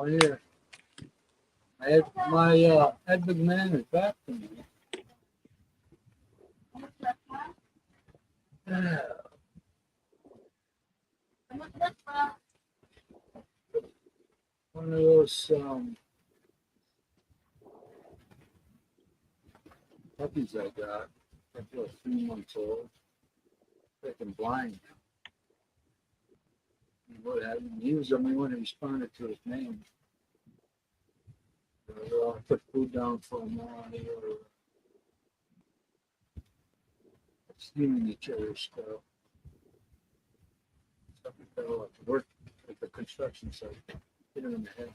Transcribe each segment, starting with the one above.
here. Ed McMahon is back to me. Yeah. One of those puppies I got. I feel 3 months old. Freaking blind. He was the only one who responded to his name. I put food down for him while they were steaming each other's stuff. Something fell at work at the construction site. Hit him in the head.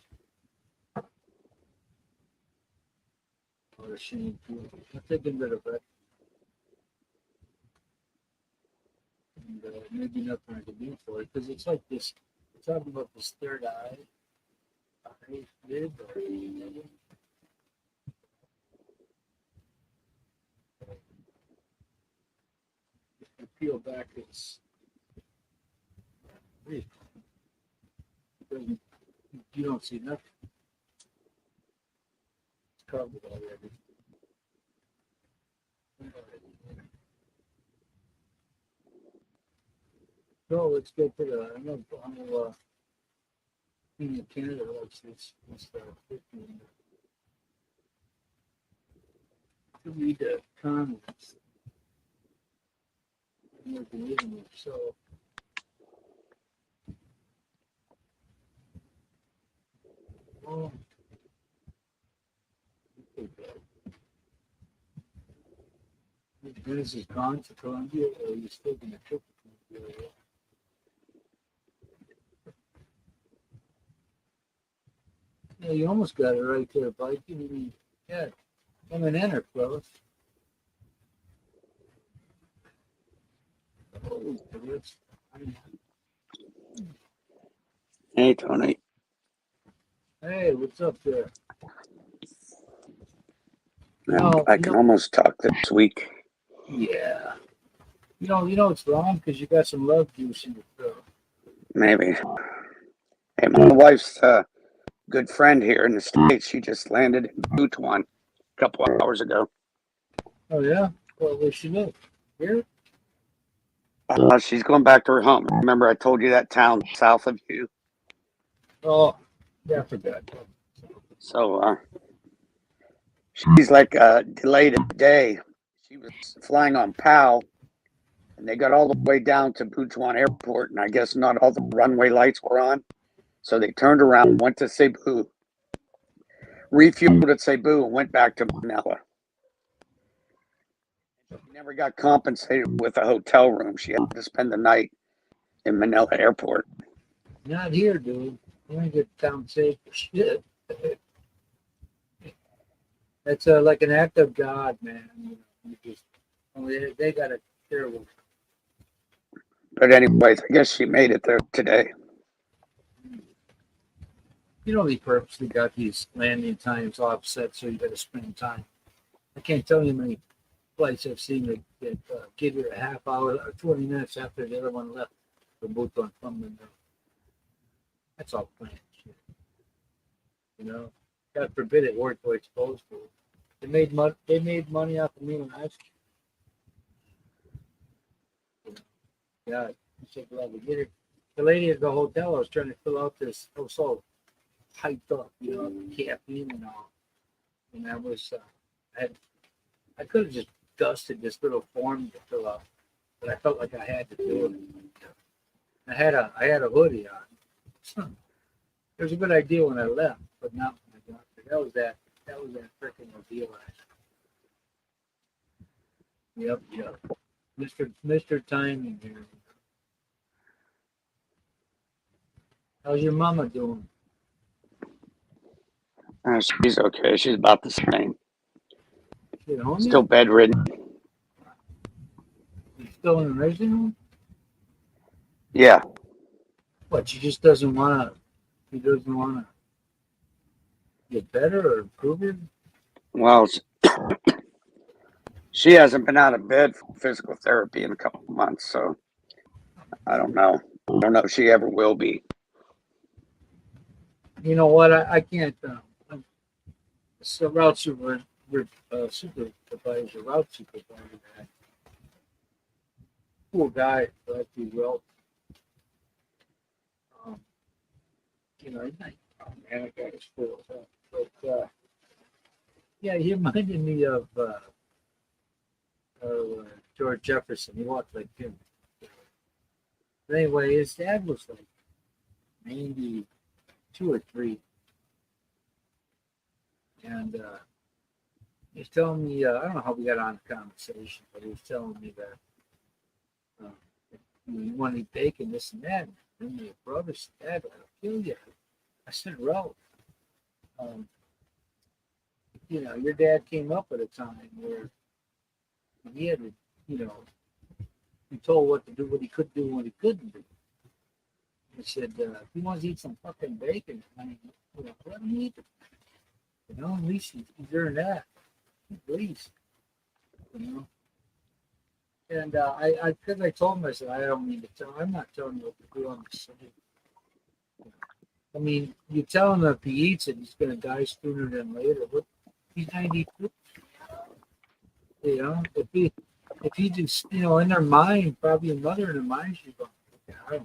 What a shame, too. I'm taking rid of it. And maybe nothing I can do for it because it's like this. We're talking about this third eye. Lid, or if you peel back, it's you don't see nothing. It's covered already. So let's get to the. I know in Canada likes this to read the comments. You're believing it, so. Oh. Dennis is gone to Colombia, or he's taking a trip to Colombia. Yeah, you almost got it right there, Mike. Yeah, come and enter, fellas. Hey, Tony. Hey, what's up there? I can almost talk this week. Yeah. You know it's wrong because you got some love juice in your throat. Maybe. Hey, my wife's good friend here in the States. She just landed in Butuan a couple hours ago. Oh, yeah? Well, where she live? Here? She's going back to her home. Remember I told you that town south of you? Oh, yeah, I forgot. So she's like delayed a day. She was flying on PAL, and they got all the way down to Butuan Airport, and I guess not all the runway lights were on. So they turned around, went to Cebu, refueled at Cebu, and went back to Manila. She never got compensated with a hotel room. She had to spend the night in Manila Airport. Not here, dude. You ain't get compensated for shit. That's like an act of God, man. They got a terrible. But anyways, I guess she made it there today. He purposely got these landing times offset so you got to spend time. I can't tell you how many flights I've seen that give you a half hour or 20 minutes after the other one left from Butuan from Manila. That's all planned shit. God forbid it worked the way it's supposed to. They made money off of me when I was. Yeah, I'm so glad we get it. The lady at the hotel, I was trying to fill out this so hyped up, the caffeine and all. And I was, I could have just dusted this little form to fill out, but I felt like I had to do it. I had a hoodie on. It was a good idea when I left, but not when I got there. That was that freaking ordeal. Yep. Mr. Timing here. How's your mama doing? She's okay. She's about the same. She at home Still yet? bedridden. You still in the nursing home? Yeah. What? She just doesn't want to. She doesn't want to get better or improve it. Well, she hasn't been out of bed for physical therapy in a couple of months, so I don't know. I don't know if she ever will be. You know what? I can't. I'm a route supervisor, route supervisor. Man. Cool guy, but he well. Um, he's not. Oh man, I got his full. But yeah, he reminded me of George Jefferson. He walked like him. But anyway, his dad was like 92 or 3, and he's telling me. I don't know how we got on the conversation, but he was telling me that you want to eat bacon, this and that. And my brother said, "Dad, I'll kill you." I said, "Ralph, um, your dad came up at a time where he had to, be told what to do, what he could do, what he couldn't do." I said, "If he wants to eat some fucking bacon, I mean, let him eat it. At least he's earned that, at least, you know." And because I told him, I said, "I don't mean to tell. I'm not telling you what to do. I'm just saying. I mean, you tell him if he eats it, he's going to die sooner than later. But he's 92. If he just, in their mind, probably a mother in their mind, she's going, okay,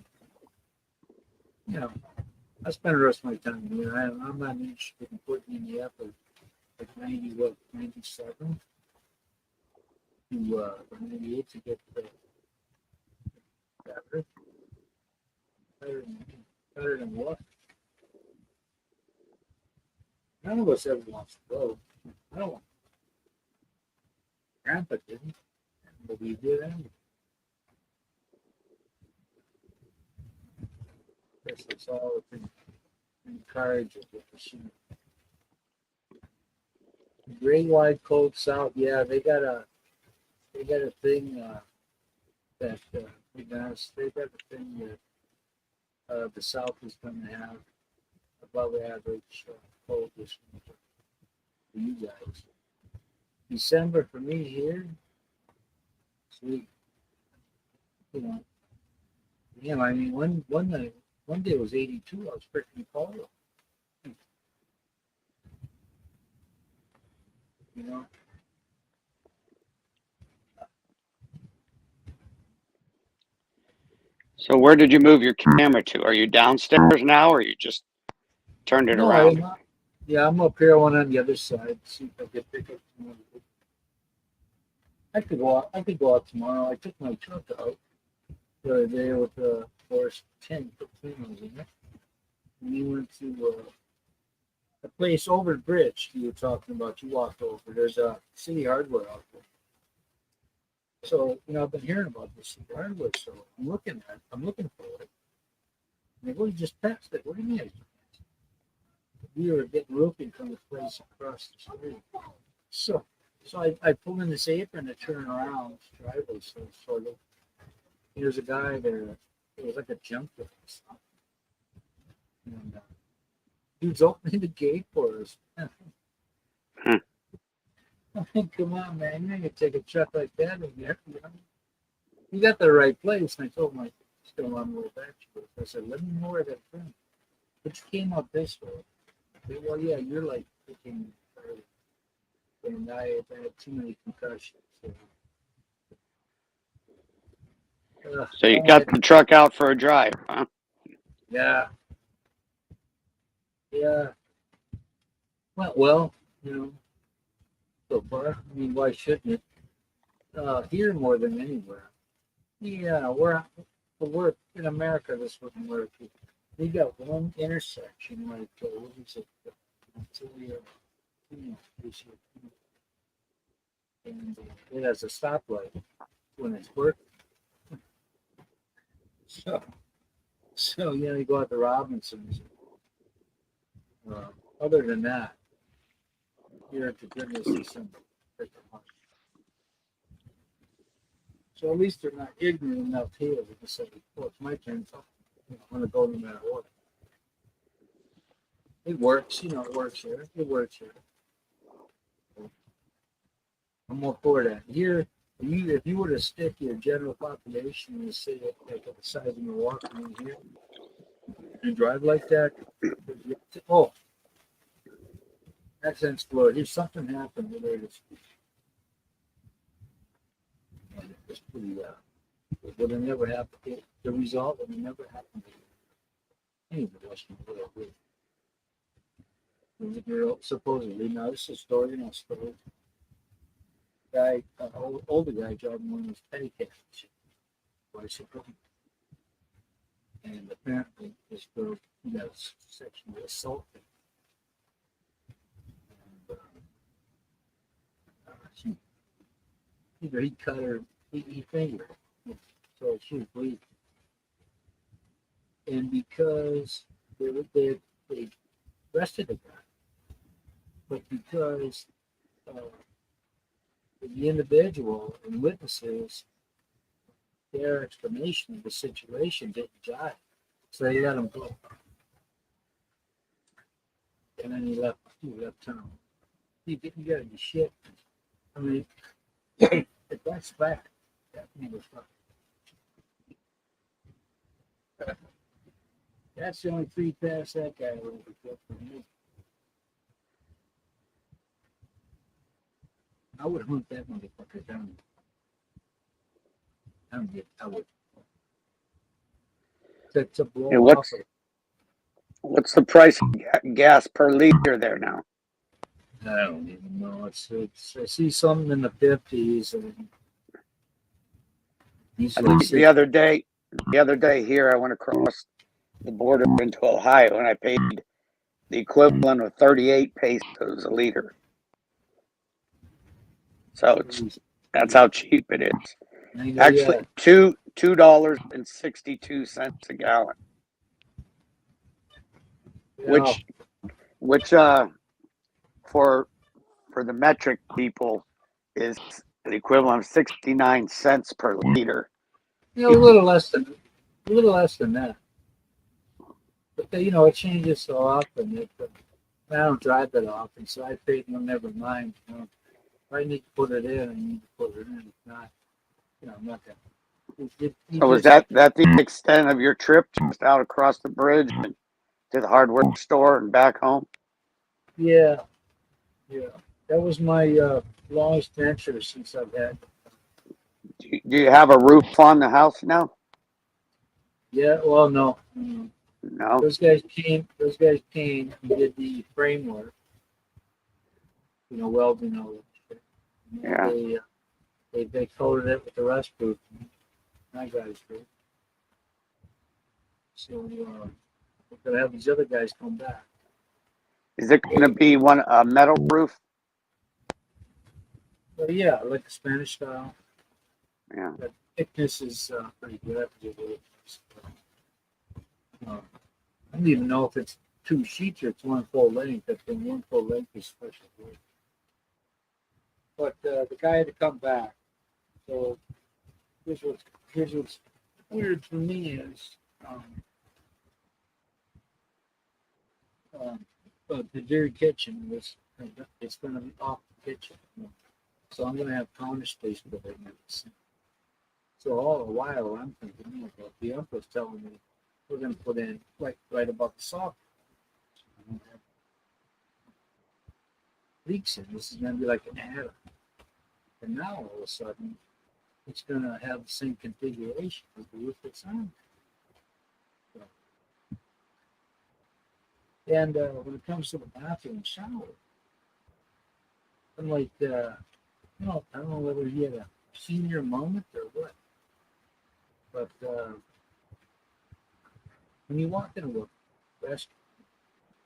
I spend the rest of my time here. I'm not interested in putting in the effort. Like 97 to 98 to get better. Better than what? None of us ever wants to go. I don't want. Grandpa didn't, but we did anyway. Guess that's all encourage of the machine. Great White Cold South, yeah, they got a thing that they got a thing that the South is going to have above average cold this winter for you guys. December for me here, sweet. Yeah, I mean one day it was 82. I was freaking cold. You know. So where did you move your camera to? Are you downstairs now, or you just turned it No, around? I'm up here, one on the other side. See if I can pick up. I could go out tomorrow. I took my truck out the other day with the Force 10 cleaners in it. And we went to a place over the bridge you were talking about. You walked over. There's a City Hardware out there. So, I've been hearing about this City Hardware, so I'm looking for it. And they just passed it. What do you mean? We were getting roofing from the place across the street. So I pulled in this apron to turn around driveway, so sort of. There's a guy there. It was like a junkyard. And dude's opening the gate for us. I mean, come on, man. You ain't gonna take a truck like that in there. You got the right place. And I told him, still on the way back to it. I said, let me know where that's from. But you came up this way. Said, well, yeah, you're like freaking early. And I had too many concussions. So you got the truck out for a drive, huh? Yeah. Well, so far. I mean, why shouldn't it? Here more than anywhere. Yeah, we're in America. This wouldn't work. We got one intersection like what is it? And it has a stoplight when it's working. So you go out to Robinson's. Other than that, you're at the goodness of some freaking money. So at least they're not ignorant enough here to say, "Well, it's my turn. So I'm going to go no matter what." It works, it works here. It works here. I'm all for that. Here, if you were to stick your general population and say it like at the size of Milwaukee in here, and drive like that. Oh, accidents, Florida. Here's something happened with it. It's pretty, it would have never happened. The result would have never happened to any of the Western world. There was a girl, supposedly, now this is a story, not a story. Guy, older guy, driving one of those petty cabs, bicycle. And apparently, this girl got sexually assaulted. And, she, either he cut her, he fingered her, so she was bleeding. And because they arrested the guy, but because the individual and witnesses, their explanation of the situation didn't jive, so they let him go. And then he left town. You gotta be shit. I mean, if that's fact, that motherfucker. That's the only free pass that guy would have got for me. I would hunt that motherfucker down. I would. To blow And off. what's the price of gas per liter there now? I don't even know. It's I see something in the 50s. And I think the other day here, I went across the border into Ohio and I paid the equivalent of 38 pesos a liter. So that's how cheap it is. Actually, $2.62 a gallon. Yeah. Which for the metric people is the equivalent of 69 cents per liter. A little less than that. But it changes so often. I don't drive that often, so I think, never mind. If I need to put it in, I need to put it in. If not, I'm not gonna. So was that the extent of your trip, just out across the bridge and to the hardware store and back home? Yeah. That was my longest venture since I've had. Do you have a roof on the house now? Yeah. Well, no. No. Those guys came and did the framework. Welding all that shit. Yeah. They coated it with the rust proof. My guys did. So we're gonna have these other guys come back. Is it going to be a metal roof? But yeah, like the Spanish style. Yeah. The thickness is pretty good. I don't even know if it's 2 sheets or it's 1 full length. If the 1 full length is special wood. But the guy had to come back. So here's what's weird for me is the dairy kitchen it's going to be off the kitchen. So I'm going to have counter space for it. So all the while I'm thinking, the uncle's telling me we're going to put in right above the soft. Leaks in. This is going to be like an attic. And now all of a sudden, it's going to have the same configuration as the roof it's on. And when it comes to the bathroom and shower, I'm like, I don't know whether he had a senior moment or what. But when you walk into a restaurant,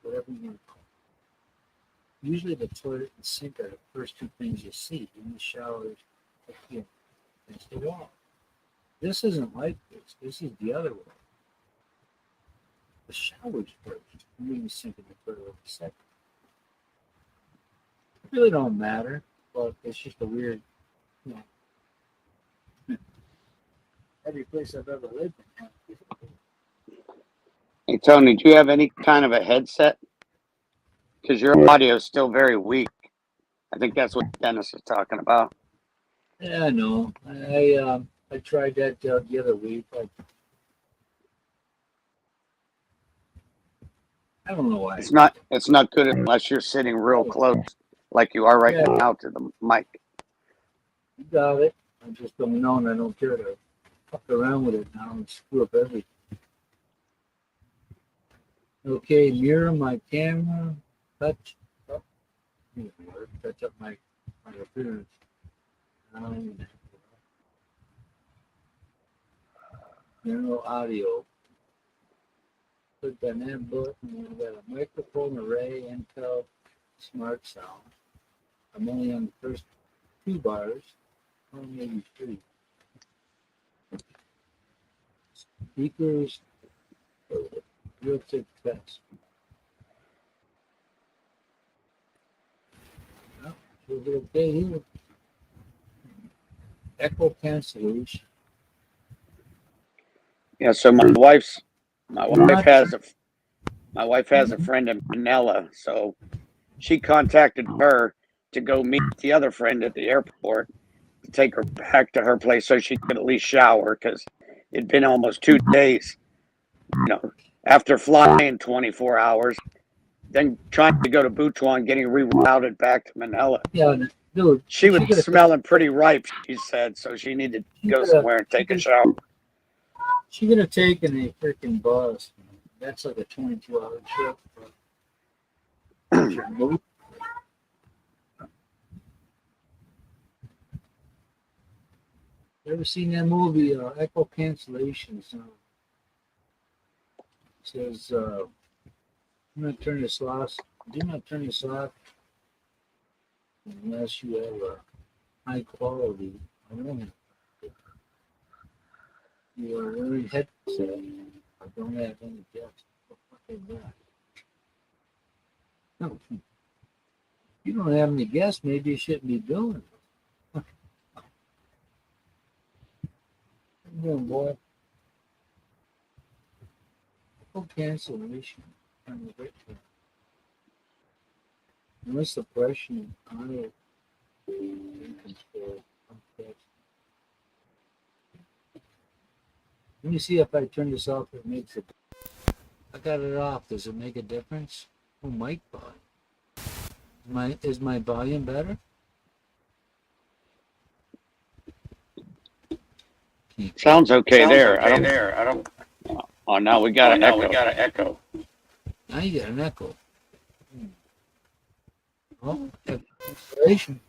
whatever you want to call it, usually the toilet and sink are the first 2 things you see. In the shower, it's it all. This isn't like this. This is the other way. The shower's first, and then the sink and the toilet second. It really don't matter, but it's just a weird, every place I've ever lived in. Hey, Tony, do you have any kind of a headset? Because your audio is still very weak. I think that's what Dennis was talking about. Yeah, I know. I tried that the other week. I don't know why. It's not good unless you're sitting real close, like you are right Yeah, now to the mic. you got it. I just don't know, and I don't care to fuck around with it now and screw up everything. Okay, mirror my camera. Touch up. Touch up my appearance. Um, General audio. Click on that button. We got a microphone array, Intel, smart sound. I'm only on the first 2 bars, or maybe 3. Speakers, real quick test. Well, we're okay here. Echo cancellation. Yeah, so my wife Not has a friend in Manila, so she contacted her to go meet the other friend at the airport to take her back to her place so she could at least shower because it'd been almost 2 days, after flying 24 hours, then trying to go to Butuan, getting rerouted back to Manila. yeah, dude. She was smelling pretty ripe, she said, so she needed to go somewhere and take a shower. She could have taken a freaking bus. That's like a 22-hour trip. Ever seen that movie, Echo Cancellation? So it says, do not turn this off. Do not turn this off unless you have a high quality. I don't know. You are wearing headset. I don't have any guests. What the fuck is that? No. You don't have any guests. Maybe you shouldn't be doing it. What you doing, boy? Echo cancellation. No suppression. Auto control. Let me see if I turn this off. It makes it. I got it off. Does it make a difference? Oh, mic volume. Is my volume better? Sounds okay there. I don't. Oh, now we got an echo. We got an echo. Now you got an echo. Oh, echo cancellation.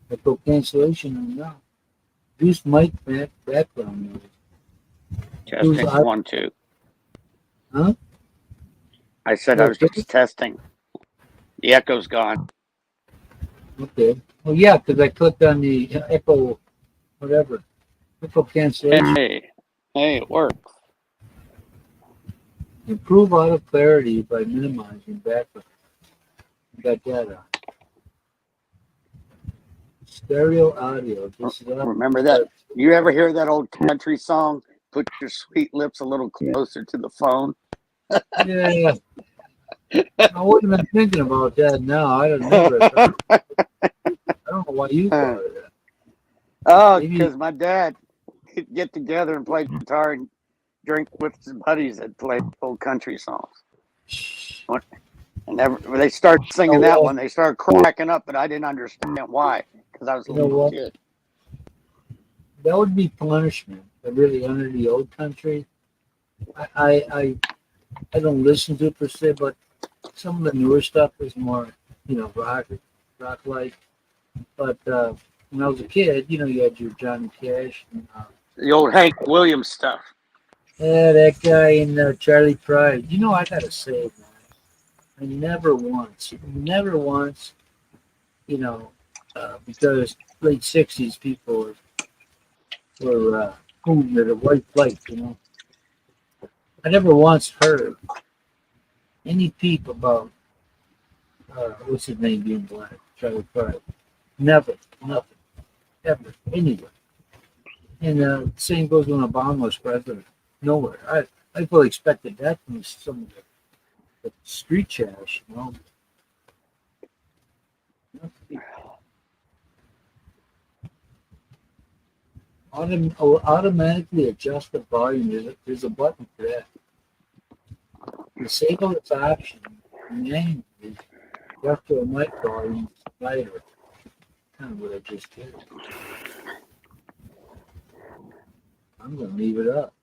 Echo cancellation on now. Reduce mic background noise. Testing 1, 2. Huh? I said I was just testing. The echo's gone. Okay. Well, yeah, because I clicked on the echo, whatever. Echo cancellation. Hey, it works. Improve auto clarity by minimizing background. You got that on. Stereo audio. This is Remember that? You ever hear that old country song? Put your sweet lips a little closer to the phone. Yeah. I wouldn't have been thinking about that now. I don't know. I don't know why you thought of that. Oh, because my dad could get together and play guitar and drink with his buddies that played old country songs. And they start singing that one. They start cracking up, but I didn't understand why because I was a little kid. That would be punishment. Really, under the old country, I don't listen to it per se, but some of the newer stuff is more, rock like. But when I was a kid, you had your Johnny Cash and the old Hank Williams stuff. Yeah, that guy in Charlie Pride. I gotta say, man, I never once, because late '60s people were moving at a white flight. I never once heard any peep about what's his name being black, Charlie Pride. Never, nothing, ever, anywhere. And same goes when Obama was president. Nowhere. I fully expected that from some of the street trash, Automatically adjust the volume. There's a button for that. The safest option in the end is after a night volume lighter. Kind of what I just did. I'm gonna leave it up.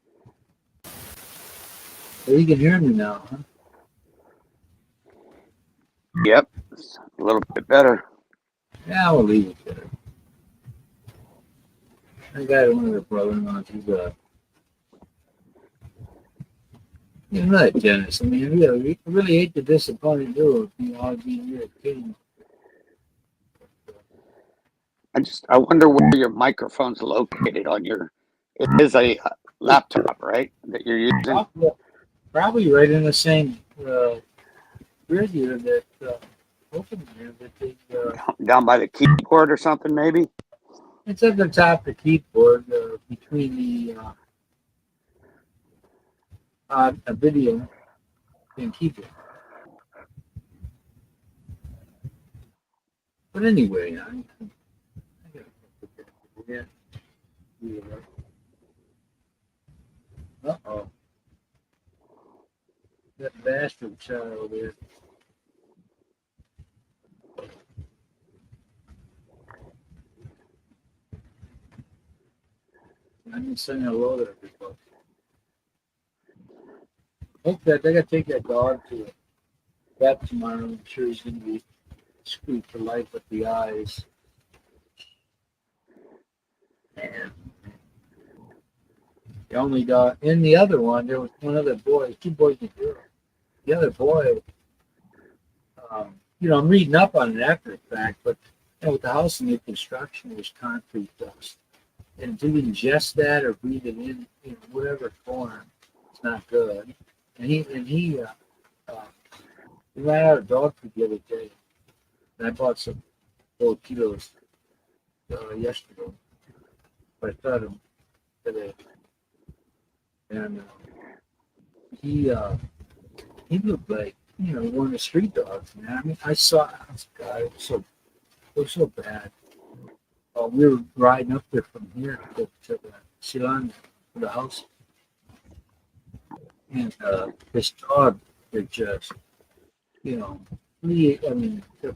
So you can hear me now, huh? Yep. It's a little bit better. Yeah, we'll leave it there. I got one of the brother-in-laws. He's you know that Dennis. I mean, I really hate to disappoint you. You know, I'd be your kid. I wonder where your microphone's located on your. It is a laptop, right? That you're using Probably right in the same rear view that open there that they. down by the keyboard or something, maybe. It's at the top of the keyboard between the a video and keyboard. But anyway, I gotta yeah. Uh-oh. That bastard child there. I didn't say hello to everybody. Okay, I gotta take that dog to the vet tomorrow. I'm sure he's gonna be screwed for life with the eyes. And the only dog in the other one, there was one other boy, two boys and a girl. The other boy, you know, I'm reading up on it after the fact, but you know, with the house and new construction, there's concrete dust. And to ingest that or breathe it in whatever form, it's not good. And he ran out of dog food the other day, and I bought some 4 kilos yesterday. But I fed him today, and he looked like one of the street dogs. Man, I mean, I saw this guy. It was so bad. We were riding up there from here to the Ceylon, to the house. And this dog, they're just, the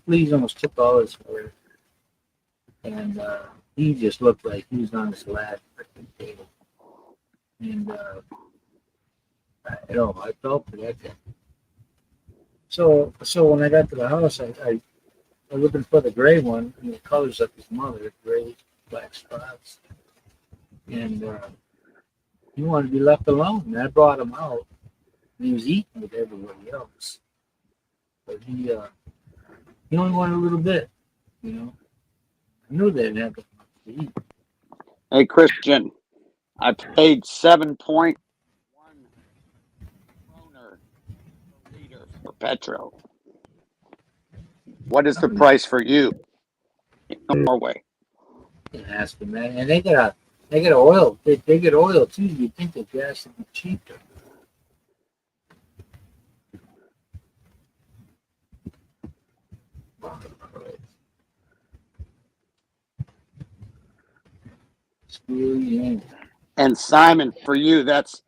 fleas almost took all his hair. And he just looked like he was on his last freaking table. And I felt for that guy. So when I got to the house, I was looking for the gray one, and the colors of his mother, gray, black spots. And he wanted to be left alone. And I brought him out, and he was eating with everybody else. But he only wanted a little bit, I knew they didn't have much to eat. Hey, Christian, I paid 7.1 kroner per liter for petrol. What is the price for you in Norway? Ask them that, and they get oil. They get oil too. You'd think the gas would be cheaper. And Simon, for you, that's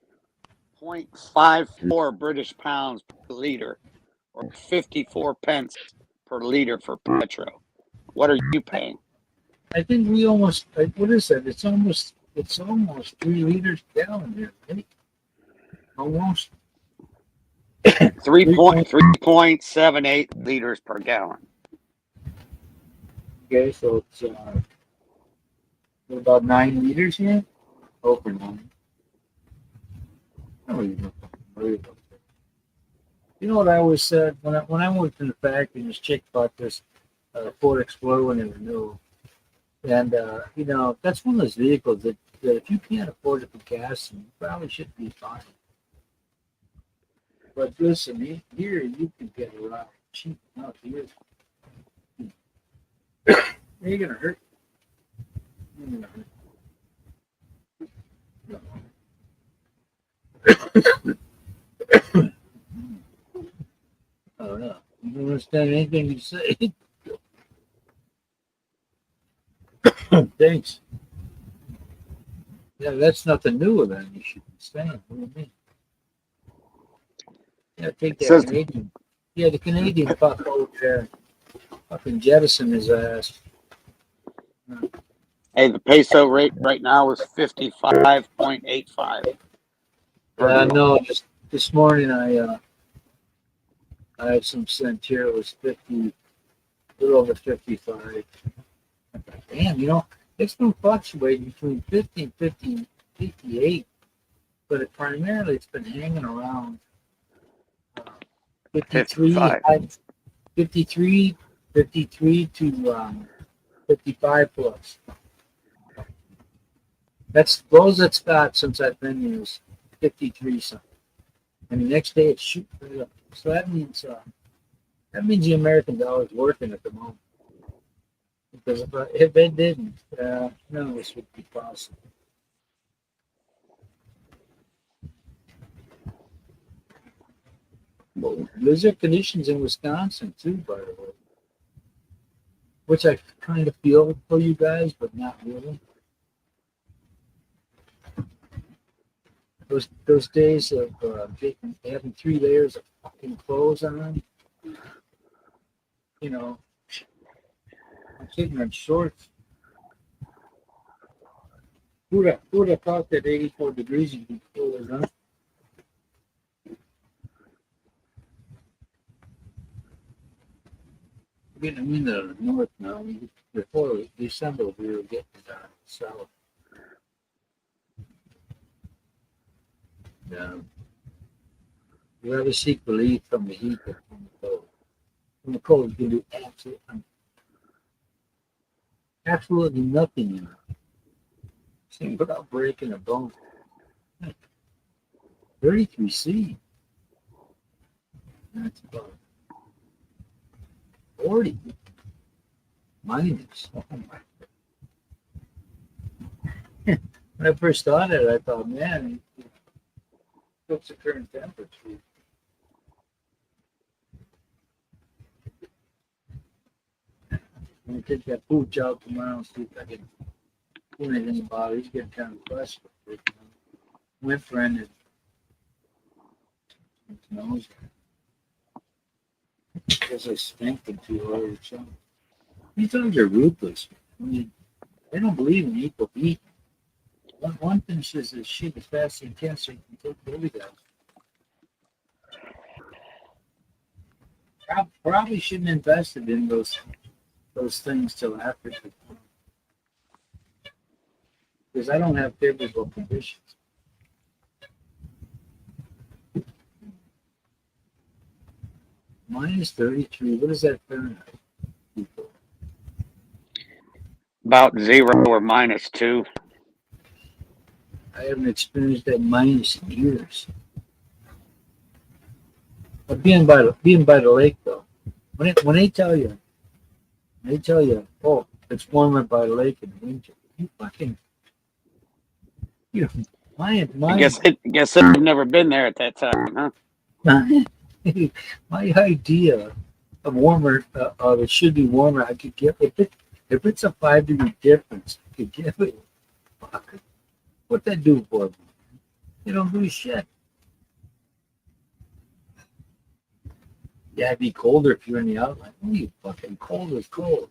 0.54 British pounds per liter, or 54 pence per liter for petrol. What are you paying? I think we almost. What is that? It's almost 3 liters a gallon here, right? Almost. 3.78 liters per gallon. Okay, so it's about 9 liters here. Over 9. I don't even worry about that. You know what I always said when I worked in the factory? This chick bought this Ford Explorer when they were new, and that's one of those vehicles that if you can't afford to put gas in, you probably should be fine. But listen, here you can get a lot cheap enough here. You're gonna hurt. You're gonna hurt. I don't know. You don't understand anything you say. Thanks. Yeah, that's nothing new then. You should be saying. What do you mean? Yeah, take that Says- Canadian. Yeah, the Canadian fuck over there. Fucking jettison his ass. Hey, the peso rate right now is 55.85. Yeah, no, this morning I had some cent here. It was 50, a little over 55. Damn, it's been fluctuating between 50 and 50, 58, but primarily it's been hanging around 53, 55. 53, 53 to 55 plus. That's those it's got since I've been here is 53 something. And the next day it's shooting right up. So that means the American dollar is working at the moment. Because if it didn't, none of this would be possible. Well, blizzard conditions in Wisconsin too, by the way, which I kind of feel for you guys, but not really. Those days of having 3 layers of fucking clothes on, I'm sitting in shorts. Who'd have thought that 84 degrees would be cold, huh? Getting into the north now. Before December, we were getting south. Yeah. You rather seek relief from the heat than from the cold. From the cold, you can do absolutely nothing in it. Same without breaking a bone. 33C. That's about 40 minus. Oh my. When I first started, I thought, man, what's the current temperature? I'm gonna take that pooch out tomorrow and see if I can do anything about it. He's getting kind of frustrated. My friend is knows because I spanked him too hard or something. These dogs are ruthless. I mean, they don't believe in equal beat. One finishes his shit as fast as he can so he can take Billy down. Probably shouldn't have invested in those things till after because I don't have favorable conditions. Minus 33. What is that Fahrenheit? About 0 or -2. I haven't experienced that minus in years. But being by the lake though, when they tell you, oh, it's warmer by the lake in the winter. You fucking, my I guess I've never been there at that time, huh? my idea of warmer of it should be warmer. I could get if it's a 5-degree difference. I could give it. Fuck, what that do for me? You don't do shit. Yeah, it'd be colder if you're in the outline. Oh, you fucking cold is cold.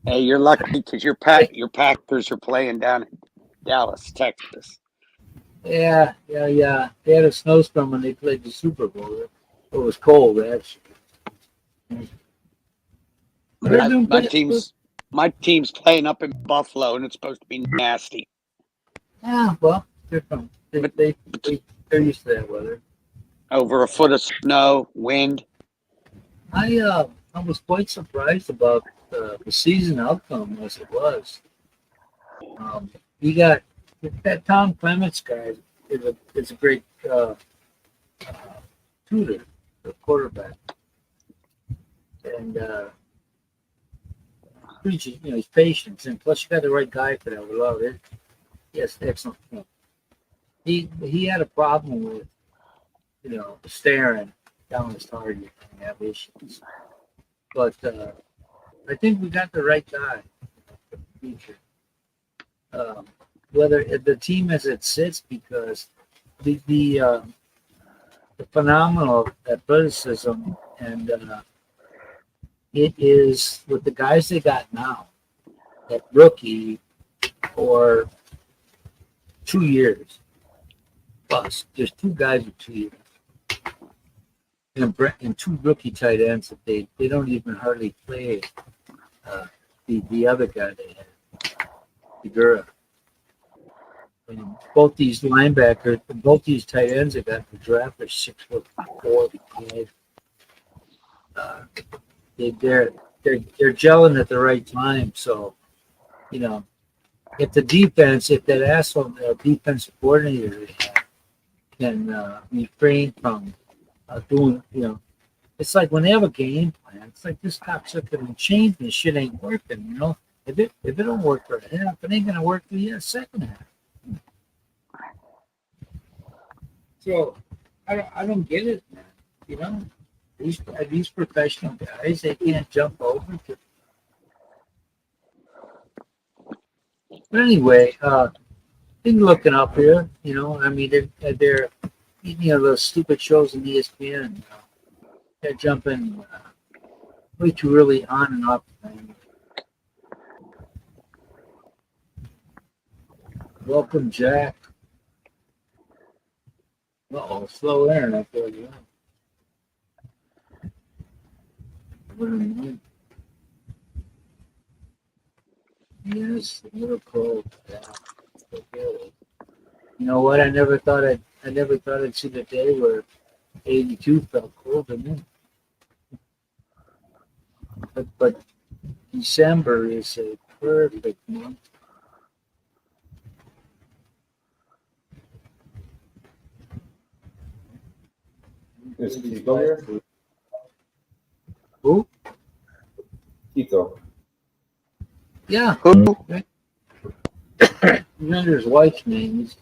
Hey, you're lucky because your Packers are playing down in Dallas, Texas. Yeah. They had a snowstorm when they played the Super Bowl. It was cold, actually. My team's playing up in Buffalo, and it's supposed to be nasty. Yeah, well, they're from they're used to that weather. Over a foot of snow, wind. I was quite surprised about the season outcome as it was. You got that Tom Clements guy is a great tutor, a quarterback, and preaches. He's patient, and plus you got the right guy for that. We love it. Yes, excellent. He had a problem with staring down his target and have issues, but I think we got the right guy for the future. Whether the team as it sits, because the phenomenal athleticism, and it is with the guys they got now, at rookie or 2 years plus. There's two guys with 2 years. And two rookie tight ends that they don't even hardly play. The other guy they had, Figura. And both these linebackers, both these tight ends that got in the draft are 6'4", 5. They're gelling at the right time. So, you know, if that asshole defensive coordinator they have can refrain from doing, it's like when they have a game plan, it's like this cocksucker and change and shit ain't working, If it don't work for a half, it ain't gonna work for the second half. So I don't get it, man. These professional guys, they can't jump over to. But anyway, been looking up here, I mean, they're those stupid shows in ESPN, they're jumping way too early on and off. Welcome, Jack. Uh-oh, slow Aaron up there. Yes, a little cold. Yeah. Okay. You know what? I never thought I'd see the day where 82 felt cold to me. But December is a perfect month. Is Kiko here? Who? Kiko. Yeah. Who? He's under his wife's name. He's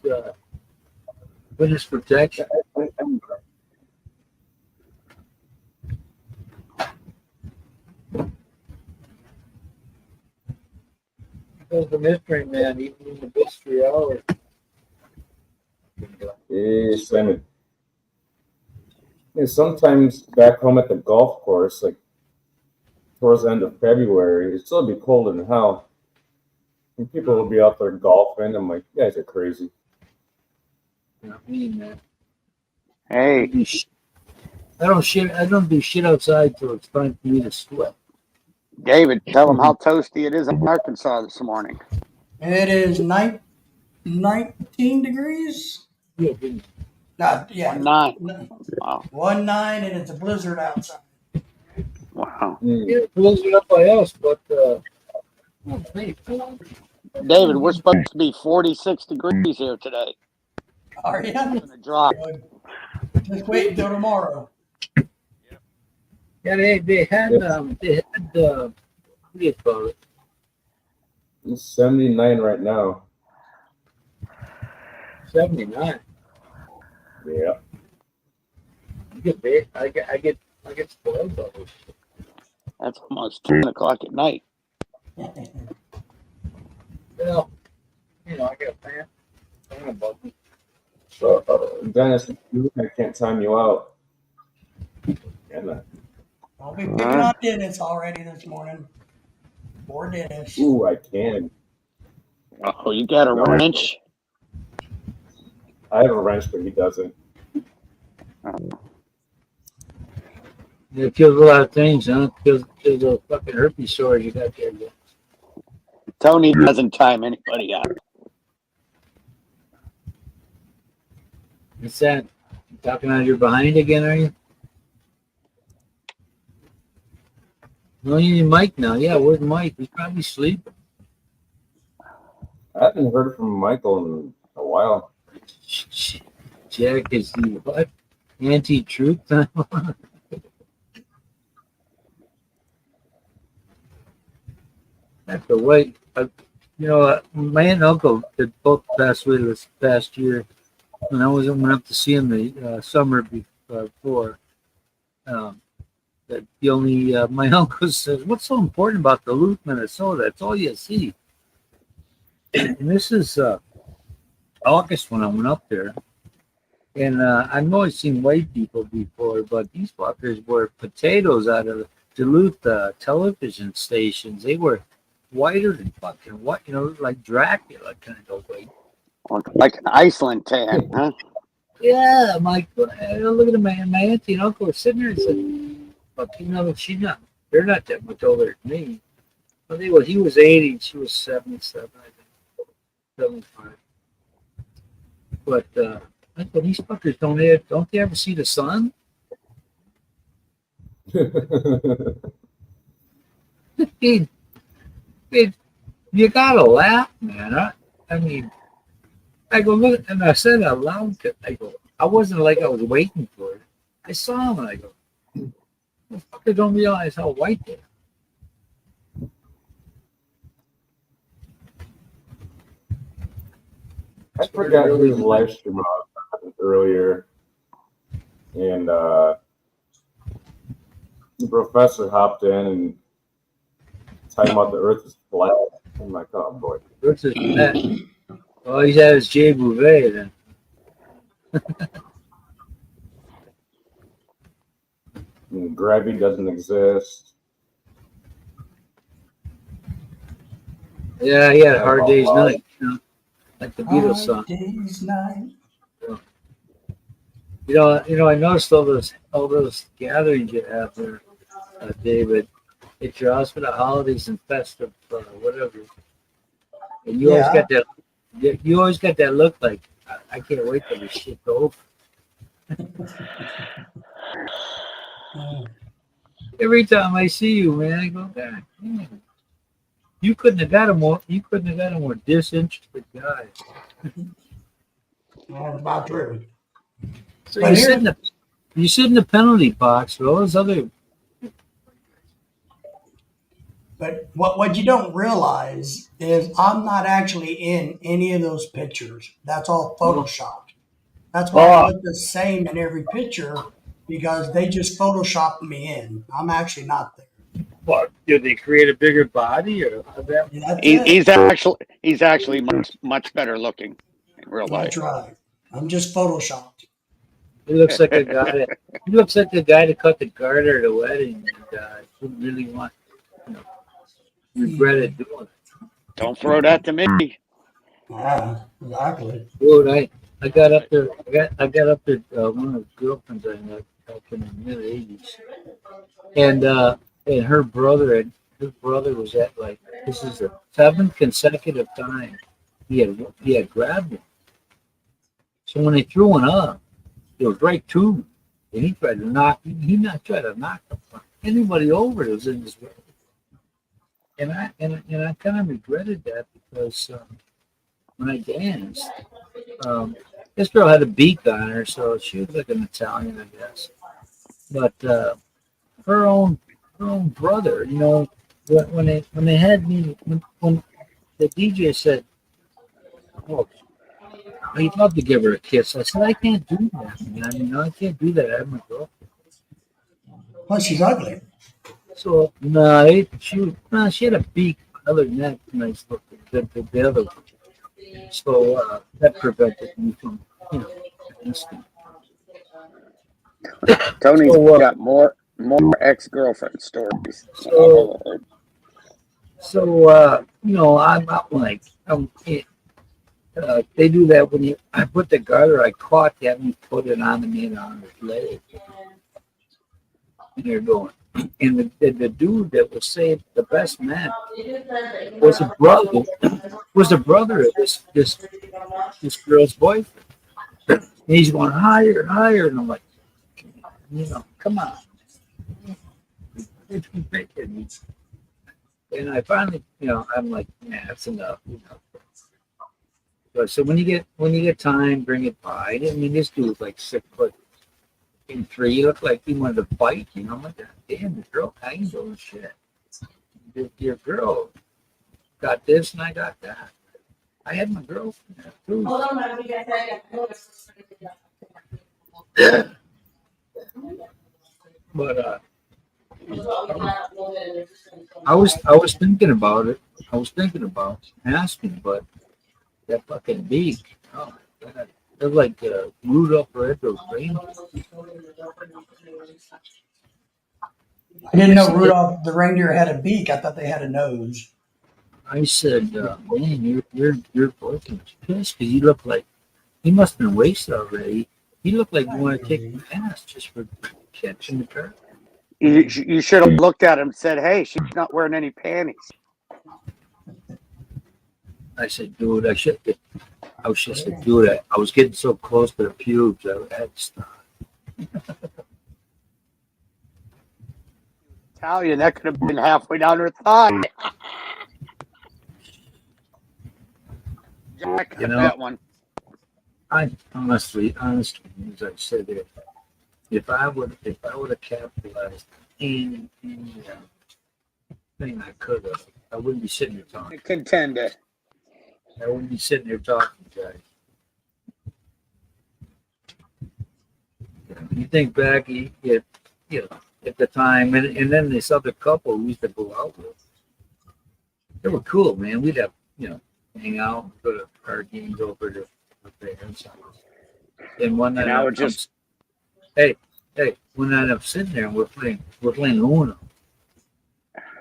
witness protection. There's the mystery man, even in the mystery hour. Simon. Sometimes back home at the golf course, like towards the end of February, it'd still be cold in hell. And people will be out there golfing. I'm like, you guys are crazy. Not me, man. Hey, I don't do shit outside till it's time for me to sweat. David, tell them how toasty it is in Arkansas this morning. It is 19 degrees. Yeah, didn't Yeah. 9. Wow. 19, and it's a blizzard outside. Wow. it blows it up by us, but David, we're supposed to be 46 degrees here today. Are you? It's gonna drop. Just wait until tomorrow. yeah, they had what do you call it? It's 79 right now. 79. Yeah. You get big. I get spoiled by this shit. That's almost 10 o'clock at night. Well, I got a fan above me. So, Dennis, I can't time you out. I'll be picking on Dennis already this morning. Poor Dennis. Ooh, I can. Oh, you got a wrench? I have a wrench, but he doesn't. It kills a lot of things, huh? Kills the fucking herpes sores you got there. Tony doesn't time anybody out. What's that? You talking out of your behind again, are you? No, you need Mike now. Yeah, where's Mike? He's probably sleeping. I haven't heard from Michael in a while. Jack is the what? Anti-truth? That's the way. My aunt and uncle did both pass away this past year. When I went up to see him the summer before. That the only my uncle says, "What's so important about Duluth, Minnesota? That's all you see." And this is August when I went up there, And I've always seen white people before, but these fuckers were potatoes out of Duluth television stations. They were whiter than fucking what, like Dracula kind of white. Like an Iceland tan, huh? Yeah, I'm like, look at my auntie and uncle were sitting there and said, fuck, she's not, they're not that much older than me. But he was 80 and she was 77, I think, 75. But I thought these fuckers don't they ever see the sun? Dude, you gotta laugh, man. I mean, I go look, and I said out loud, I go, I wasn't like I was waiting for it. I saw him, and I go, the fucker don't realize how white they are. I forgot whose live stream I was on earlier, and the professor hopped in and talking about the Earth is flat. I'm like, oh boy. What's his name? Oh, he's at his Jay Bouvet then. And gravity doesn't exist. Yeah, he had a hard day's night, like the Beatles song. Day's night. I noticed all those gatherings you have there, David. At your hospital, holidays and festive, whatever. And you always got that. You always got that look like I can't wait till this shit over. Every time I see you, man, I go, God damn. You couldn't have got a more disinterested guy. That's about true. So you sit in the penalty box with all those other. But what you don't realize is I'm not actually in any of those pictures. That's all photoshopped. That's why I look the same in every picture because they just photoshopped me in. I'm actually not there. What? Did they create a bigger body or that? He's actually much better looking in real life. That's right. I'm just photoshopped. He looks like a guy. He looks like the guy that cut the garter at a wedding and didn't really want. Regretted doing it. Don't throw that to me. Yeah, exactly. Dude, I got up there. I got up there. One of the girlfriends I met back in the mid-80s, and her brother was at like this is the 7th consecutive time he had grabbed him. So when they threw one up, it was right to him, and he tried to knock anybody over that was in his way. And I kind of regretted that because when I danced, this girl had a beak on her, so she was like an Italian, I guess. But her own brother, when they had me, when the DJ said, "Oh, I'd love to give her a kiss," I said, "I can't do that, man. I can't do that. I have my girlfriend." Plus, she's ugly. So she had a beak. Other than that, nice looking. The other one. So that prevented me from, asking. Tony's got more ex-girlfriend stories. I'm like, they do that when I put the garter. I caught that and put it on the man on his leg, and they're going. And the dude that was saying the best man was a brother of this girl's boyfriend. And he's going higher and higher, and I'm like, come on. And I finally, I'm like, that's enough. So when you get time, bring it by. I mean, this dude was like 6'3". He looked like he wanted to fight. I'm like, damn, the girl kind of shit. Your girl got this and I got that. I had my girlfriend too. But I was thinking about it. I was thinking about asking, but that fucking beak. Oh my God. They're like Rudolph Red-Nosed Reindeer. I didn't know Rudolph the reindeer had a beak. I thought they had a nose. I said, man, your boyfriend was pissed because you look like he must have been wasted already. He looked like you want to kick the ass just for catching the turtle. You should have looked at him and said, "Hey, she's not wearing any panties." I said, dude, I was just like, dude, I was getting so close to the pubes, I had to stop. Italian, that could have been halfway down her thigh. Jack, You know? that one. I honestly, as I said, if I would have capitalized any thing I could have, I wouldn't be sitting here talking. Contender. I wouldn't be sitting here talking, guys. You think back, at the time, and then this other couple we used to go out with. They were cool, man. We'd have, hang out, go to card games over to the parents' house. And one night, And I would just hey, one night I'm sitting there and we're playing Uno.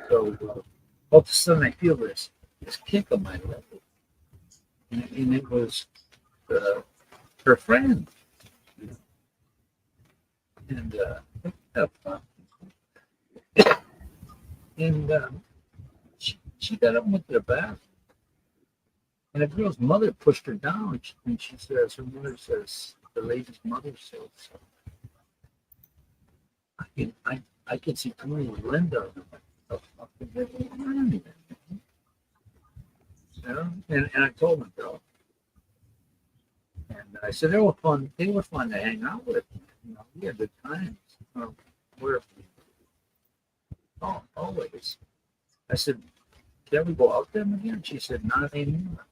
So all of a sudden I feel this kick on my leg, and it was her friend. And she got up and went to the bathroom. And the girl's mother pushed her down, and she says, her mother says, the lady's mother says, I can see Tony and Linda. And I told them, girl. And I said, they were fun to hang out with. We had good times. Always. I said, can we go out there again? She said, not anymore.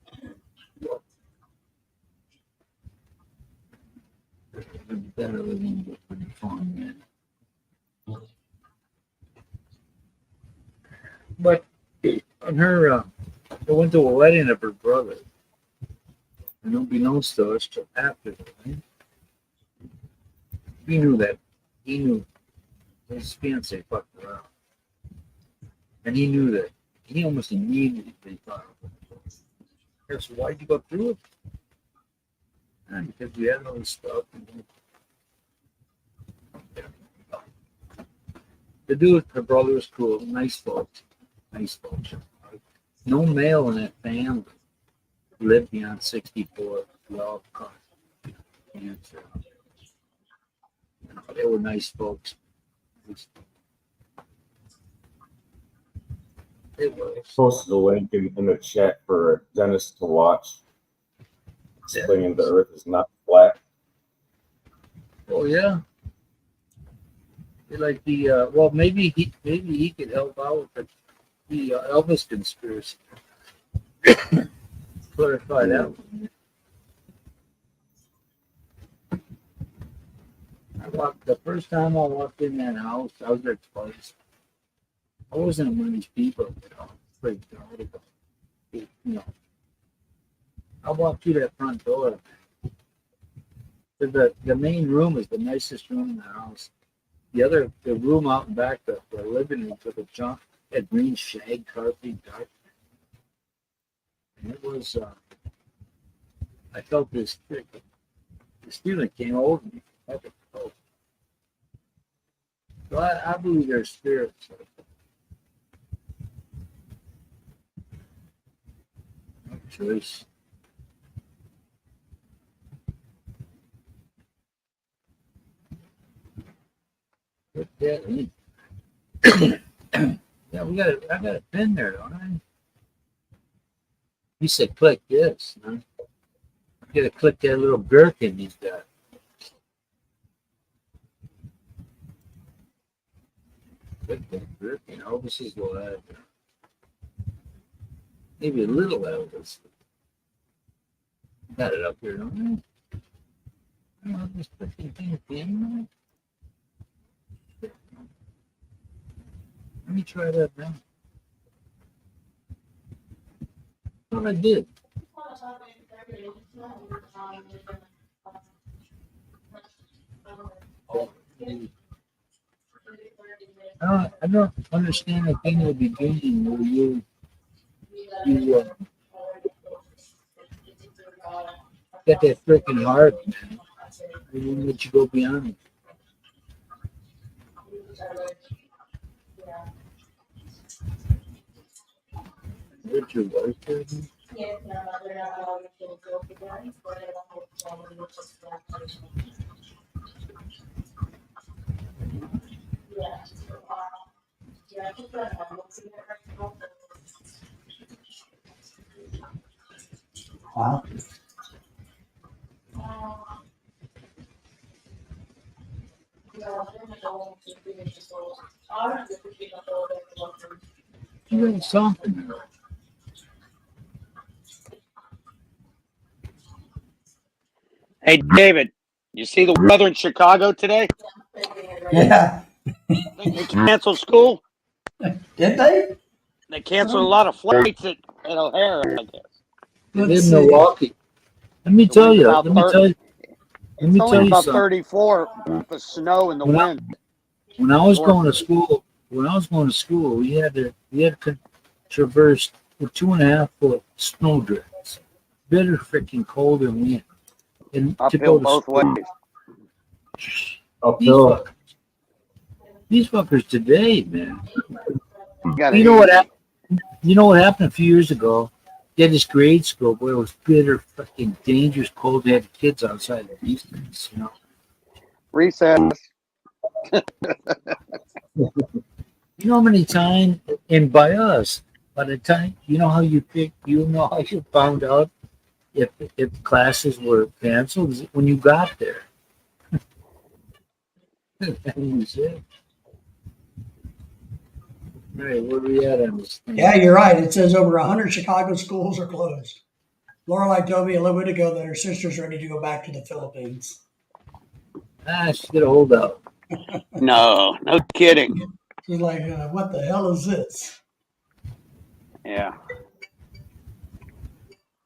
Better than fun, man. But on her, I went to a wedding of her brother. And unbeknownst to us, till after the wedding, he knew that. He knew his fiance fucked around. And he knew that. He almost immediately thought of it. So why'd you go through it? Because we had all this stuff. The dude, her brother was cool. Nice folks. No male in that family lived beyond 64. Well, cancer. They were nice folks. It was. Posted a link in the chat for Dennis to watch. Explaining the Earth is not flat. Oh yeah. Like the well, maybe he could help out with the Elvis conspiracy. Clarify that one. The first time I walked in that house, I was there twice. I wasn't one of these people, freaked out. I walked through that front door. The main room is the nicest room in the house. The room out in back, the living room for the junk, had green shag carpet, dark. And it was, I felt this feeling came over me. So I believe there's spirits. No choice. Yeah, I got a pin there, don't I? You said click this, huh? I gotta click that little gherkin he's got. Click that gherkin. Elvis will have maybe a little Elvis. Got it up here, don't I? I'll just put the thing in. Let me try that now. What I did. I don't understand the thing in the beginning where you get that freaking heart, man. They won't let you go beyond it. Where's your wife, baby? Wow. You got something. Hey, David, you see the weather in Chicago today? Yeah. They canceled school. Did they? They canceled a lot of flights at O'Hare, I guess. They Let's live in see. Milwaukee. Let me The tell wind's you. about Let me 30. tell you. Let It's me only tell you about something. 34 with the snow and the When I- wind. When I was Or- going to school, we had to traverse the 2.5 foot snow drifts, bitter freaking cold and wind, and to Uphill go to both school. ways. Uphill. These fuckers today, man. You got You know what easy. happened? You know what happened a few years ago? They had this grade school where it was bitter, fucking dangerous cold. They had kids outside the distance, you know. Recess. You know how many times, and by us, by the time, you know how you found out if classes were canceled when you got there. That was it. All right, where are we at on this thing? Yeah, you're right. It says over 100 Chicago schools are closed. Lorelai told me a little bit ago that her sister's ready to go back to the Philippines. She's got a holdout. No kidding. She's like, what the hell is this? Yeah.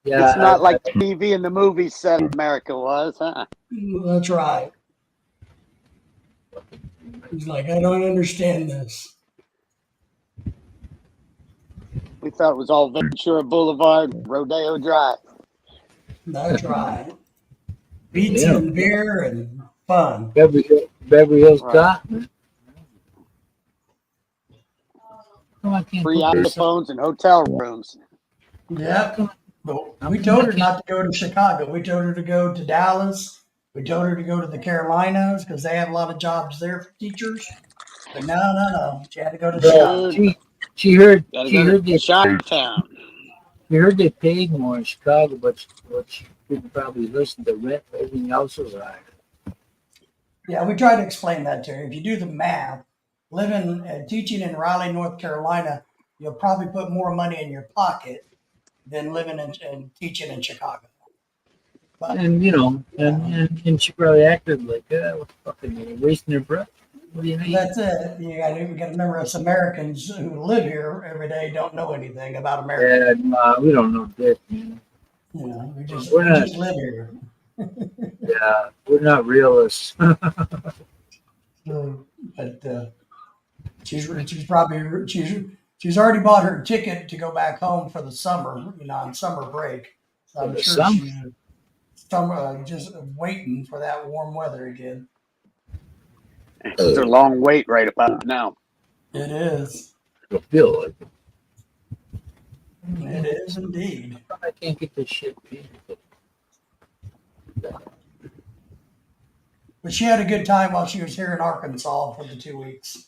Yeah, It's not like TV and the movies said America was, huh? That's right. He's like, I don't understand this. We thought it was all Ventura Boulevard, Rodeo Drive. That's right. Pizza Yeah. and beer and fun. Beverly Hills Right. Cop, man. Come on, I can't Free put this up. iPhones and hotel rooms. Yep. But we told her not to go to Chicago. We told her to go to Dallas. We told her to go to the Carolinas because they have a lot of jobs there for teachers. But no. She had to go to Chicago. She heard Gotta she go heard to they Chi-Town. she heard they paid more in Chicago, but she didn't probably listen to rent. Everything else was higher. Yeah, we tried to explain that to her. If you do the math, living and teaching in Raleigh, North Carolina, you'll probably put more money in your pocket than living and teaching in Chicago. But And you know, and she probably acted like, what the fucking they're wasting their breath. What do you mean? that's it. You got to remember, us Americans who live here every day don't know anything about America. Yeah, we don't know that, man. You know, we just We're live here. Yeah, we're not realists. So, but she's already bought her ticket to go back home for the summer. You know, on summer break. So For I'm the sure summer? she's just waiting for that warm weather again. It's a long wait right about now. It is. I feel like it. It is indeed. I can't get this shit paid. But she had a good time while she was here in Arkansas for the 2 weeks.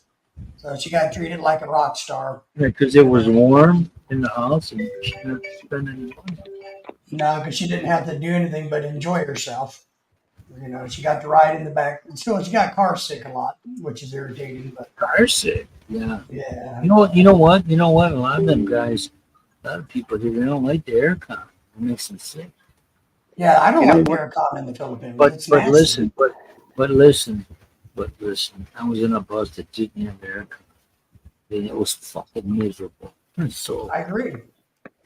So she got treated like a rock star. Because it was warm in the house and she didn't spend any money. No, because she didn't have to do anything but enjoy herself. You know, she got to ride in the back. Still, she got car sick a lot, which is irritating. But Car sick. Yeah. yeah, You know what? A lot of them guys, a lot of people here, they don't like the aircon. It makes them sick. yeah, I don't You know like what? aircon in the Philippines. But It's but nasty. listen, but listen. I was in a bus that didn't have aircon. And it was fucking miserable. So I agree.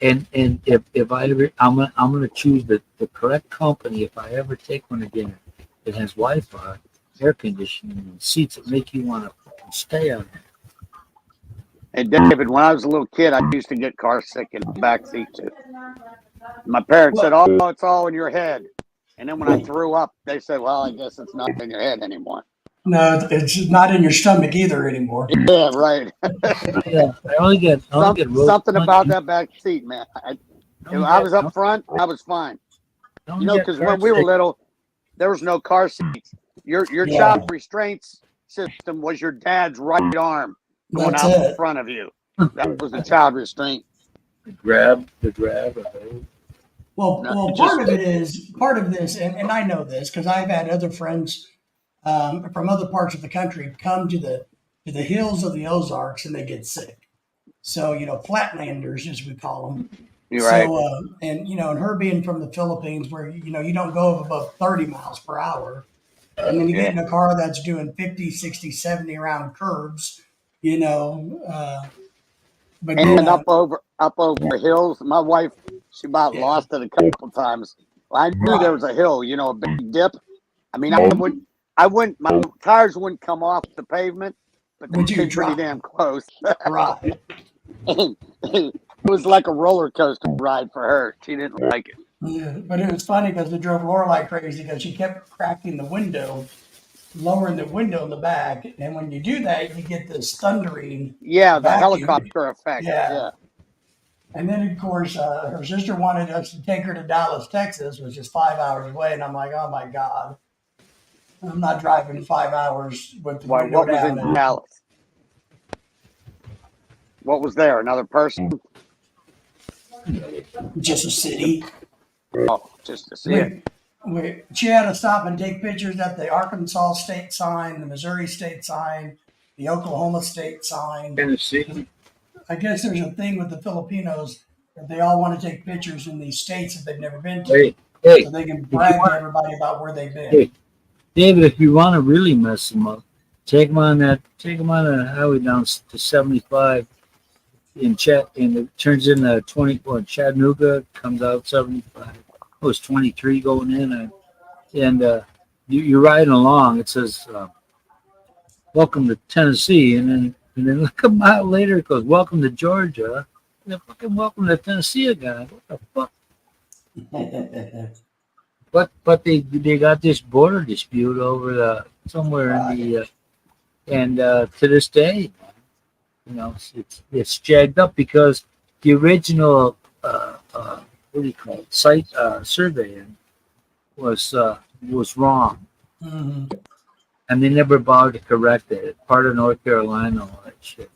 and if I ever I'm gonna choose the correct company if I ever take one again that has Wi-Fi air conditioning and seats that make you want to stay on there. Hey, David, when I was a little kid, I used to get car sick in the back seat too. My parents said, "Oh, it's all in your head." And then when I threw up, they said, "Well, I guess it's not in your head anymore." No, it's not in your stomach either anymore. Yeah, right. Yeah, I only get road Something punch. about that back seat, man. I was up front, I was fine. You know, because when we were little, there was no car seats. Your Yeah. child restraints system was your dad's right arm going That's out in it. front of you. That was the child restraint. the grab. Well, No, well, it part just- of this, and I know this because I've had other friends from other parts of the country come to the hills of the Ozarks and they get sick. So flatlanders, as we call them. You're right. So and her being from the Philippines, where you don't go above 30 miles per hour, and then you get in a car that's doing 50, 60, 70 around curves, but And then up over hills. My wife, she about lost it a couple times. Well, I knew there was a hill, a big dip. I mean, I wouldn't, my tires wouldn't come off the pavement, but they Would you came pretty drop? damn close. right. It was like a roller coaster ride for her. She didn't like it. Yeah, but it was funny because it drove Laura like crazy because she kept cracking the window, lowering the window in the back, and when you do that, you get this thundering. Yeah, the vacuum. helicopter effect. Yeah. And then, of course, her sister wanted us to take her to Dallas, Texas, which is 5 hours away, and I'm like, oh my god, I'm not driving 5 hours with the Why, window what was down. in Dallas? What was there? Another person? Just a city. Oh, just to see it. She had to stop and take pictures at the Arkansas state sign, the Missouri state sign, the Oklahoma state sign. Tennessee. I guess there's a thing with the Filipinos that they all want to take pictures in these states that they've never been to, Hey, so they can brag to everybody about where they've been. Hey. David, if you want to really mess them up, take them on a highway down to 75 and it turns into 20. Chattanooga comes out 75. It was 23 going in, and you're riding along. It says, "Welcome to Tennessee," and then like a mile later it goes, "Welcome to Georgia." And then fucking welcome to Tennessee again. What the fuck? But they got this border dispute over somewhere in the and to this day, it's jagged up because the original what do you call it, site surveying was wrong, Mhm. and they never bothered to correct it. Part of North Carolina, all that shit.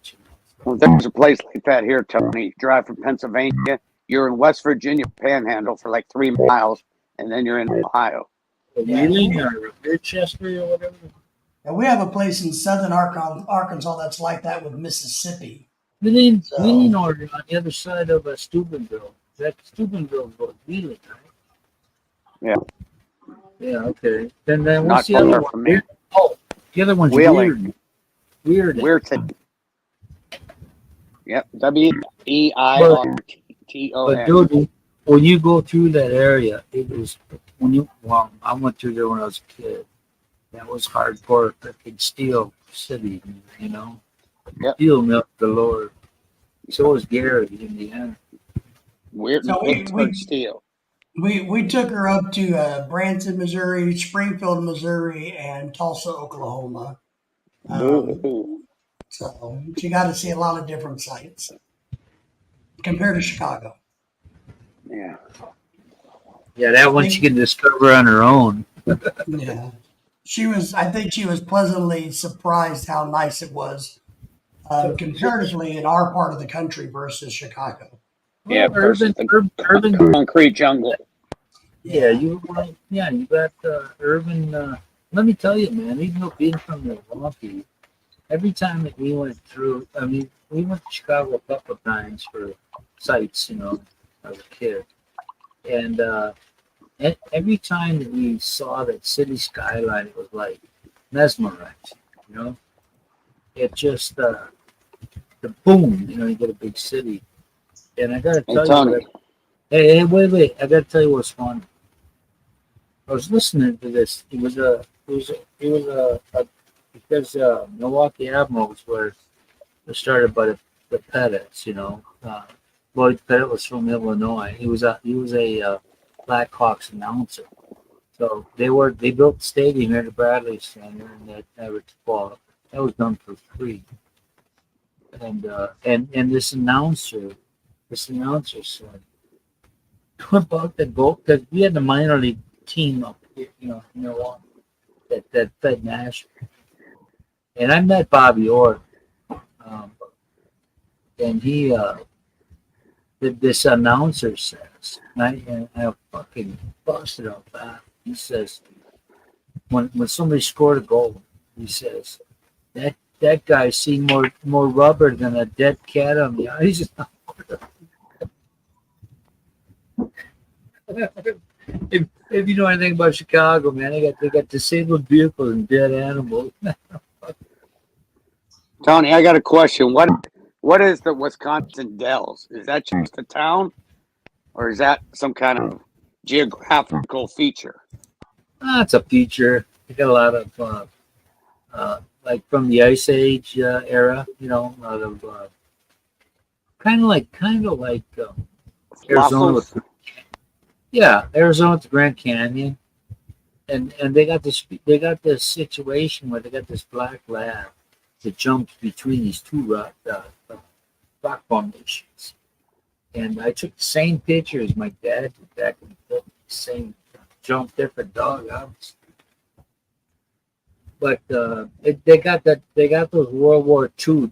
Well, there's a place like that here, Tony. You drive from Pennsylvania, you're in West Virginia Panhandle for like 3 miles, and then you're in Ohio. Wheeling or Rochester or whatever. And we have a place in southern Arkansas that's like that with Mississippi. Wheeling, So- Wheeling, Oregon, on the other side of Steubenville. That Steubenville is Wheeling, right? Yeah. Yeah. Okay. Then Not what's the other far one? from me. Oh, the other one's Wheeling. Weird. Weirton. Yep. WEIRTON. But dude, when you go through that area, it was I went through there when I was a kid. That was hardcore freaking steel city, Yep. Steel milk galore. So was Gary, Indiana. Weirton, So we- Pittsburgh Steel. We took her up to Branson, Missouri, Springfield, Missouri, and Tulsa, Oklahoma. Ooh. So she got to see a lot of different sites compared to Chicago. Yeah. Yeah, that one she can discover on her own. Yeah, I think she was pleasantly surprised how nice it was comparatively in our part of the country versus Chicago. Yeah, urban, versus urban. Concrete jungle. Yeah, you got urban. Let me tell you, man. Even though being from Milwaukee, every time that we went through, I mean, we went to Chicago a couple of times for sites, as a kid, and every time that we saw that city skyline, it was like mesmerizing. It just the boom, you get a big city, and I gotta Hey, tell Tony. you, hey, wait, I gotta tell you what's fun. I was listening to this. He was a because Milwaukee Admirals were started by the Pettits, you know. Lloyd Pettit was from Illinois. He was a Blackhawks announcer. So they built the stadium here at the Bradley Center and that Everett Fall. That was done for free. And this announcer said about the goal because we had the minor league team up here, you know, in Milwaukee that fed Nashville. And I met Bobby Orr, and this announcer says, and I fucking busted out that. He says, when somebody scored a goal, he says, that guy's seen more rubber than a dead cat on the ice. if you know anything about Chicago, man, they got disabled vehicles and dead animals. Tony, I got a question. What is the Wisconsin Dells? Is that just a town, or is that some kind of geographical feature? It's a feature. They got a lot of like from the Ice Age era, you know, a lot of kind of like Arizona Fossils? with, yeah, Arizona with the Grand Canyon, and they got this situation where they got this black lab that jumps between these two rock formations. And I took the same picture as my dad did back in the same jump, different dog, obviously. But they got those World War II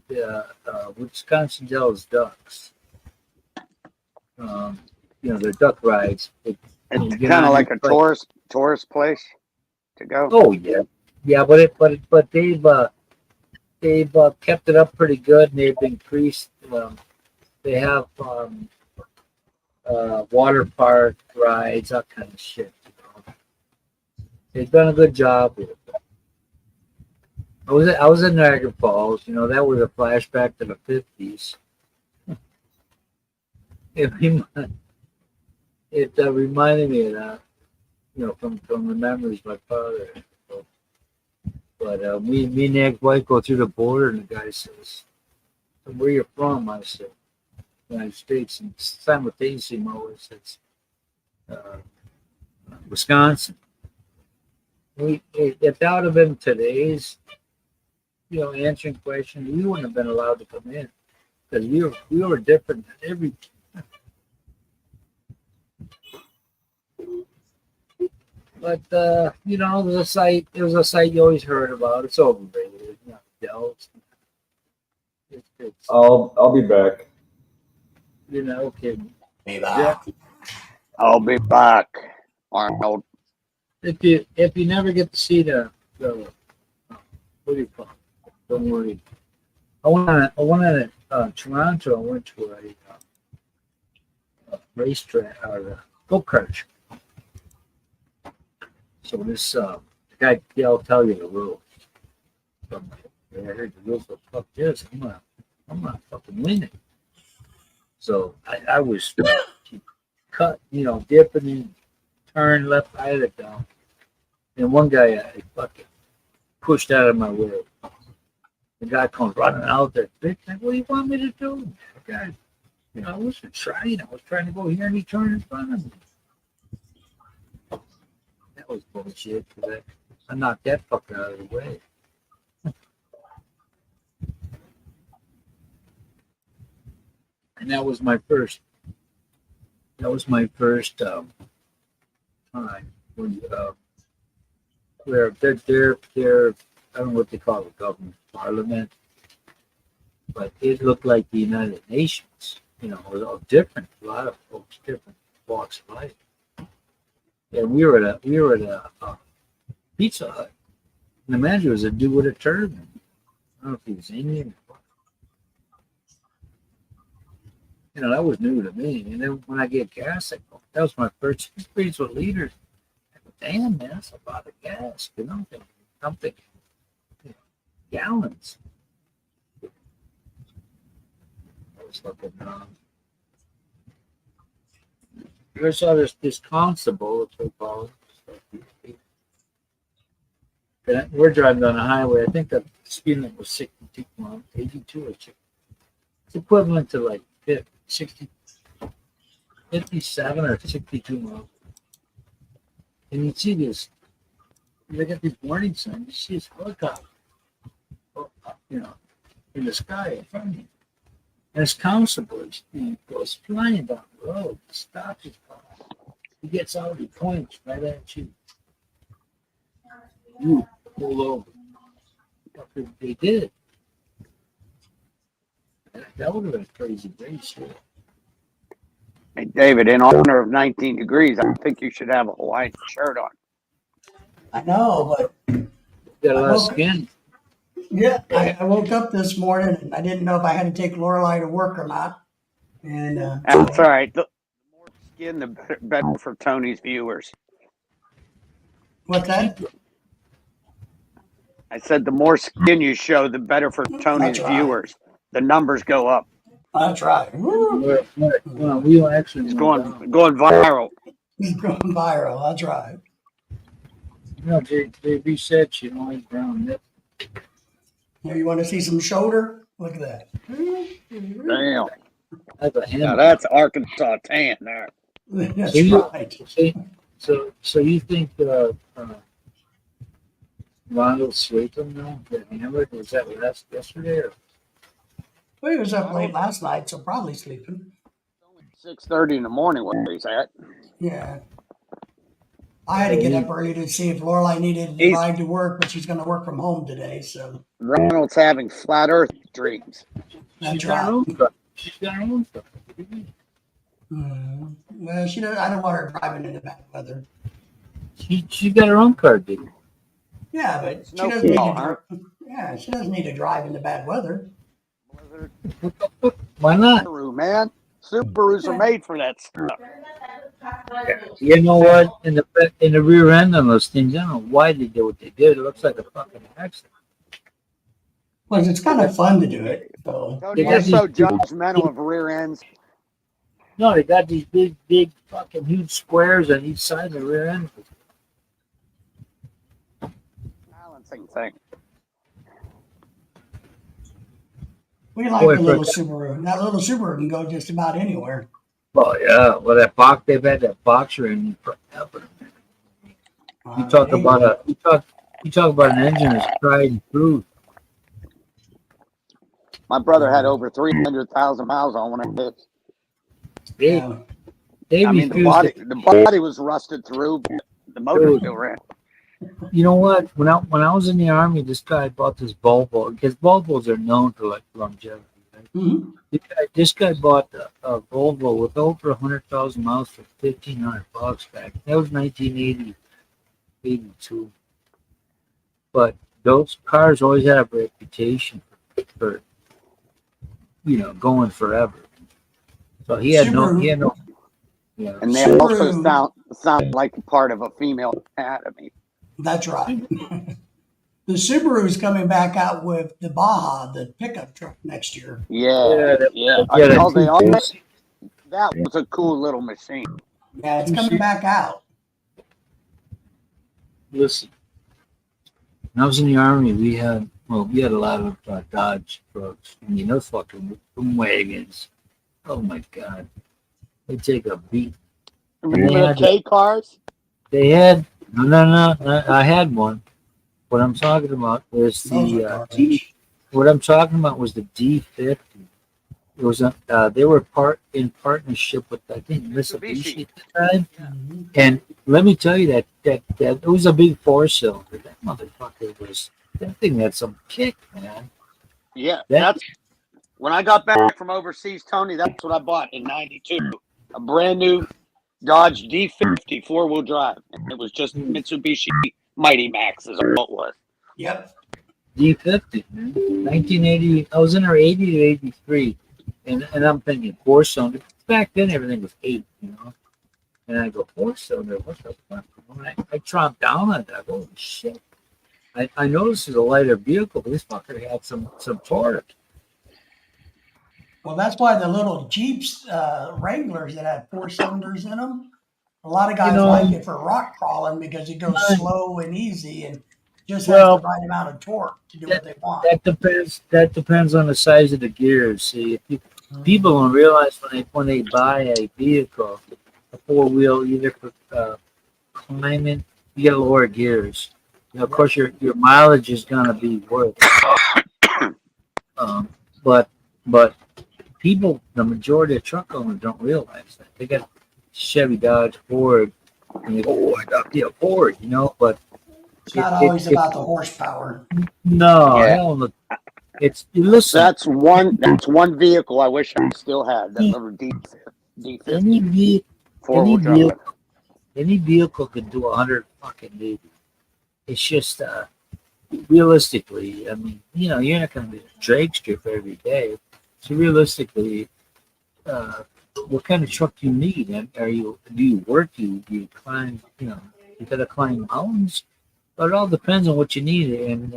Wisconsin Dells ducks. You know, their duck rides. It's kind of like a tourist place to go. Oh yeah, but they've kept it up pretty good, and they've increased. They have water park rides, that kind of shit. You know? They've done a good job with it. I was in Niagara Falls. You know, that was a flashback to the 50s. It reminded me of that. You know, from the memories of my father. So, but me and the ex-wife go through the border, and the guy says, "Where you from?" I said, "United States," and simultaneously, my wife says, "Wisconsin." If that would have been today's, you know, answering questions, we wouldn't have been allowed to come in because we were different than every. But you know, it was a site you always heard about. It's overrated. You know, Dells. It's I'll be back. you know, okay. Yeah. I'll be back, Arnold. If you never get to see the what do you call it? Don't worry. I went on Toronto. I went to a racetrack or a go-kart. So this the guy, yeah, I'll tell you the rules. So I heard the rules. So fuck this. I'm gonna fucking win it. So I was cut, you know, dipping in, turn left side of it down, and one guy I fucking pushed out of my way. The guy comes running out there. Bitch, like, what do you want me to do? The guy, you know, I wasn't trying. I was trying to go here, and he turned in front of me. That was bullshit. Cause I knocked that fucker out of the way. And that was my first. That was my first time when where they're I don't know what they call it, government, parliament, but it looked like the United Nations. You know, it was different. A lot of folks, different walks of life. And we were at a Pizza Hut. And the manager was a dude with a turban. I don't know if he was Indian or what. You know, that was new to me. And then when I get gas, I go, that was my first experience with leaders. I go, damn, man, that's a lot of gas. You know, I'm thinking gallons. I was looking I saw this constable, if they call it. We're driving down the highway. I think the speed limit was 62 miles, 82 or 60. It's equivalent to like 57 or 62 miles. And you see this, they got these warning signs. You see this helicopter, you know, in the sky in front of you. And it's constable. He goes flying down the road, stops his car. He gets out, he points right at you. You pull over. They did. That would have been a crazy race. Yeah. Hey, David, in honor of 19 degrees, I think you should have a Hawaiian shirt on. I know, but Got a lot of skin. yeah, I woke up this morning and I didn't know if I had to take Lorelai to work or not. And That's all right. The more skin, the better for Tony's viewers. what's that? I said the more skin you show, the better for Tony's That's right. viewers. The numbers go up. That's right. Woo. Well, we actually It's went going viral. He's going viral. That's right. down. You know, JB said she don't like brown nip. Here, you want to see some shoulder? Look at that. Damn. That's a Now hand. that's Arkansas tan there. That's So you- right. So you think Ronald Swatham now got hammered? Was that yesterday? Or? Well, he was up late last night, so probably sleeping. 6:30 in the morning where he's at. Yeah. I had to get up early to see if Lorelai needed to ride to work, but she's going to work from home today. So Ronald's having flat earth dreams. that's She's got her right. own car. She's got her own stuff. Well, she doesn't. I don't want her driving in the bad weather. She got her own car, dude. Yeah, but she No doesn't need fault, to. huh? Yeah, she doesn't need to drive in the bad weather. Why not? Subaru, man. Subarus are made for that stuff. You know what? In the rear end on those things, I don't know why they did what they did. It looks like a fucking accident. Well, it's kind of fun to do it. So Tony, They you're got so these- judgmental of rear ends. No, they got these big, fucking huge squares on each side of the rear end. Balancing thing. we like Boy, the little for- Subaru. That little Subaru can go just about anywhere. Oh yeah, well they've had that boxer in forever. You talk about an engine that's tried and true. My brother had over 300,000 miles on one of his. They Yeah. they I mean, the refused to- body was rusted through, but the motor Dude. still ran. You know what? When I was in the army, this guy bought this Volvo because Volvos are known for like longevity. Right? Mhm. This guy bought a Volvo with over 100,000 miles for $1,500 back. That was 1980, 82. But those cars always had a reputation for going forever. So he had no. Yeah. And they also Subaru. sound like part of a female anatomy. That's right. The Subaru's coming back out with the Baja, the pickup truck next year. Yeah, yeah. Yeah, I know they are. that- That was a cool little machine. Yeah, it's coming back out. Listen, when I was in the army, we had a lot of Dodge trucks. I mean, those fucking wagons. Oh my god, they take a beat. Remember Yeah, the K cars? They had no. I had one. What I'm talking about was Those are the garbage. what I'm talking about was the D50. It was they were in partnership with I think Mitsubishi at the time. Mhm. And let me tell you that it was a big 4-cylinder. That motherfucker that thing had some kick, man. Yeah, That- that's when I got back from overseas, Tony. That's what I bought in '92. A brand new Dodge D50 4-wheel drive, and it was just Mitsubishi Mighty Max is all it was. Yep. D50, man. 1980. I was in her 80 to 83, and I'm thinking 4-cylinder. Back then everything was 8, And I go 4-cylinder. What the fuck? When I tromped down on that. Holy shit! I know this is a lighter vehicle, but this fucker had some torque. Well, that's why the little Jeeps, Wranglers that had 4 cylinders in them, a lot of guys like it for rock crawling because it goes slow and easy. And just Well, has the right amount of torque to do what they want. that depends. That depends on the size of the gears. See, if people don't realize when they buy a vehicle, a 4-wheel, either for climbing, you get lower gears. You know, of course, your mileage is gonna be worth. Um, but but people, the majority of truck owners don't realize that they got Chevy, Dodge, Ford, and they go, "Oh, I got the Ford," you know. But It's not always about the horsepower. no, Yeah. hell no. It's listen. That's one vehicle I wish I still had. That little D50 Any ve- 4-wheel drive. any vehicle can do 100 fucking duty. It's just realistically, I mean, you know, you're not going to be a drag strip every day. So realistically, what kind of truck do you need? And do you work? Do you climb? You know, you got to climb mountains. But it all depends on what you need, and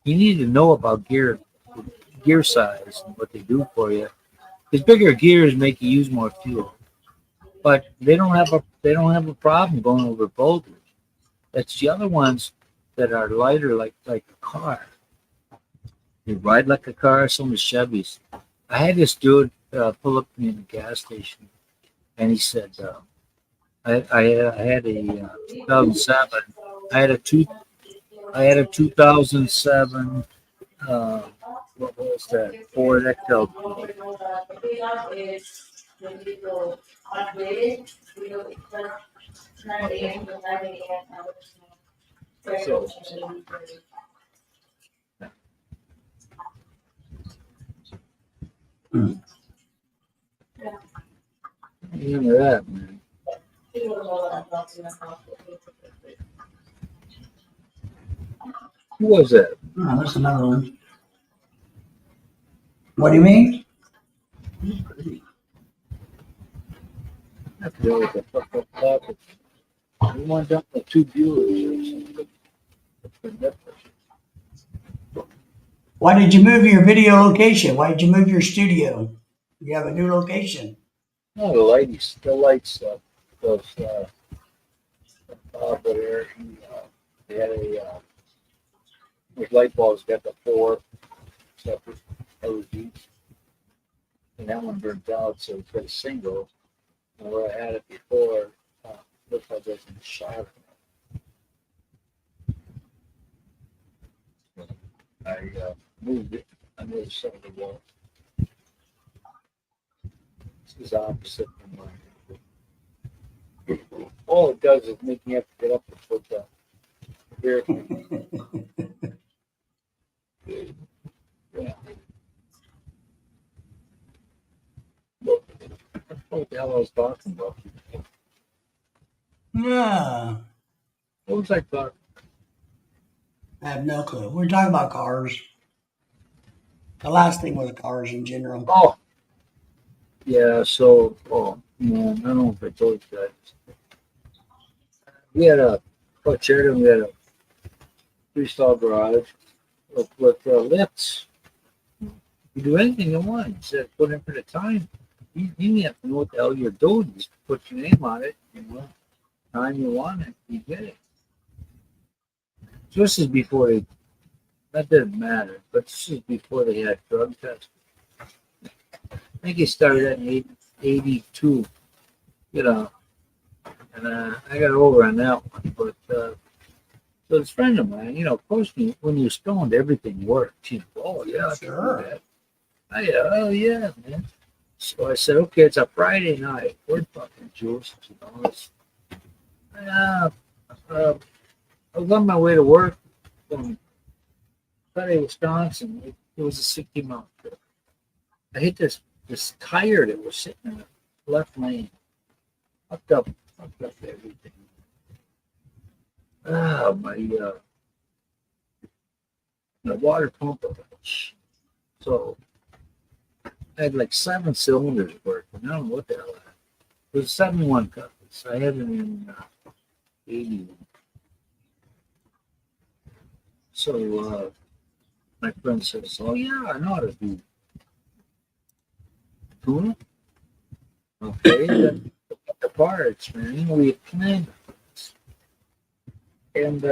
you need to know about gear size and what they do for you. Because bigger gears make you use more fuel, but they don't have a problem going over boulders. That's the other ones that are lighter, like a car. They ride like a car. Some of the Chevys. I had this dude pull up to me in the gas station, and he said, I had a 2007. I had a 2007. What was that? Ford XL. So, you know that, man. Who was that? Oh, there's another one. What do you mean? I forget what the fuck that topic. We went down to 2 Buellers or something. Why did you move your video location? Why did you move your studio? You have a new location. No, the light stuff. Those over there, they had with light bulbs got the 4 separate LEDs, and that one burnt out, so it's got a single. And where I had it before, looked like there's a shot. I moved it on the other side of the wall. This is opposite from mine. All it does is make me have to get up and put the beer. Yeah. What the hell I was talking about? Yeah, What was I talking? I have no clue. We're talking about cars. The last thing with cars in general. Oh, yeah. So, man, I don't know if I told you guys. We had a Sheridan. We had a 3-stall garage with lifts. You do anything you want. You said put in for the time. You didn't have to know what the hell you're doing. Just put your name on it. And time you want it, you get it. So this is before they. That didn't matter, but this is before they had drug tests. I think it started in 82, you know, and I got over on that one. But so this friend of mine, you know, of course, when you're stoned, everything works. You know, oh yeah, I can do that. Oh yeah, man. So I said, okay, it's a Friday night. We're fucking juiced, you know. I was on my way to work from Clay, Wisconsin. It was a 60-mile trip. I hit this tire that was sitting in the left lane. Fucked up everything. My water pump. So I had like 7 cylinders working. I don't know what the hell that. It was 71 couplers. I had it in 80. So my friend says, "Oh yeah, I know how to do tuna." Okay, then the parts, man. We had planned, and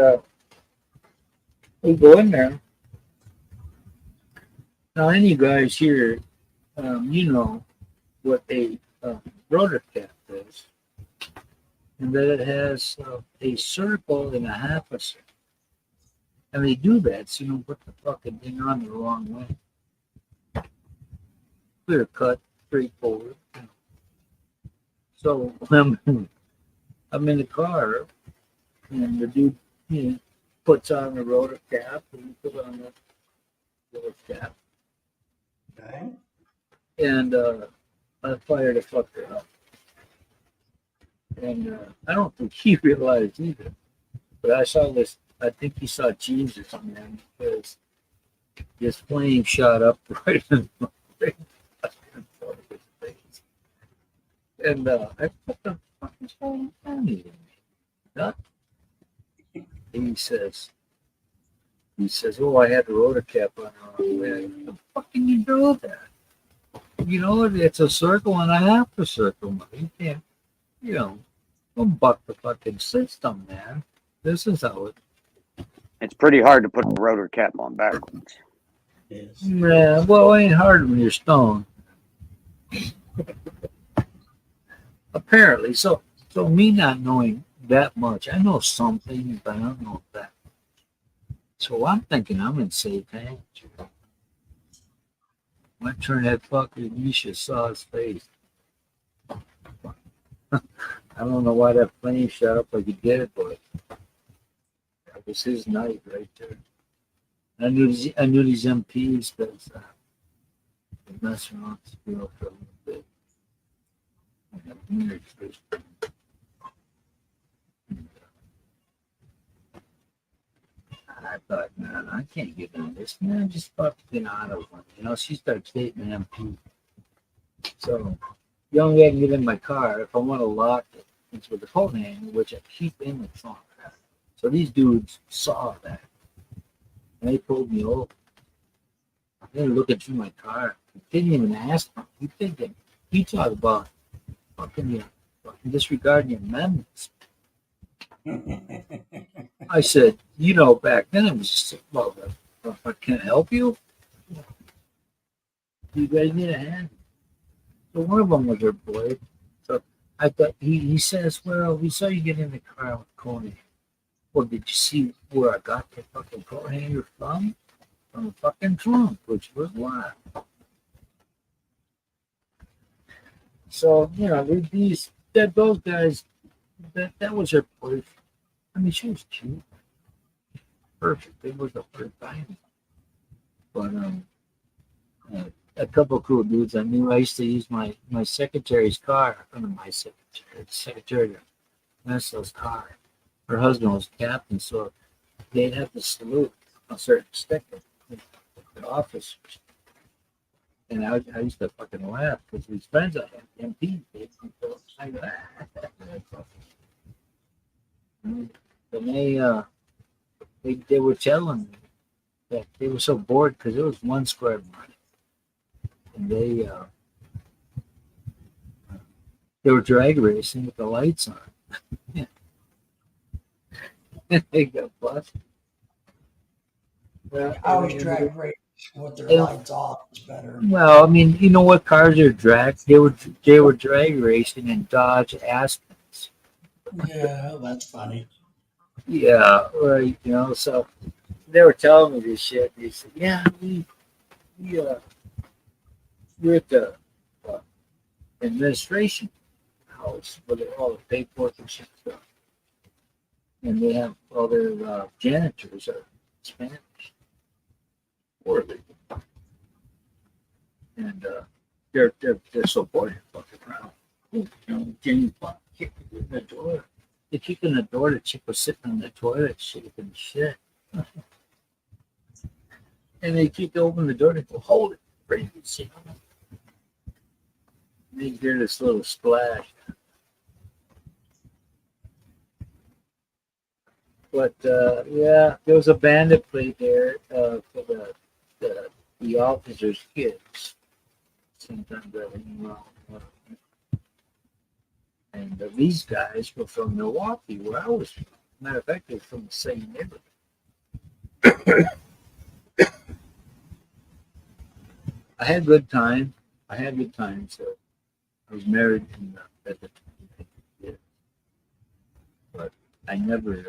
We go in there. Now, any guys here, you know what a rotor cap is, and that it has a circle and a half a circle. And they do that so you don't put the fucking thing on the wrong way. Clear cut, straightforward. So I'm in the car, and the dude puts on the rotor cap, and you put on the rotor cap, Okay. and I fired the fucker up. And I don't think he realized either. But I saw this, I think he saw Jesus, man, because this flame shot up right in my face. And I what the fuck is going on here? Huh? He says, oh, I had the rotor cap on the wrong way. How the fuck can you do that? You know, it's a circle and a half a circle, man. You can't, don't buck the fucking system, man. This is how it. It's pretty hard to put a rotor cap on backwards. Yes. Yeah, well, it ain't hard when you're stoned. Apparently, so me not knowing that much, I know something, but I don't know that. So I'm thinking I'm in safe hands. I turned that fucker, you should saw his face. I don't know why that flame shot up like it did, but that was his night right there. I knew these MPs because they mess around with this girl for a little bit. And I'm married first. I thought, man, I can't get on this. Man, I'm just about to get out of one. She started dating an MP. So, the only way I can get in my car, if I want to lock it, it's with the phone handle, which I keep in the trunk. So these dudes saw that. And they pulled me over. They were looking through my car. Didn't even ask me. You thinking, you talk about fucking disregarding your amendments. I said, back then it was just, well, can I help you? You guys need a hand? So one of them was her boy. So I thought, he says, well, we saw you get in the car with Coney. Well, did you see where I got the fucking coat hanger from? From the fucking trunk, which was wild. So, those guys, that was her boyfriend. I mean, she was cute. Perfect. It was the first time. But a couple of cool dudes I knew. I used to use my secretary's car. My secretary of Nestle's car. Her husband was captain, so they'd have to salute a certain sticker, the officers. And I used to fucking laugh because these friends I had, MPs, and they were telling me that they were so bored because it was one square mile, and they were drag racing with the lights on. They got busted. Well, I always drag race with their Yeah. lights off. It's better. Well, I mean, you know what cars are drag? They were drag racing in Dodge Aspens. Yeah, that's funny. Yeah, right. So they were telling me this shit. They said, "Yeah, we're at the administration house where all the paperwork and shit stuff, and they have all their janitors are Spanish, or and they're so bored of fucking around. James Bond kicked in the door. They kicked in the door. The chick was sitting on the toilet, shaking shit. And they kicked open the door. They go, hold it, bring it, shit. And they hear this little splash. But yeah, there was a band that played there for the officers' kids. Sometimes I didn't know. And these guys were from Milwaukee, where I was from. Matter of fact, they're from the same neighborhood. I had good time. I had good time. So I was married at the time, yeah. But I never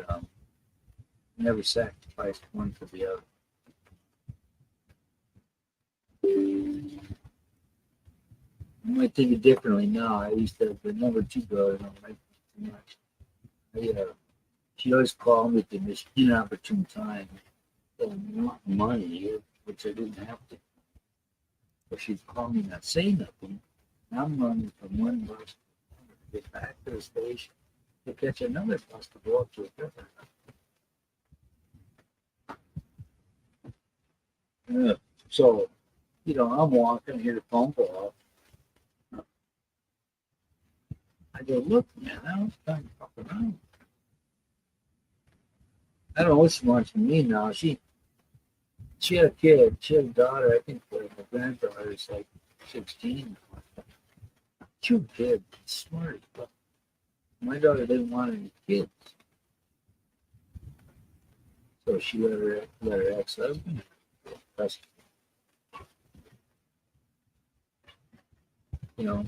sacrificed one for the other. I might think it differently now. I used to have the number two girl. I don't like it too much. She always called me at this inopportune time. Want money, which I didn't have to. But she'd call me not say nothing. And I'm running from one bus to get back to the station to catch another bus to go up to a different. Yeah. So, I'm walking, I hear the phone go off. I go, look, man, I was trying to fuck around. I don't know what she wants from me now. She had a kid. She had a daughter. I think my granddaughter is like 16. Cute kid, smart. But my daughter didn't want any kids, so she let her ex-husband. You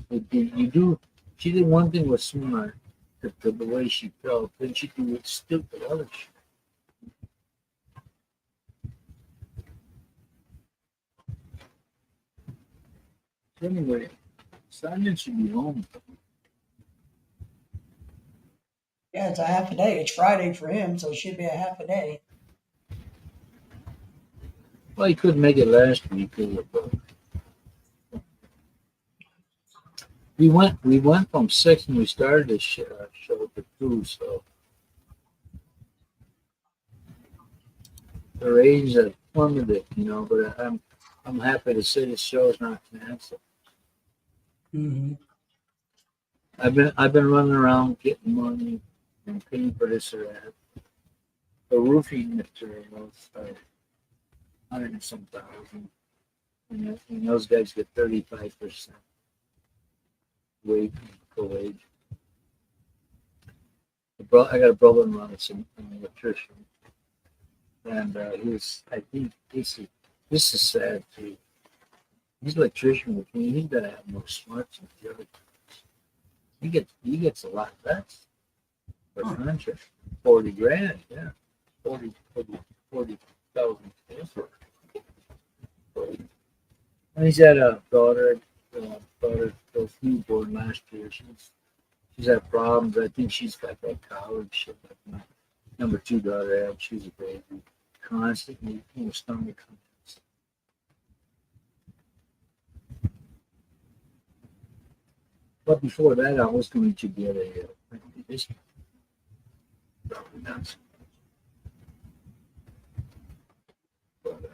do. She did one thing was smart, the way she felt. Then she do stupid other shit. Anyway, Simon should be home. Yeah, it's a half a day. It's Friday for him, so it should be a half a day. Well, he couldn't make it last week. We went from 6 and we started the show to 2. So the ratings are plummeted, But I'm happy to say the show's not canceled. Mm-hmm. I've been running around getting money and paying for this or that. The roofing materials are 100 and some thousand, and those guys get 35% wage for wage. I got a brother-in-law that's an electrician, and I think this is sad too. He's an electrician with me. He's gotta have more smarts than the other guys. He gets a lot less for a contract. 40 grand, yeah. 40,000. And he's had a daughter was newborn last year. She's had problems. I think she's got that college shit that my number two daughter had. She's a baby. Constantly, stomach cramps. But before that, I was going to get a this probably not so much. But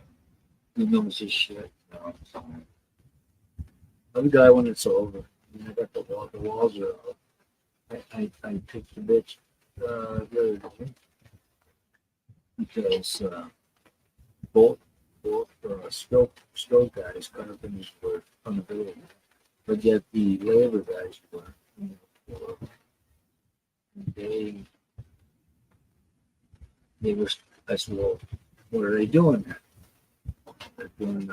he knows his shit. Other guy when it's over. I got the walls are up. I picked the bitch the other day because both stroke guys kind of finished work on the building, but yet the labor guys were. They were. I said, well, what are they doing there? They're doing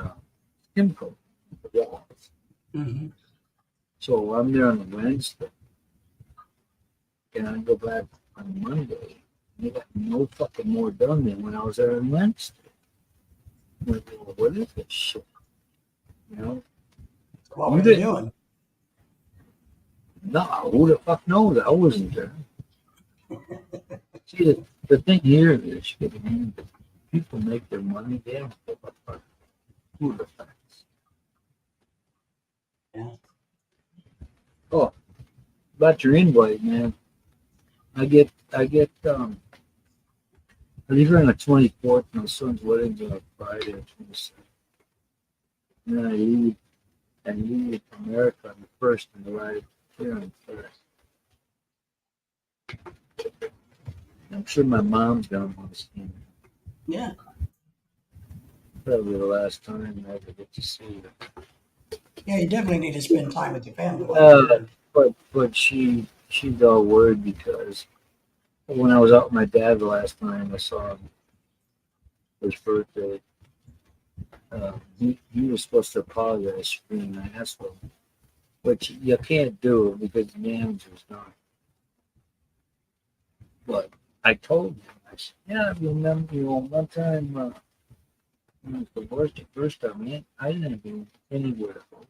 skim coat the walls. Mm-hmm. So I'm there on Wednesday, and I go back on Monday. They got no fucking more done than when I was there on Wednesday. I'm like, well, what is this shit? What were they doing? No, who the fuck knows? I wasn't there. See, the thing here is, people make their money. They don't give a fuck who the facts. Yeah. Oh, about your invite, man. I leave here on the 24th. My son's wedding's on Friday, the 22nd. And then I leave America on the 1st and arrive here on the 3rd. I'm sure my mom's gonna want to see me. Yeah. Probably the last time I ever get to see her. Yeah, you definitely need to spend time with your family. But she's all worried because when I was out with my dad the last time I saw him, his birthday. He was supposed to apologize for being an asshole, which you can't do because the damage was done. But I told him, I said, yeah, I remember, one time, when it was the worst, the first time, man, I didn't go anywhere to go.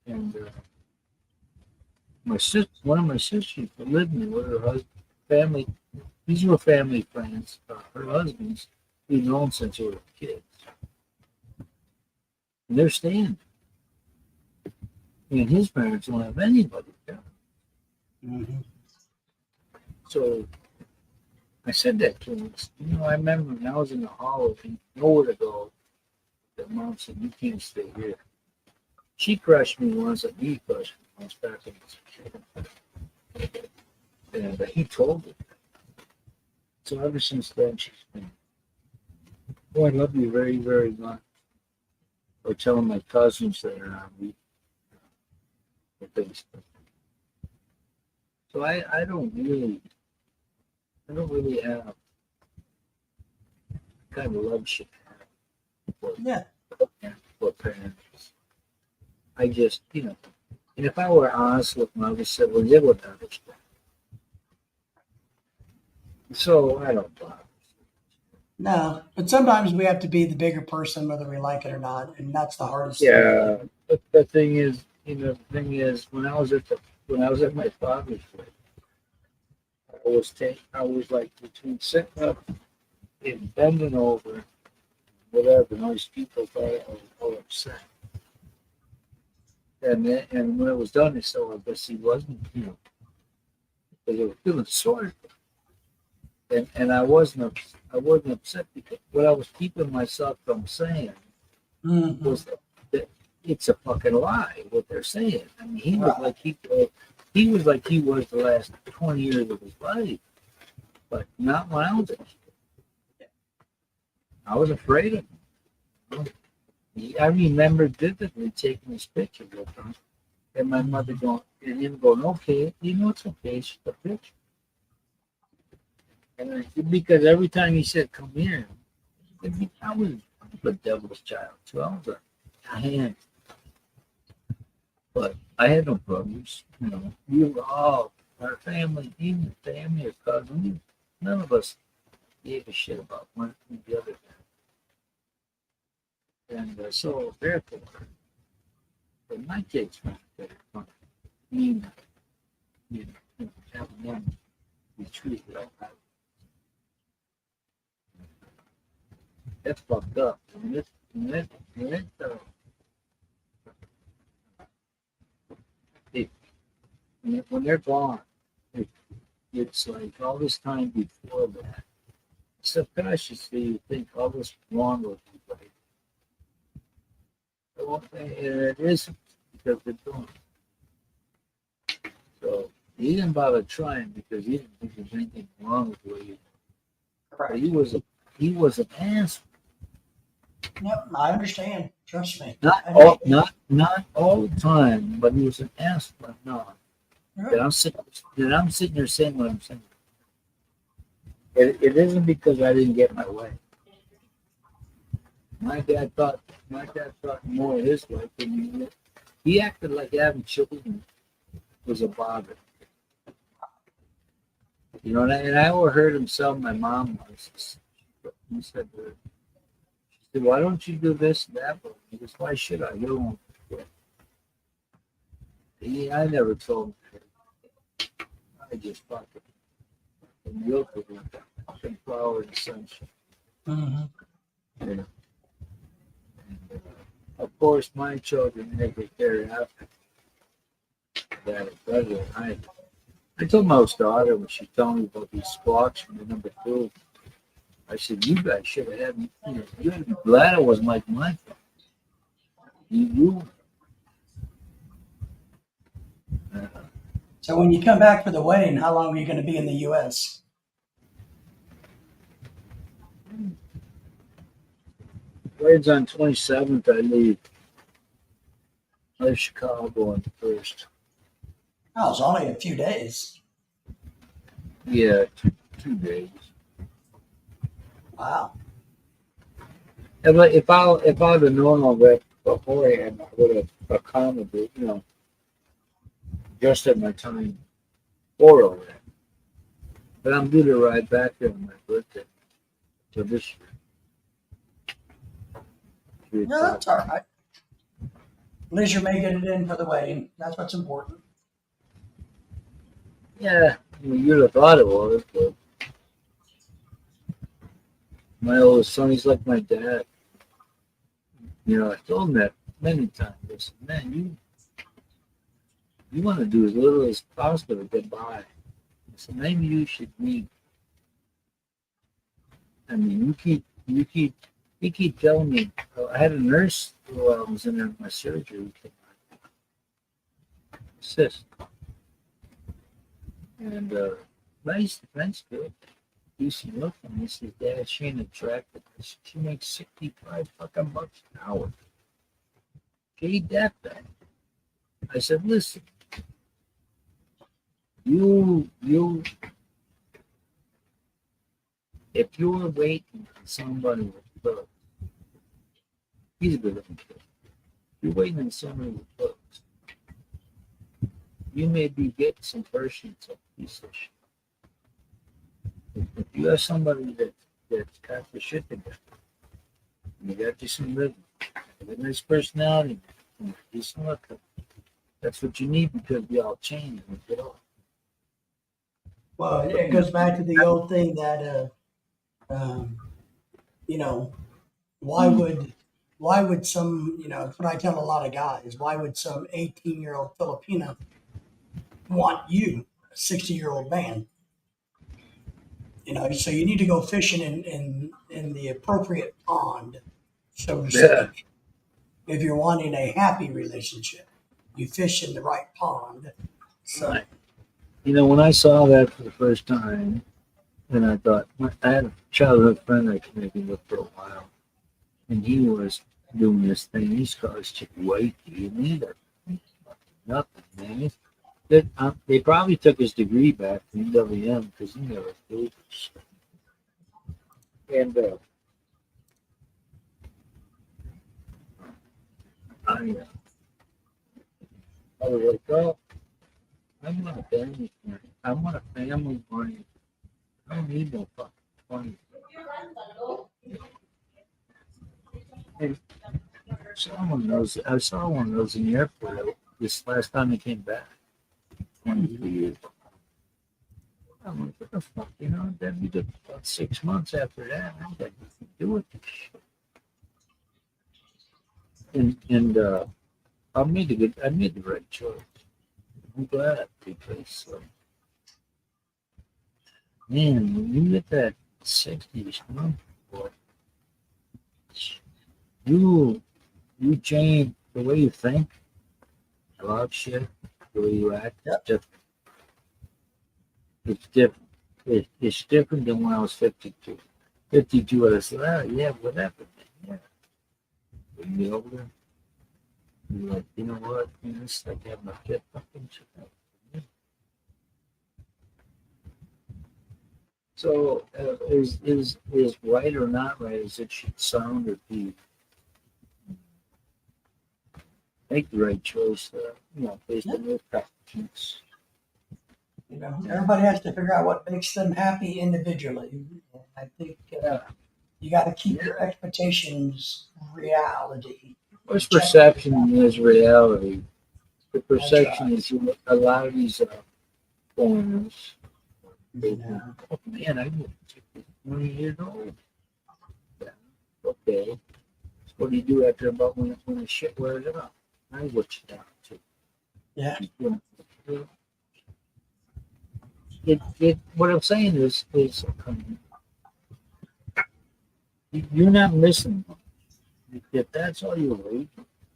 And one of my sisters that lived with me with her husband, family, these were family friends. Her husbands, we've known since we were kids. And they're staying. And his parents don't have anybody there. Mm-hmm. So I said that to him. I remember when I was in the hall and nowhere to go. The mom said, you can't stay here. She crushed me once, and he crushed me once back when I was a kid. And he told her. So ever since then, she's been, oh, I love you very, very much. Or telling my cousins that are on me. So I don't really have kind of love shit Yeah. for parents. I just, and if I were honest with my other siblings, they would understand. So I don't bother. No, but sometimes we have to be the bigger person, whether we like it or not, and that's the hardest thing. Yeah, but the thing is, when I was at my father's place, I was like between sitting up and bending over, whatever. And all these people thought I was all upset. And when it was done, they said, "Well, I guess he wasn't," because they were feeling sorry for him. And I wasn't upset because what I was keeping myself from saying Mm-hmm. was that it's a fucking lie what they're saying. I mean, he was like he was like he was the last 20 years of his life, but not when I was a kid. I was afraid of him. I remember vividly taking this picture with him, and my mother going, and him going, okay, it's okay, it's just a picture. And because every time he said, come here, I was the devil's child, so I was a hand. But I had no brothers, We were all, our family, even family or cousins, none of us gave a shit about one or the other. And so, therefore, when my kids found that fun, having them be treated like that, that's fucked up. When they're gone, it's like all this time before that. Subconsciously, you think all this wrong with you, right? And it isn't because they're gone. So he didn't bother trying because he didn't think there's anything wrong with what he did. But he was an asshole. Yep, I understand. Trust me. Not all the time, but he was an asshole. No. That I'm sitting there saying what I'm saying. It isn't because I didn't get my way. My dad thought more of his life than he did. He acted like having children was a bother. And I overheard him tell my mom once. He said, why don't you do this and that? He goes, why should I? You don't. I never told him. I just fucking milk it with that fucking flower and sunshine. Mm-hmm. And, of course, my children never carry after that. Brother, I told my daughter when she told me about these squawks from the number 2. I said, you guys should have had, you had to be glad it wasn't like my phone. You So when you come back for the wedding, how long are you going to be in the U.S.? wedding's on 27th. I leave Chicago on the 1st. Oh, it's only a few days. Yeah, 2 days. Wow. If I would have known all that beforehand, I would have accommodated, adjusted my time for all that. But I'm due to ride back there on my birthday. So this year. No, that's all right. At least you're making it in for the wedding. That's what's important. Yeah, you'd have thought it was, but my oldest son, he's like my dad. I told him that many times. I said, man, you want to do as little as possible to get by. I said, maybe you should read. I mean, you keep telling me. I had a nurse while I was in my surgery. Cyst. And nice, good. Decent looking. He says, Dad, she ain't attractive. She makes 65 fucking bucks an hour. Gave that back. I said, listen, you, if you're waiting on somebody with looks, he's a good looking kid. You're waiting on somebody with looks. You may be getting some persons of piece of shit. If you have somebody that's got the shit together, you got you some rhythm, a nice personality, and a decent look. That's what you need because we all change and get off. Well, it goes back to the old thing that, you know, why would some, it's what I tell a lot of guys, why would some 18-year-old Filipino want you, a 60-year-old man? So you need to go fishing in the appropriate pond, so to speak. If you're wanting a happy relationship, you fish in the right pond. So, Right. When I saw that for the first time, and I thought, I had a childhood friend I connected with for a while, and he was doing this thing. He saw this chick white, dude, neither. Nothing, man. They probably took his degree back from UWM because he never did shit. And I was like, oh, I want a family friend. I want a family friend. I don't need no fucking funny. And someone knows. I saw one of those in the airport this last time I came back. 23 years. I'm like, what the fuck, Then we took about 6 months after that. I was like, nothing to do with this shit. And I made the right choice. I'm glad because man, when you get that 60s month, boy, you change the way you think about shit, the way you act. Yep. It's different. It's different than when I was 52. 52, I said, oh, yeah, whatever. Yeah. When you get older, you're like, you know what? It's like having a kid fucking shit. So, is right or not right as it should sound or be? Make the right choice, based on your preferences. everybody has to figure out what makes them happy individually. And I think you got to keep your expectations reality. What's perception is reality. The perception is a lot of these foreigners. Oh man, I was 20 years old. Yeah. Okay. So what do you do after about when the shit wears off? I what you down to. Yeah. What I'm saying is you're not missing much. If that's all you wait,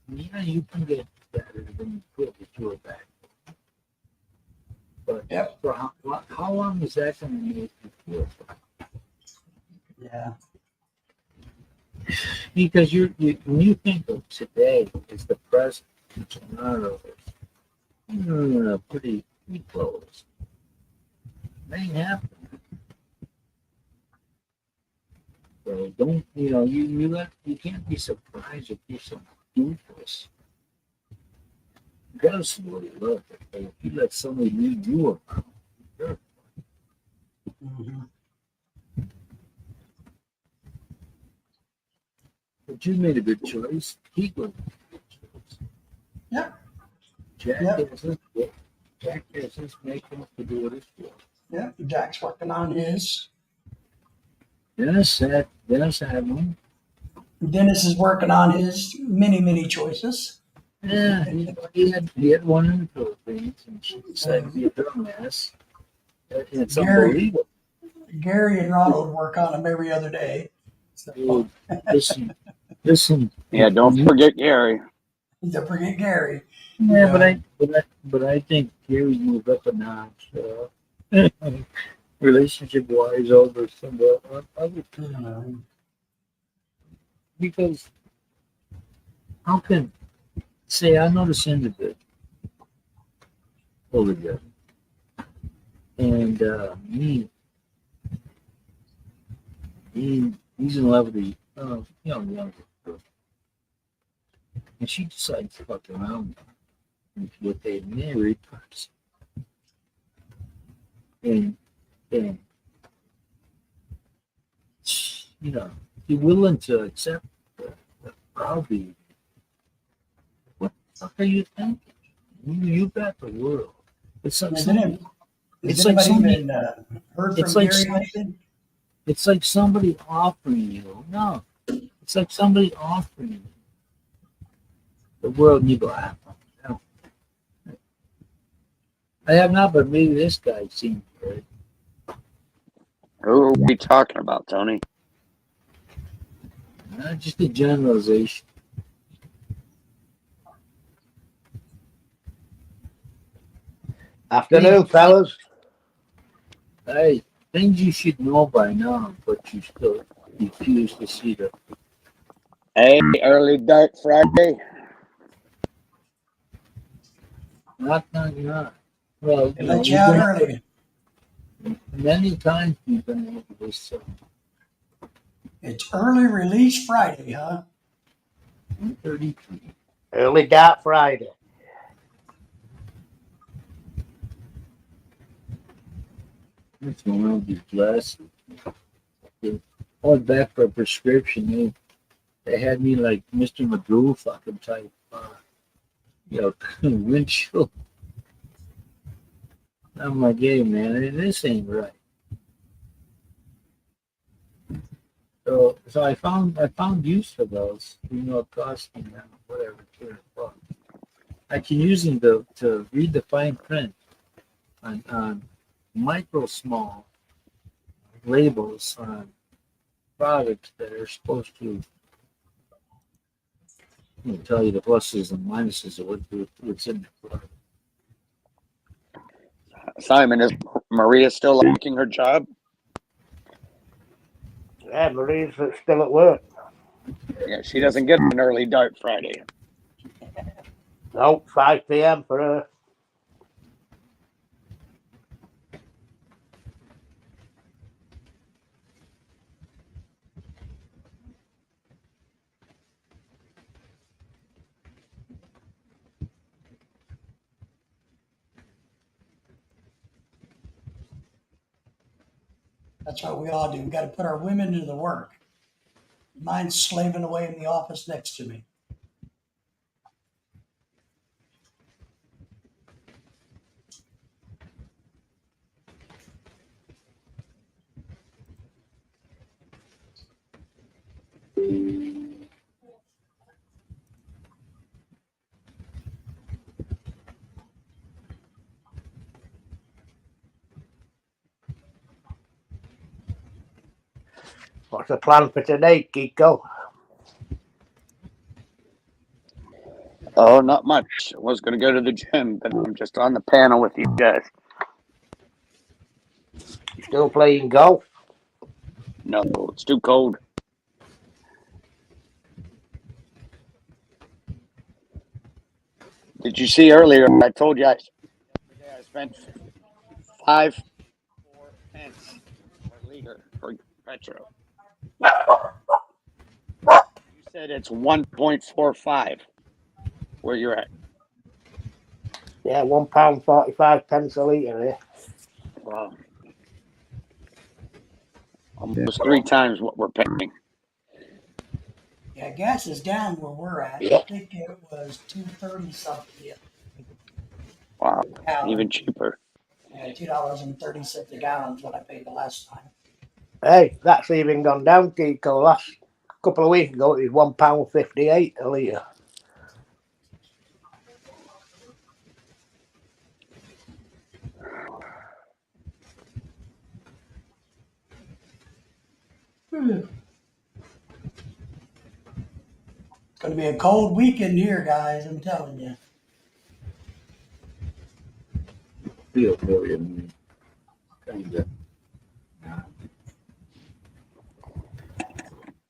yeah, you can get better than you could if you were back. But for how long is that going to make you feel? Yeah. Because when you think of today, it's the present, tomorrow, pretty close. It ain't happening. So don't you can't be surprised if you're some doofus. You gotta slowly look. If you let somebody lead you around, you're- Mhm. but you made a good choice. Keep going. Yep. Jack Yep. is making us to do what it's for. Yeah, Jack's working on his. Dennis had one. Dennis is working on his many choices. Yeah, he had one in the Philippines, and she decided to be a dumbass. It's Gary. unbelievable. Gary and Ronald work on them every other day. So, Dude, listen. Yeah, don't forget Gary. don't forget Gary. Yeah, Yeah. but I think Gary moved up a notch, relationship wise over some other because how can say I know the end of it over there, and he's in love with the younger girl, and she decides to fuck around and get a married person, and you're willing to accept the browbeat. What the fuck are you thinking? You got the world. It's like Has somebody, anybody like somebody- even heard it's from like Gary some- lately? it's like somebody offering you. No, it's like somebody offering you the world, and you go, no. I have not, but maybe this guy seems right. Who are we talking about, Tony? Just a generalization. Afternoon, fellas. Hey, things you should know by now, but you still refuse to see them. Hey, early dark Friday. Not. Well, They let you out early. many times you've been able to say It's early release Friday, huh? 133. Early Dark Friday. What's going on with these glasses? I went back for a prescription. They had me like Mr. Magoo fucking type, windshield. I'm like, hey man, this ain't right. So I found use for those. It cost me whatever $200. I can use them to read the fine print on micro small labels on products that are supposed to tell you the pluses and minuses of what's in the product. Simon, is Maria still liking her job? Yeah, Marie's still at work. Yeah, she doesn't get an early dark Friday. No, 5 p.m. for her. That's what we all do. We got to put our women to the work. Mine's slaving away in the office next to me. What's the plan for today, Kiko? Oh, not much. I was going to go to the gym, but I'm just on the panel with you guys. You still playing golf? No, it's too cold. Did you see earlier? I told you I spent 5.4 pence per liter for petrol. said it's 1.45 where you're at. Yeah, £1.45 a litre here. Wow. Almost 3 times what we're paying. Yeah, gas is down where we're at. Yeah. I think it was 2.30 something. Wow. Gallon. Even cheaper. Yeah, $2.30 a gallon is what I paid the last time. Hey, that's even gone down, Kiko. Last couple of weeks ago, it was £1.58 a litre. It's going to be a cold weekend here, guys. I'm telling you. Feel for you, man. Kinda.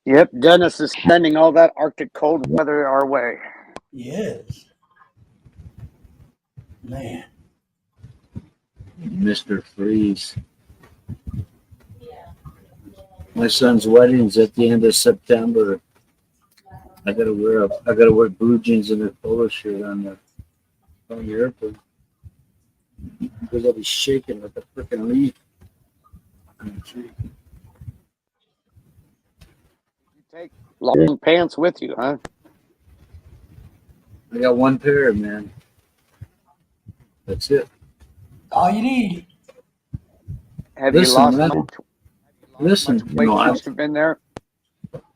Yep, Dennis is sending all that Arctic cold weather our way. Yes. Man. Mr. Freeze. My son's wedding's at the end of September. I gotta wear blue jeans and a polo shirt on the airport because I'll be shaking like a freaking leaf on the tree. You take long pants with you, huh? I got one pair, man. That's it. All you need. Have Listen, you lost man. much? Listen, much weight since you've been there?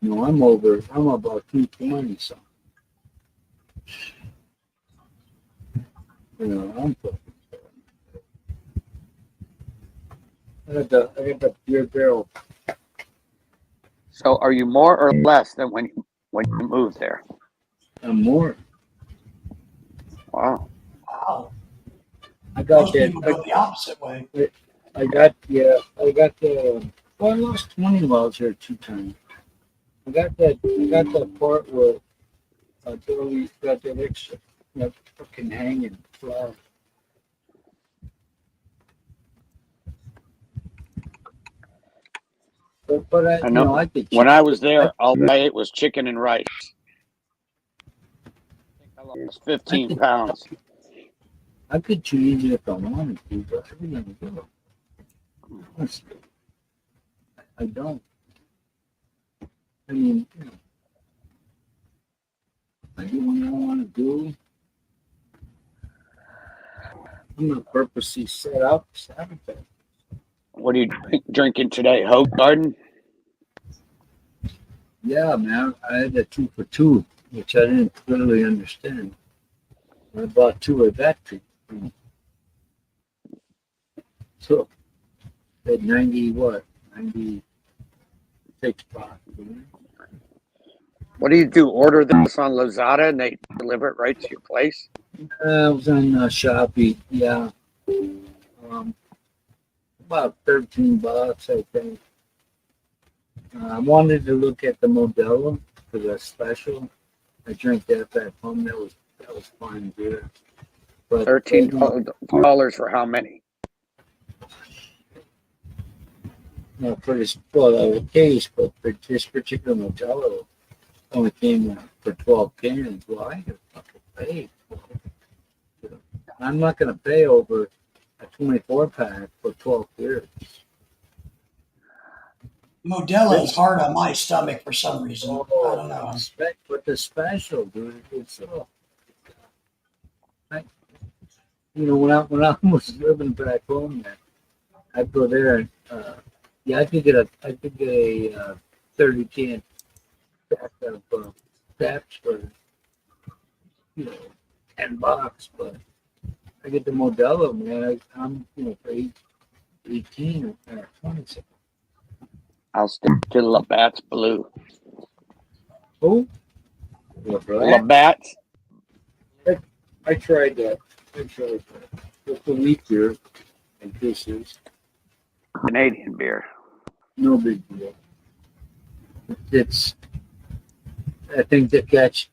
No, I'm about 220 something. You know, I got the beer barrel. So are you more or less than when you moved there? I'm more. Wow. Wow. I got Most people go the opposite way. I got the. Well, I lost 20 miles here 2 times. I got that part where I totally got that extra, that fucking hanging fly. But I know. I think When I was there, all I ate was chicken and rice. I think I lost 15 pounds. I could chew even if I wanted to, but I didn't do it. Honestly, I don't. I mean, I do what I want to do. I'm not purposely set up sabotage. What are you drinking today? Hope Garden? Yeah, man, I had a 2 for 2, which I didn't clearly understand. I bought 2 of that too. So, at 96 bucks. What do you do? Order this on Lazada and they deliver it right to your place? I was on Shopee, yeah. About 13 bucks, I think. I wanted to look at the Modelo for the special. I drank that back home. That was fine beer. But $13 for how many? For this, the case, but for this particular Modelo only came for 12 cans. Well, I could fucking pay. I'm not going to pay over a 24 pack for 12 beers. Modelo is hard on my stomach for some reason. I don't know. But the special, dude, it's when I was living back home, man, I'd go there and I could get a 30 can pack of taps for $10, but I get the Modelo, man. I'm for 18 or 20 something. I'll stick to Labatt's Blue. Oh, Labatt's? I tried that. With the wheat beer, and this is Canadian beer. no big deal. I think the catch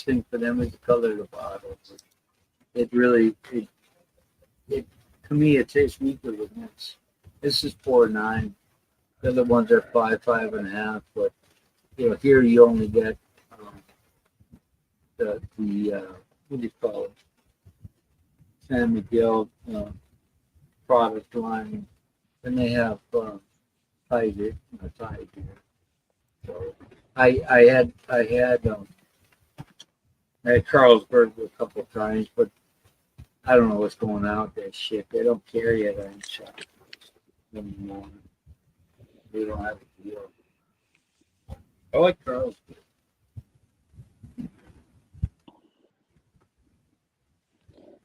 thing for them is the color of the bottle. It really, to me, it tastes weaker than this. This is 4.9. The other ones are 5.5. But here you only get what do you call it? San Miguel product line, and they have Tiger, Tiger. So I had Carlsberg a couple of times, but I don't know what's going on with that shit. They don't carry it on shop anymore. They don't have a deal. I like Carlsberg.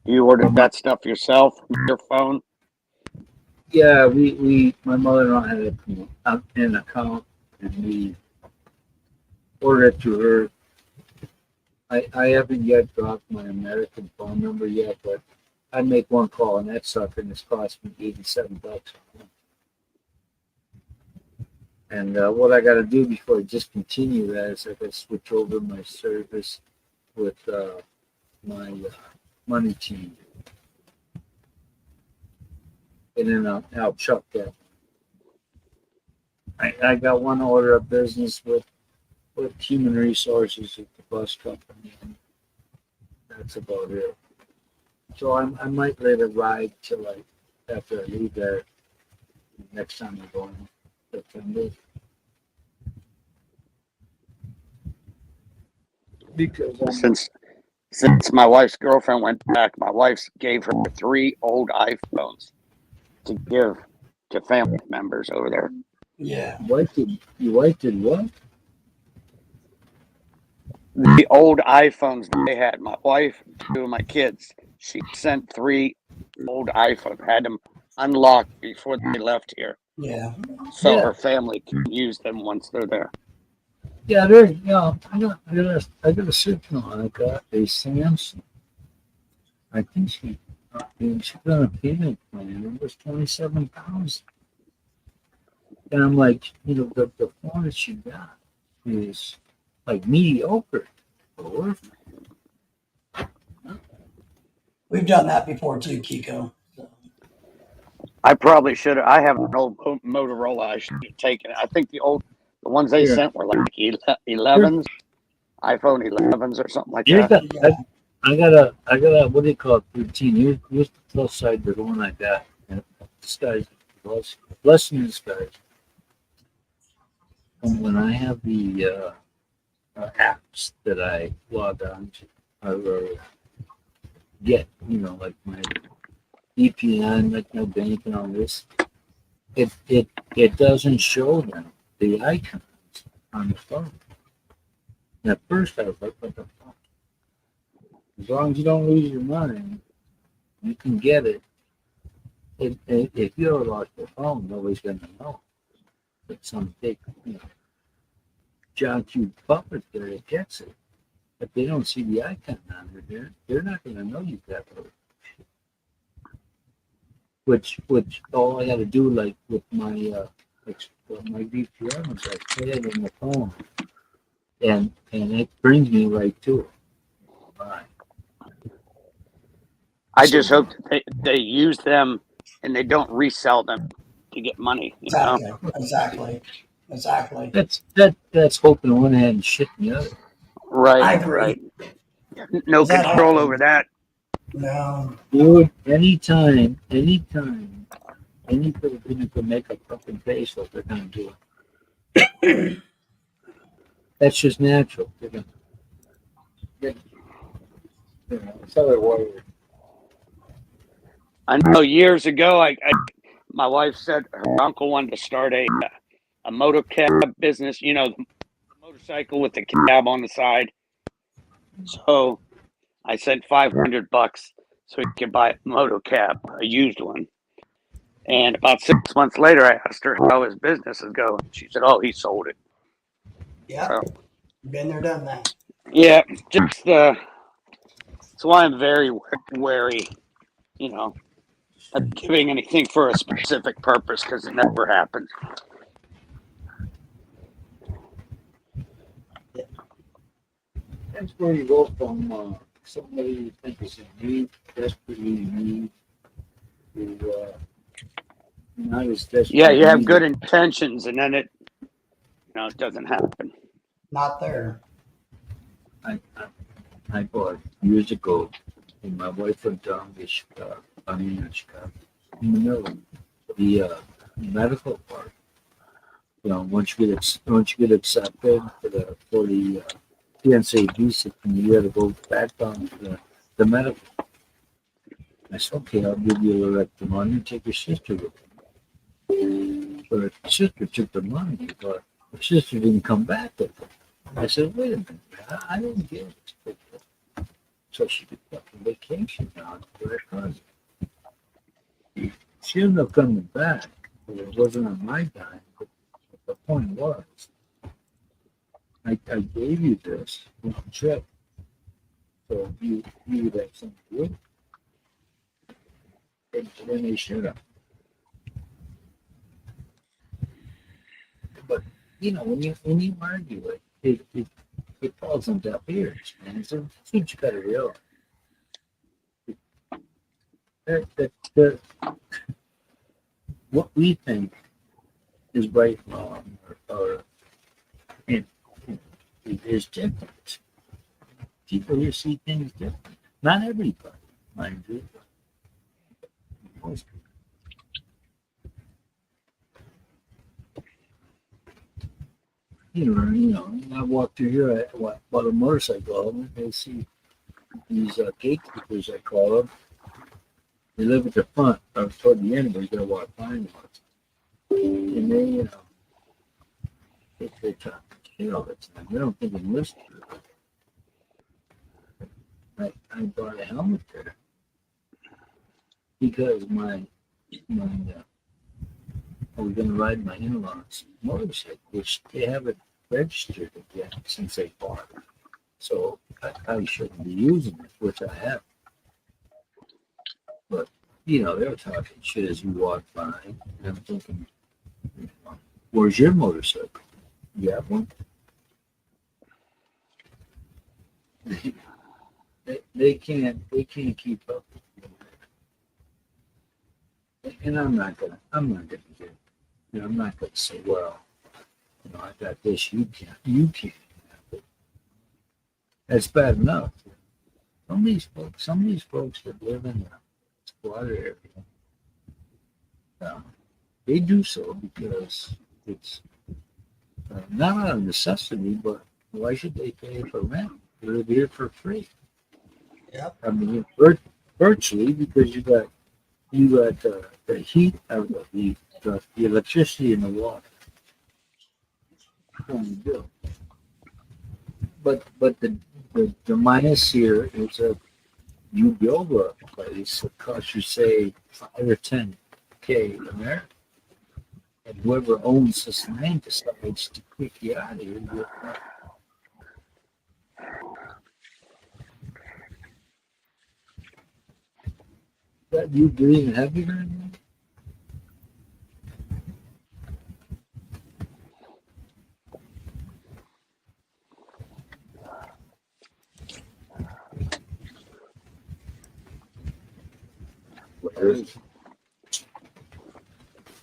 You ordered that stuff yourself from your phone? Yeah, my mother-in-law had an account, and we ordered it to her. I haven't yet dropped my American phone number yet, but I make one call, and that sucker, and it's cost me $87. And what I got to do before I discontinue that is I got to switch over my service with my money changer. And then I'll chuck that. I got one order of business with human resources at the bus company. And that's about it. So I might let it ride till after I leave there next time I go in September. Because Since my wife's girlfriend went back, my wife gave her 3 old iPhones to give to family members over there. Yeah. your wife did what? The old iPhones they had, my wife, 2 of my kids, she sent 3 old iPhones, had them unlocked before they left here, Yeah. so Yeah. her family can use them once they're there. Yeah, I got a signal. I got a Samsung. I think she's on a payment plan. It was 27,000. And I'm like, the phone that she got is like mediocre. Or We've done that before too, Kiko. So, I probably should have. I have an old Motorola. I should have taken it. I think the ones they Here. sent were like 11s, iPhone 11s or something like Here's that. the, I got a what do you call it? 13. Here's the plus side to the one I got. And this guy's blessing in disguise. And when I have the apps that I log on to, or get, like my VPN, like my bank and all this, it doesn't show them the icons on the phone. And at first I was like, what the fuck? As long as you don't lose your mind, you can get it. If you ever lost your phone, nobody's gonna know. But some big, John Q. puppet there that gets it. But they don't see the icon on there. They're not gonna know you got it. Which all I got to do, like with my my VPN, is I put it in the phone, and it brings me right to it. Right. I just hope that they use them and they don't resell them to get money. Exactly. That's hoping one hand and shit in the other. Right. I agree. Right. No That control happens. over that. No. Dude, anytime anybody can make a fucking face, what they're gonna do it. That's just natural. They're gonna, that's how they're wired. I know years ago, my wife said her uncle wanted to start a motor cab business. The motorcycle with the cab on the side. So I sent $500 so he could buy a motor cab, a used one. And about 6 months later, I asked her how his business is going. She said, "Oh, he sold it." Yeah. So, Been there, done that. yeah, just that's why I'm very wary, of giving anything for a specific purpose because it never happens. That's where you go from somebody you think is in need, desperately in need, to not as desperate. Yeah, you have good intentions, and then it doesn't happen. Not there. I I bought years ago when my wife went down to Chicago, not Chicago, in the middle of the medical part. You know, once you get accepted for the PNCB system, you got to go back down to the medical. I said, okay, I'll give you the money and take your sister with you. But her sister took the money, but her sister didn't come back with it. I said, wait a minute, I didn't get it. So she could fucking vacation now with her cousin. She ended up coming back, but it wasn't on my dime. But the point was, I gave you this on the trip, so you would have something good. And then they should have. But you know, when you argue it falls on deaf ears, man. So you got to realize that what we think is right, wrong, or it is different. People here see things different. Not everybody, mind you. Most people. You know, I walk through here about a motorcycle, and they see these gatekeepers, I call them. They live at the front, or toward the end, where you gotta walk by them. And they, you know, they talk shit all the time. They don't think I'm listening to them. I bought a helmet there because I was gonna ride my in-laws motorcycle, which they haven't registered it yet since they bought it. So I probably shouldn't be using it, which I have. But you know, they're talking shit as you walk by, and I'm thinking, you know, where's your motorcycle? You have one? They can't keep up. And I'm not gonna get it. You know, I'm not gonna say, well, you know, I got this, you can't. That's bad enough. Some of these folks that live in the squatter area, they do so because it's not out of necessity, but why should they pay for rent? They live here for free. Yep. I mean, virtually, because you got the heat of the electricity and the water. But the minus here is that you build a place that costs you, say, 5 or 10K American, and whoever owns this land decides to kick you out of here. That you breathing heavier than that?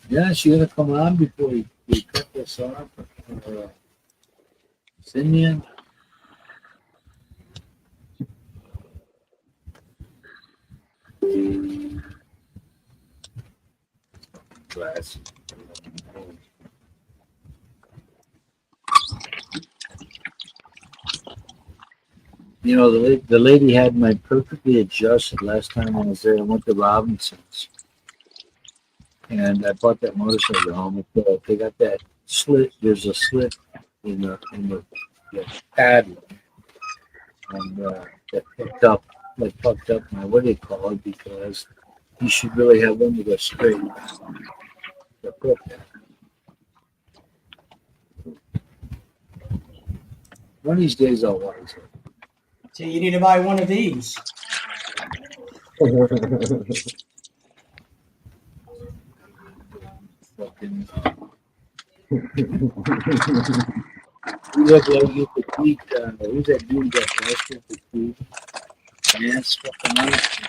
Yeah, she gonna come on before we cut this off. Simeon. Glass. You know, the lady had my perfectly adjusted last time I was there. I went to Robinson's, and I bought that motorcycle home. They got that slit. There's a slit in the pad, and that fucked up my, what do you call it? Because you should really have one to go straight. One of these days I'll want it. So you need to buy one of these. Fucking, you look like you could beat, who's that dude that bastard could beat? Yes, fucking nice.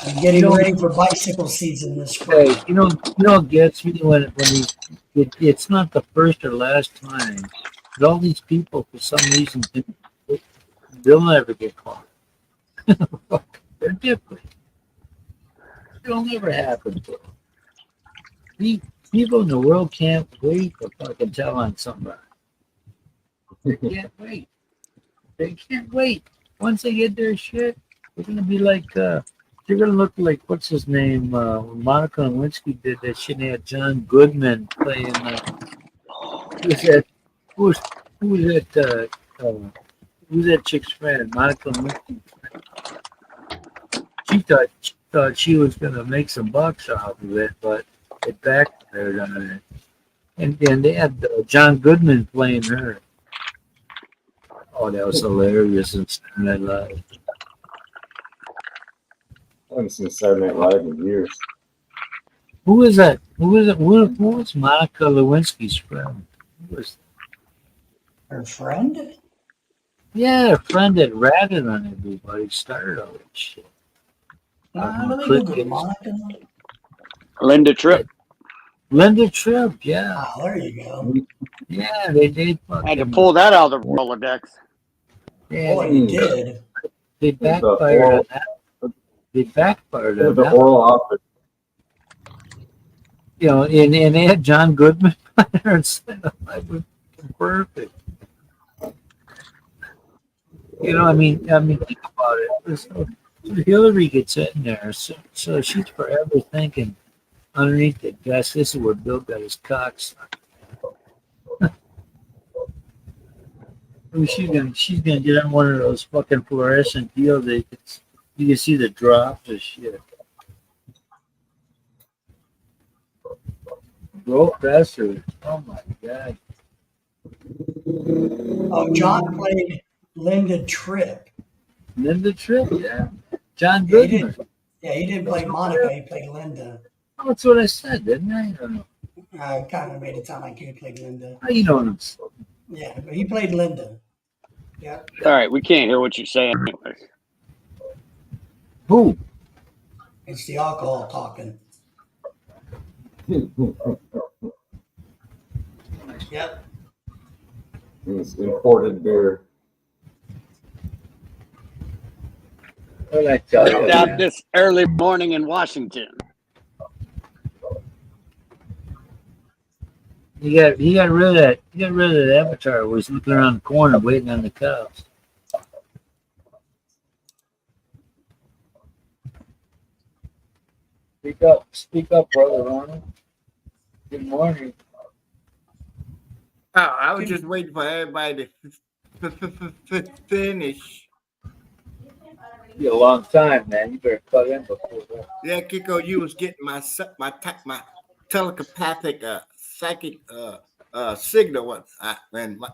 I'm getting ready for bicycle season this spring. Hey, you know what gets me when it's not the first or last time. But all these people, for some reason, they'll never get caught. They're different. It'll never happen to them. People in the world can't wait to fucking tell on somebody. They can't wait. They can't wait. Once they get their shit, they're gonna be like, they're gonna look like, what's his name? Monica Lewinsky did that shit. They had John Goodman playing. Who's that? Who's that? Who's that chick's friend? Monica Lewinsky. She thought she was gonna make some bucks off of it, but it backfired on it. And they had John Goodman playing her. Oh, that was hilarious and Saturday Night Live. I haven't seen Saturday Night Live in years. Who was that? Who was Monica Lewinsky's friend? Who was Her friend? Yeah, a friend that ratted on everybody, started all that shit. Let me Google Monica. Linda Tripp. Linda Tripp, yeah. Oh, there you go. Yeah, they did. I had to pull that out of the Rolodex. Yeah, Boy, you did. they backfired on that. They backfired on The that. oral office. You know, and they had John Goodman on there instead of like, perfect. You know, I mean, think about it. So Hillary gets in there, so she's forever thinking underneath the desk, this is where Bill got his cock sucked. She's gonna get on one of those fucking fluorescent deals that you can see the drops of shit. Professor, oh my god. Oh, John played Linda Tripp. Linda Tripp, yeah. John Yeah, he Goodman. he didn't play Monica, he played Linda. Oh, that's what I said, didn't I? I don't know. I kind of made it sound like he played Linda. How you know what I'm saying? Yeah, but he played Linda. Yeah. All right, we can't hear what you're saying. Anyways. Who? It's the alcohol talking. Yep. It's imported beer. What did I tell you? Found out Man? this early morning in Washington. He got rid of that. He got rid of that avatar. Was looking around the corner waiting on the cops. Speak up, brother Ronald. Good morning. Oh, I was just waiting for everybody to finish. Be a long time, man. You better cut in before that. Yeah, Kiko, you was getting my telepathic psychic signal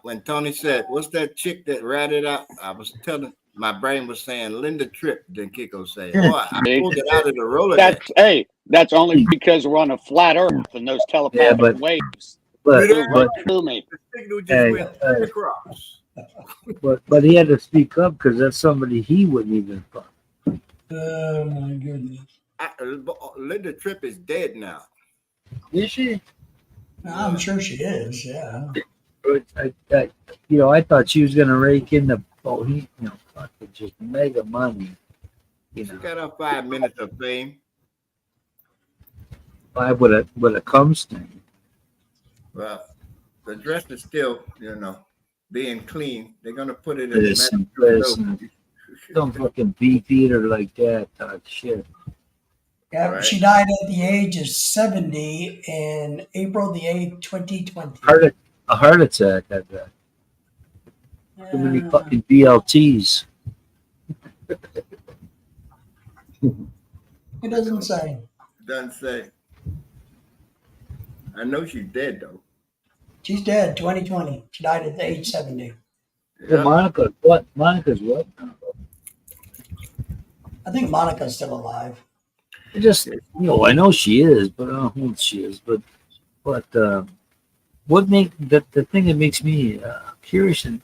when Tony said, "What's that chick that ratted out?" I was telling my brain was saying Linda Tripp. Then Kiko said, "Boy, I pulled it out of the Rolodex." That's only because we're on a flat Earth and those telepathic waves But move right through me. The signal just Hey, went straight across. but he had to speak up because that's somebody he wouldn't even fuck. Oh my goodness. Linda Tripp is dead now. Is she? I'm sure she is. Yeah. I thought she was gonna rake in the fucking just mega money. You She know, got her 5 minutes of fame. with a cum stain. Well, the dress is still, being clean. They're gonna put it in Listen, the listen. Don't fucking beef eater like that. Talk shit. Yeah, Right. she died at the age of 70 in April the 8th, 2020. A heart attack. I bet. Too many Yeah. fucking BLTs. It doesn't say. Doesn't say. I know she's dead though. She's dead, 2020. She died at the age 70. Yeah, Monica, what? Monica's what? I think Monica's still alive. I just, I know she is, but I don't know who she is. But what the thing that makes me curious and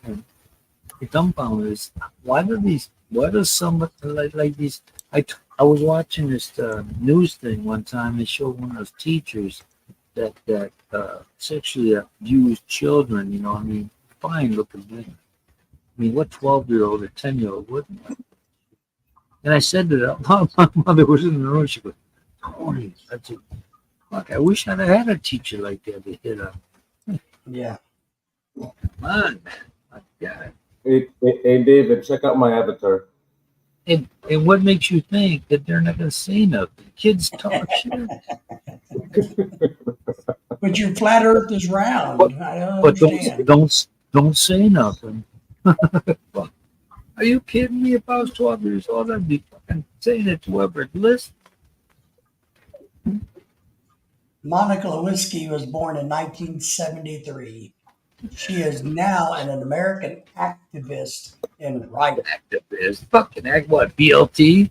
dumbfounded is why does somebody like these? I was watching this news thing one time. They showed one of those teachers that sexually abused children. You know, I mean, fine looking women. I mean, what 12-year-old or 10-year-old wouldn't? And I said to her, my mother was in the room. She goes, Tony, I said, fuck, I wish I'd have had a teacher like that to hit her. Yeah. Come on, man. My God. Hey, David, check out my avatar. And what makes you think that they're not going to say nothing? Kids talk shit. But your flat Earth is round. But- I don't But understand. don't say nothing. Are you kidding me? If I was 12 years old, I'd be fucking saying it to whoever listened. Monica Lewinsky was born in 1973. She is now an American activist and writer. Activist. Fucking act what? BLT?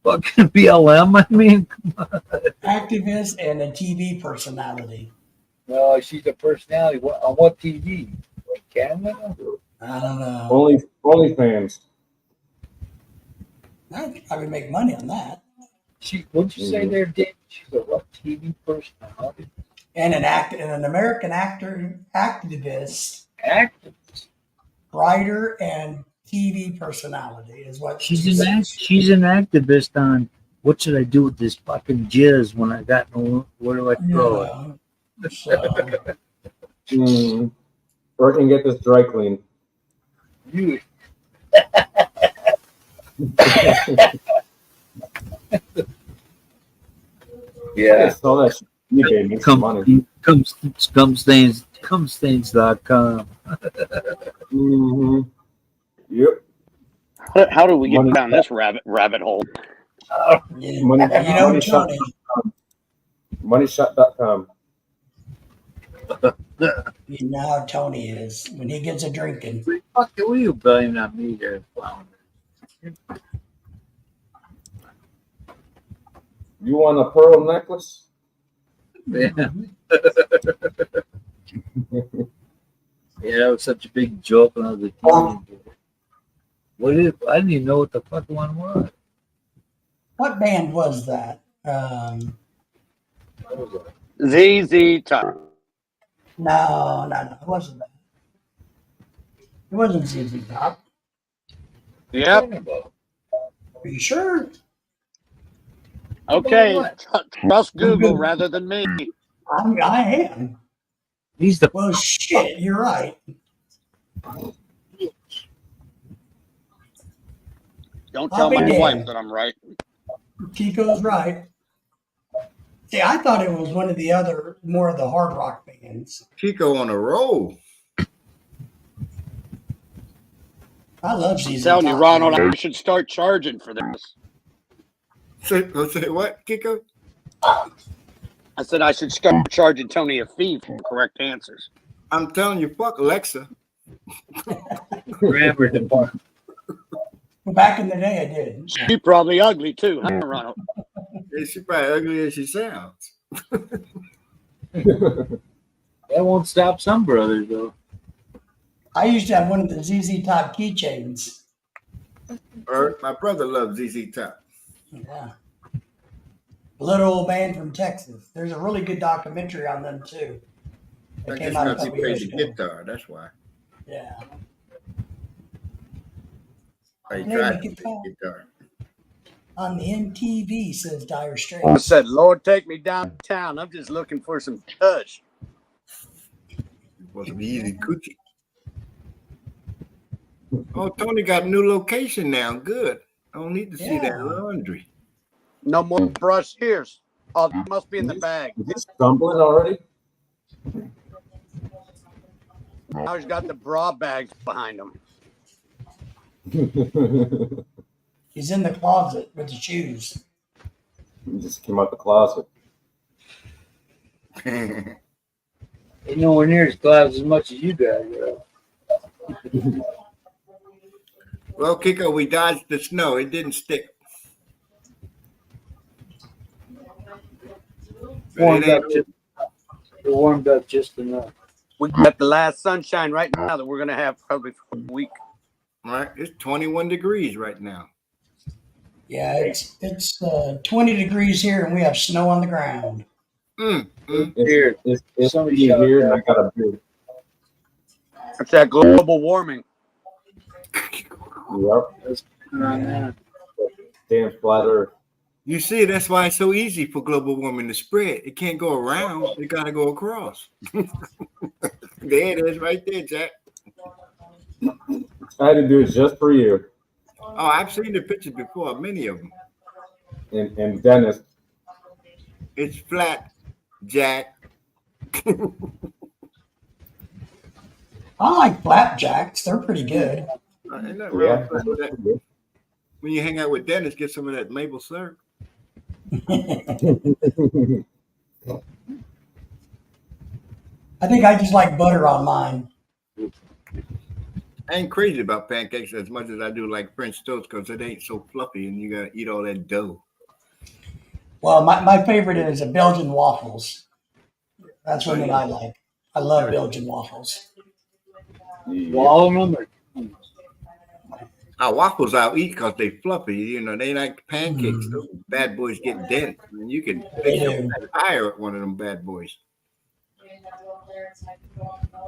Fucking BLM? I mean, Activist and a TV personality. no, she's a personality. On what TV? Canada? I don't know. Only fans. I could probably make money on that. What'd you say there, Dave? She's a what TV personality? And an American actor, activist, Activist. writer, and TV personality is what She's she an says. she's an activist on what should I do with this fucking jizz when I got no where do I throw it? Yeah. So, Or I can get this dry clean. You Yeah, all that shit. eBay makes some money. Cumstains.com. Mm-hmm. Yep. How do we get Money- down this rabbit hole? yeah. Money- You know, money shot. Tony, Moneyshot.com. you know how Tony is when he gets a drinking. Fuck you, you blaming on me there, flounder? You want a pearl necklace? Yeah. Yeah, that was such a big joke when I was a teenager. I didn't even know what the fuck one was. What band was that? What was that? ZZ Top. No, it wasn't that. It wasn't ZZ Top. Yep. Talking about? Are you sure? Okay. What? Trust Google rather than me. I am. He's the Well, shit, you're right. Don't I'll tell be my damned. wife that I'm right. Kiko's right. See, I thought it was one of the other, more of the hard rock bands. Chico on a roll. I love I'm ZZ telling you, Top. Ronald, I should start charging for this. Say what, Kiko? I said I should start charging Tony a fee for correct answers. I'm telling you, fuck Alexa. grammar department. Well, back in the day, I did. She's probably ugly too, huh, Ronald? Yeah, she's probably ugly as she sounds. That won't stop some brothers though. I used to have one of the ZZ Top keychains. Or my brother loves ZZ Top. Yeah. Little old band from Texas. There's a really good documentary on them too. It I came guess out a because he couple years plays the ago. guitar, that's why. Yeah. Or he Maybe tried we to could play call. the guitar. On the MTV, says Dire I Straits. said, Lord, take me downtown. I'm just looking for some touch. It was an easy coochie. Oh, Tony got a new location now. Good. I don't need to see that Yeah. laundry. No more brush ears. Oh, it must be in the bag. Is he stumbling already? Now he's got the bra bags behind him. He He's in the closet with the shoes. just came out the closet. Ain't nowhere near as clouds as much as you guys are. Well, Kiko, we dodged the snow. It didn't stick. But Warmed it up ain't- just, it warmed up just enough. We got the last sunshine right now that we're going to have probably for a week. right? It's 21 degrees right now. Yeah, it's 20 degrees here and we have snow on the ground. It's, Beard. it's Somebody me shout here, that. and I got a beard. It's that global warming. Yep. Let's put on that. Damn flat Earth. You see, that's why it's so easy for global warming to spread. It can't go around. It got to go across. There it is, right there, Jack. I had to do it just for you Oh, I've seen the pictures before, many of them. and Dennis. It's flat, Jack. I like flapjacks. They're pretty good. Ain't nothing wrong Yeah. with that. When you hang out with Dennis, get some of that maple syrup. I think I just like butter on mine. I ain't crazy about pancakes as much as I do like French toast because it ain't so fluffy and you got to eat all that dough. Well, my favorite is a Belgian waffles. That's one that I like. I love Belgian waffles. Wall number. Our waffles I'll eat because they fluffy. You know, they like pancakes. Those bad boys get dense. And you can fix They up do. that tire at one of them bad boys.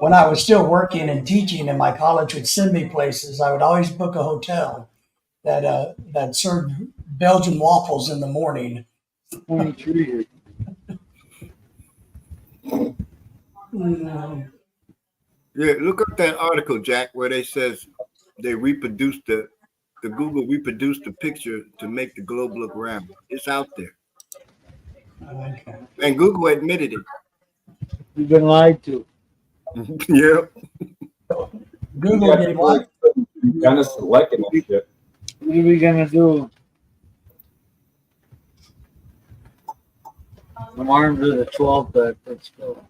When I was still working and teaching, and my college would send me places, I would always book a hotel that served Belgian waffles in the morning. 23 here. Yeah, look up that article, Jack, where they says they reproduced the Google reproduced the picture to make the globe look round. It's out there. Okay. And Google admitted it. You've been lied to. Yeah. Google Yeah, did people what? like Dennis liking that shit. What are we gonna do? I'm armed with a 12 pack. Let's go.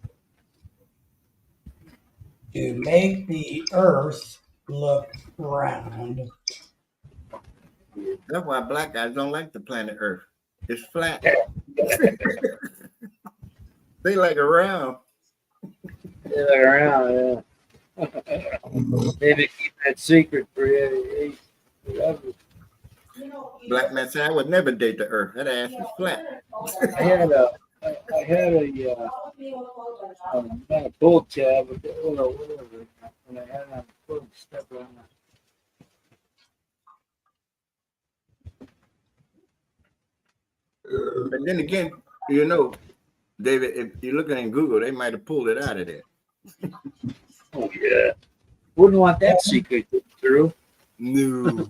To make the Earth look round. That's why black guys don't like the planet Earth. It's flat. They like it round. Yeah, around, yeah. Maybe keep that secret for you. Whatever. Black man said I would never date the Earth. That ass is flat. I had a not a pull tab, but whatever. And I had it on the foot, step on But then again, you know, David, if you're looking in Google, they might have pulled it out of there. Oh yeah. Wouldn't want that secret through. No.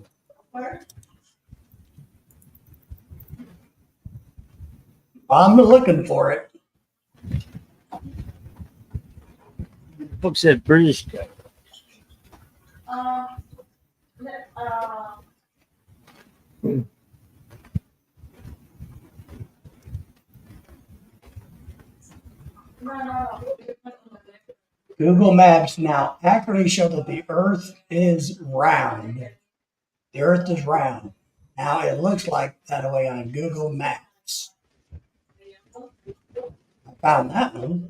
I'm looking for it. Book said British guy. Google Maps now accurately show that the Earth is round. The Earth is round. Now it looks like that way on Google Maps. I found that one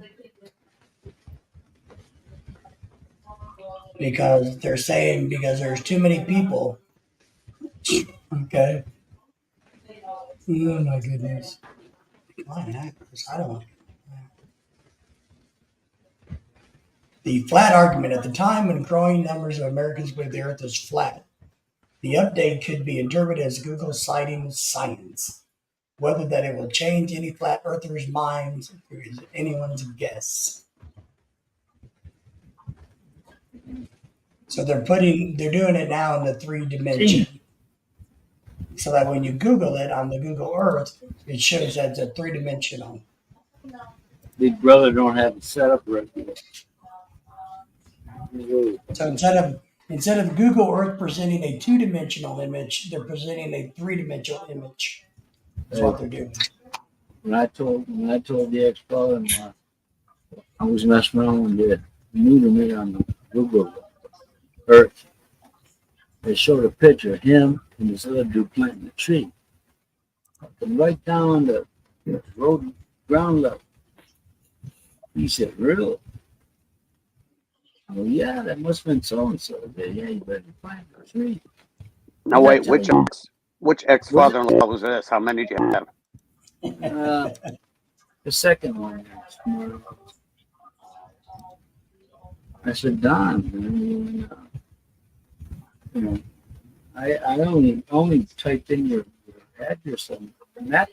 because they're saying because there's too many people. Okay. Oh my goodness. Decline hackers. I don't want. The flat argument at the time when growing numbers of Americans believe the Earth is flat. The update could be interpreted as Google citing science. Whether that it will change any flat earthers' minds is anyone's guess. So they're doing it now in the 3-dimension. So that when you Google it on the Google Earth, it shows that it's a 3-dimensional. Big brother don't have it set up right. So instead of Google Earth presenting a 2-dimensional image, they're presenting a 3-dimensional image. That's what they're doing. When I told the ex-brother-in-law, I was messing around with it, new to me on the Google Earth. They showed a picture of him and this other dude planting a tree. And right down the road ground level. He said, really? Oh yeah, that must have been so and so. Yeah, you better plant a tree. Now wait, which ex-father-in-law was this? How many do you have? The second one. I said, Don, man, you know, I only typed in your address on the map.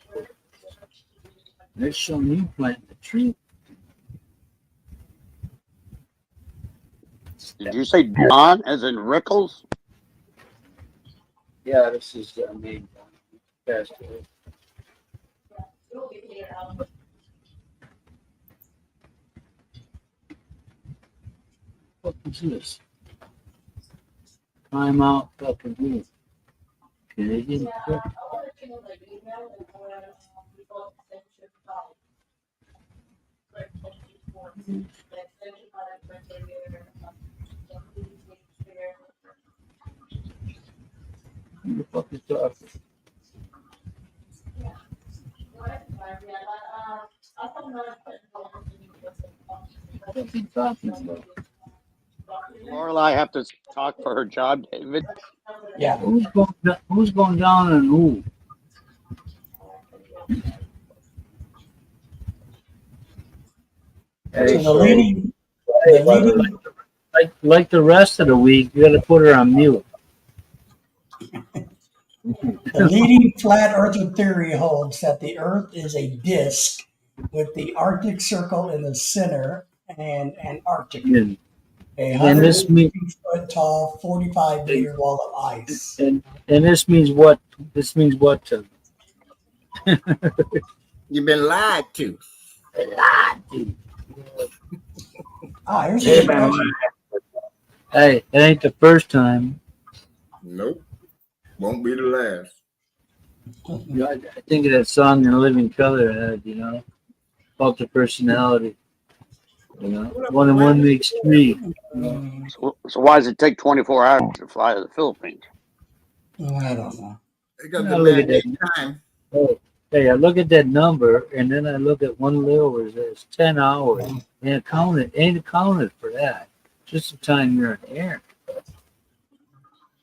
They're showing you planting a tree. Did you say Don as in Rickles? Yeah, this is the main pastor. What is this? Time out fucking here. Canadian trip. Who the fuck is talking? What are you talking about? Lorelai have to talk for her job, David. Yeah. Who's going down and who? So Hey, the leading, like the rest of the week, you gotta put her on mute. the leading flat earther theory holds that the Earth is a disk with the Arctic Circle in the center and Antarctica, And, a and this means 150-foot tall, 45-meter wall of ice. and this means what? This means what to You've been lied to. Here's Hey, a man. question. Hey, it ain't the first time. Nope. Won't be the last. You know, I think of that song in Living Color had, you know, about the personality. You know, one and one makes three. Mm, So why does it take 24 hours to fly to the Philippines? I don't know. Because Yeah, the look at man that. time. Oh, hey, I look at that number and then I look at one little where it says 10 hours. And ain't accounted for that. Just the time you're in the air.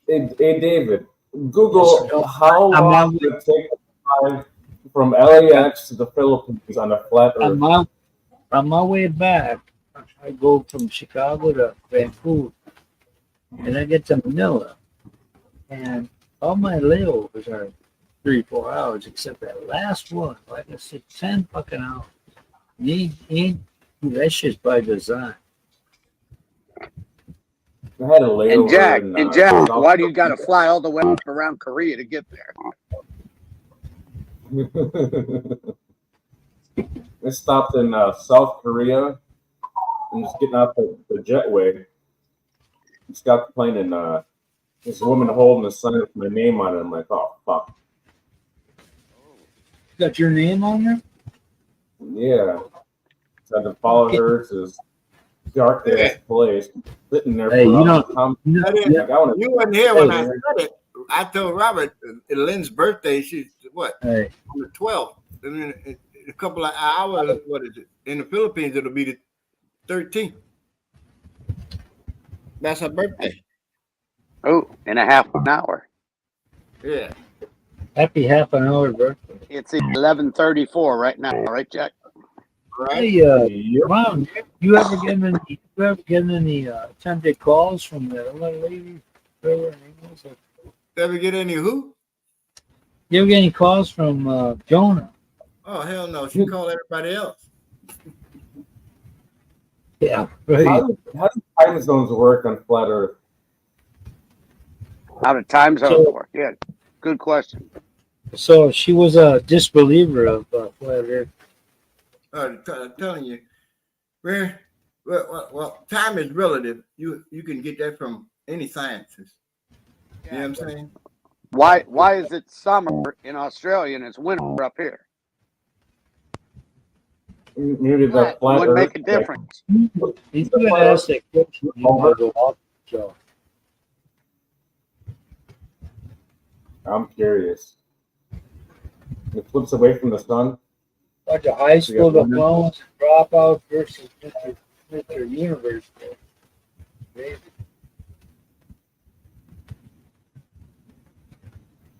Hey, David, Google Yes, how I'm long not- did it take to fly from LAX to the Philippines on a flat Earth? On my way back, I go from Chicago to Vancouver. And I get to Manila. And all my layovers are 3-4 hours, except that last one. Like I said, 10 fucking hours. That shit's by design. I had a layover And Jack, South why do you got to fly all the way up around Korea to get there? I stopped in South Korea and just getting out the jetway. Just got the plane and this woman holding a sign with my name on it. I'm like, oh fuck, Got your name on there? yeah. So I had to follow her to this dark ass place, sitting there. Hey, for you know, hours. That is- Like, I wanna- You weren't here when Hey, I said it. I told Robert Lynn's birthday. She's what Hey, on the 12th. And then in a couple of hours, what is it? In the Philippines, it'll be the 13th. That's her birthday. Oh, in a half an hour. Yeah. happy half an hour birthday. It's 11:34 right now, right, Jack? Right. Hey, Yep. Ron, you ever getting any attempted calls from that other lady? Whoever her name was? Ever get any who? You ever get any calls from Jonah? Oh hell no! She called everybody else. Yeah, right. How do time zones work on flat Earth? How do time zones work? Yeah, good question. So she was a disbeliever of flat Earth. I'm telling you, well, time is relative. You can get that from any scientist. You know what I'm saying? Why is it summer in Australia and it's winter up here? Maybe the It flat would Earth. make a difference. He's going to ask that question. You might go off the show. I'm curious. It flips away from the sun. Bunch of high school diplomas, dropouts versus Mr. Universe. Maybe.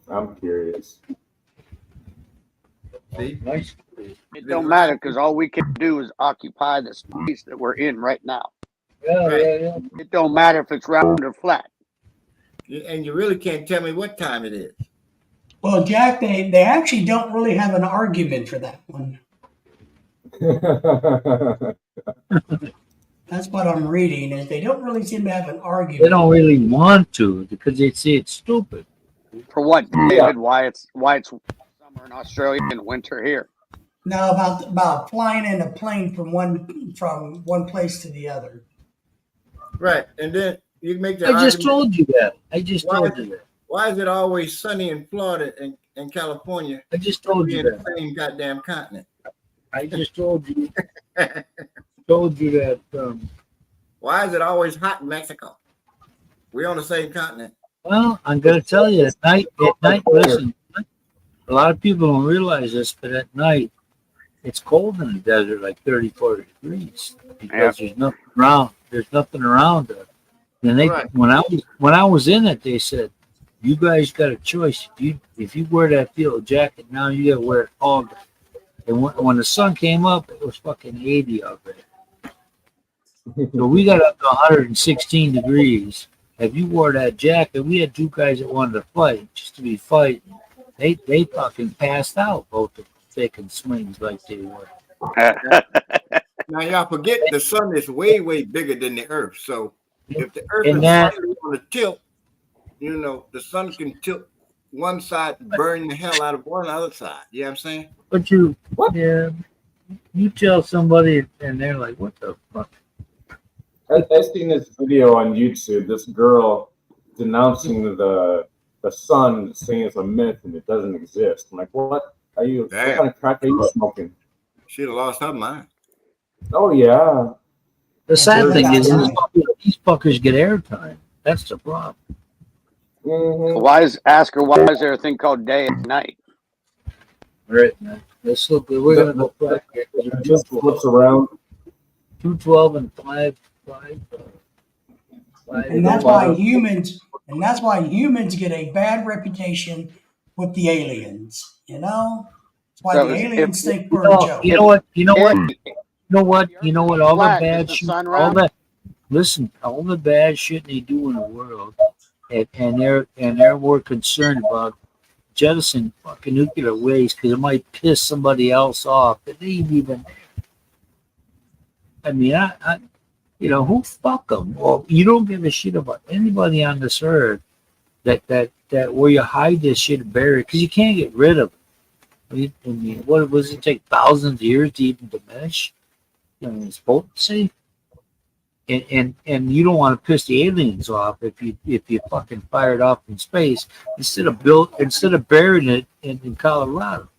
I'm curious. See? Nice. It don't matter because all we can do is occupy the space that we're in right now. Yeah, Right. yeah. It don't matter if it's round or flat. And you really can't tell me what time it is. Well, Jack, they actually don't really have an argument for that one. That's what I'm reading, is they don't really seem to have an argument. They don't really want to because they say it's stupid. For what, David? Why it's summer in Australia and winter here? No, about flying in a plane from one place to the other. Right. And then you make the I just argument, told you that. I just Why told is you that. why is it always sunny in Florida and California? I just told We you in the that. same goddamn continent. I just told you. Told you that. Why is it always hot in Mexico? We're on the same continent. Well, I'm gonna tell you at night. Listen, a lot of people don't realize this, but at night it's cold in the desert, like 34 degrees, because there's nothing around. There's nothing around it. And they, Right. when I was in it, they said, "You guys got a choice. If you wear that field jacket now, you gotta wear it all day." And when the sun came up, it was fucking 80 already. So we got up to 116 degrees. If you wore that jacket, we had two guys that wanted to fight, just to be fighting. They fucking passed out, both of them, taking swings like they were. Now y'all forget the sun is way, way bigger than the earth. So if the earth And is that- slightly on a tilt, you know, the sun can tilt one side, burn the hell out of one other side. You know what I'm saying? But yeah, you tell somebody and they're like, "What the fuck?" I've seen this video on YouTube. This girl denouncing the sun, saying it's a myth and it doesn't exist. I'm like, what are you? Damn. What kind of crack are you smoking? She'd have lost her mind. Oh yeah. The sad Sure, thing is, that's these fuckers get airtime. That's the problem. Mm-hmm. Ask her why is there a thing called day and night? Right, man. Let's look. We're gonna go back here. It just flips around. 212 and 5. And that's why humans get a bad reputation with the aliens. You know, that's why So the if- aliens think we're a joke. You know what? You know what? If- You know what? All the Black, bad is the shit. sun All round? that. Listen, all the bad shit they do in the world, and they're more concerned about jettisoning fucking nuclear waste because it might piss somebody else off. It ain't even. I mean, I who fuck them? Well, you don't give a shit about anybody on this earth that where you hide this shit and bury it because you can't get rid of it. I mean, what was it take thousands of years to even diminish? I mean, it's potency. And you don't want to piss the aliens off if you fucking fire it off in space instead of burying it in Colorado.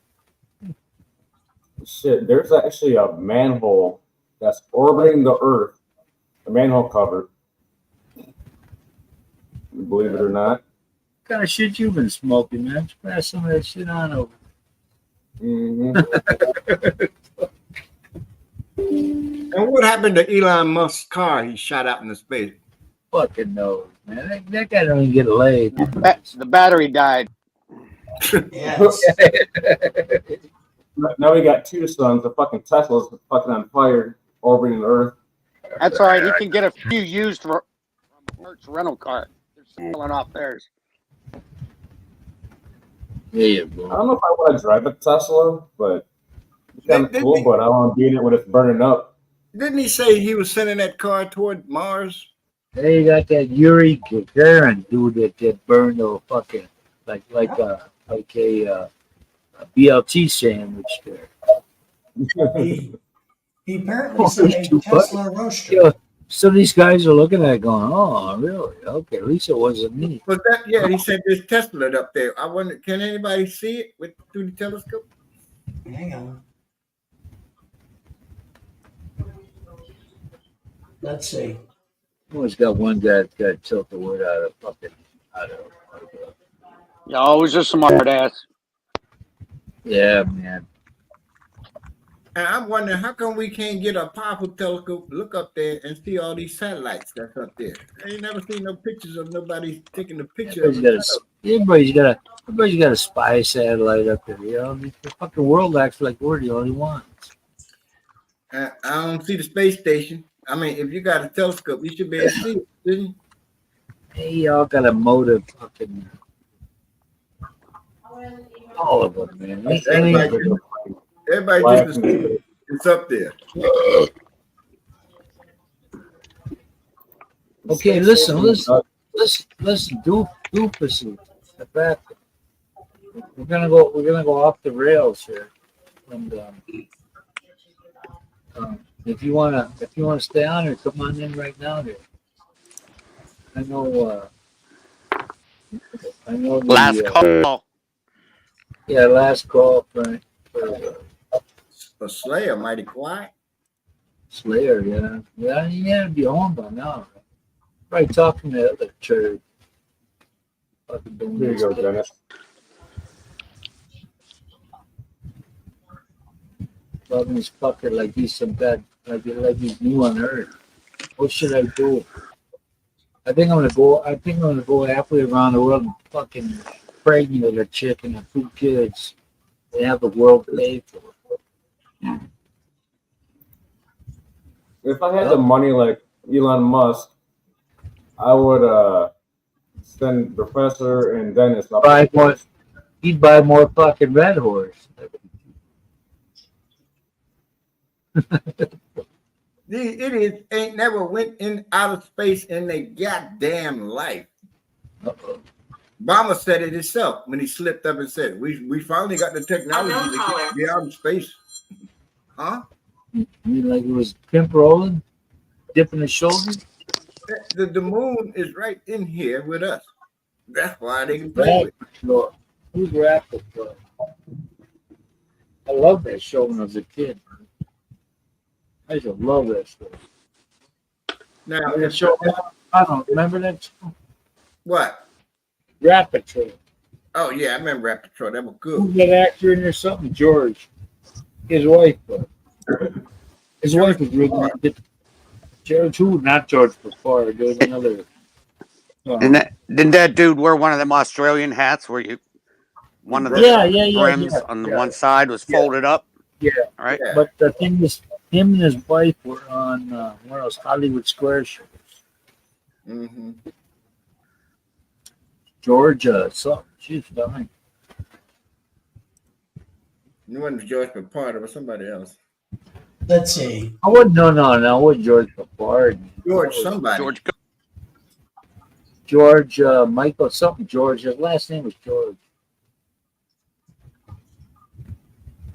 Shit, there's actually a manhole that's orbiting the Earth, a manhole cover. Believe it or not. What kind of shit you been smoking, man? Just pass some of that shit on over. Mm-hmm. And what happened to Elon Musk's car he shot out into space? Fucking knows, man. That guy don't even get laid. The battery died. Yes. Now we got two suns. The fucking Tesla's fucking on fire, orbiting the Earth. That's all right. He can get a few used from Hertz rental car. They're selling off theirs. There you I go. don't know if I want to drive a Tesla, but it's kind of Didn't cool. he- But I don't want to be in it when it's burning up. Didn't he say he was sending that car toward Mars? There you got that Yuri Gagarin dude that burned the fucking like a BLT sandwich there. He apparently said a Tesla roaster. Yeah. So these guys are looking at it going, "Oh, really? Okay, at least it wasn't me." Was that? Yeah, he said there's Tesla up there. I wonder, can anybody see it through the telescope? Hang on. Let's see. Always got one guy that got tilt the word out of. You always a smart ass. Yeah, man. And I'm wondering how come we can't get a powerful telescope, look up there and see all these satellites that's up there. I ain't never seen no pictures of nobody taking a picture of Everybody's everybody's got a spy satellite up there. You know, I mean, the fucking world acts like we're the only ones. I don't see the space station. I mean, if you got a telescope, you should be able to see it, shouldn't you? Hey, y'all got a motive, fucking all of them, man. Everybody just assumes it's up there. Okay, listen, doofuses. The back. We're gonna go off the rails here, and if you wanna stay on here, come on in right now. There, I know. Last call. Yeah, last call for A Slayer, mighty quiet. Slayer. Yeah, he had to be home by now. Right? Probably talking to the other church. Fucking doing Here you this go, thing. Dennis. Loving his fucker like he's some bad, like he's new on earth. What should I do? I think I'm gonna go halfway around the world and fucking pregnant a chick and have 2 kids and have the world paid for it. If I had the money like Elon Musk, I would send Professor and Dennis up. Buy more. He'd buy more fucking Red Horse. These idiots ain't never went in outer space in their goddamn life. Uh-oh. Obama said it himself when he slipped up and said, we finally got the technology to get beyond space. Huh? You mean like it was Pimp rolling, dipping his shoulder? The moon is right in here with us. That's why they can play with it. Sure. Who's Raptor? I love that show when I was a kid. I used to love that show. Now, That show, I don't remember that show. what? Rapid Trail. Oh, yeah, I remember Rapid Patrol. That was good. Who's that actor in there? Something George. His wife. His wife was really good. George who? Not George Before. There was another. Didn't that dude wear one of them Australian hats where you one of the brims on the one side was folded up? Yeah. Right. Yeah. But the thing is, him and his wife were on one of those Hollywood Square shows. Mm-hmm. Georgia, something. She's fine. It wasn't George Papard, it was somebody else. Let's see. I wouldn't. No. I would George Papard. George somebody. George Michael something. George. His last name was George.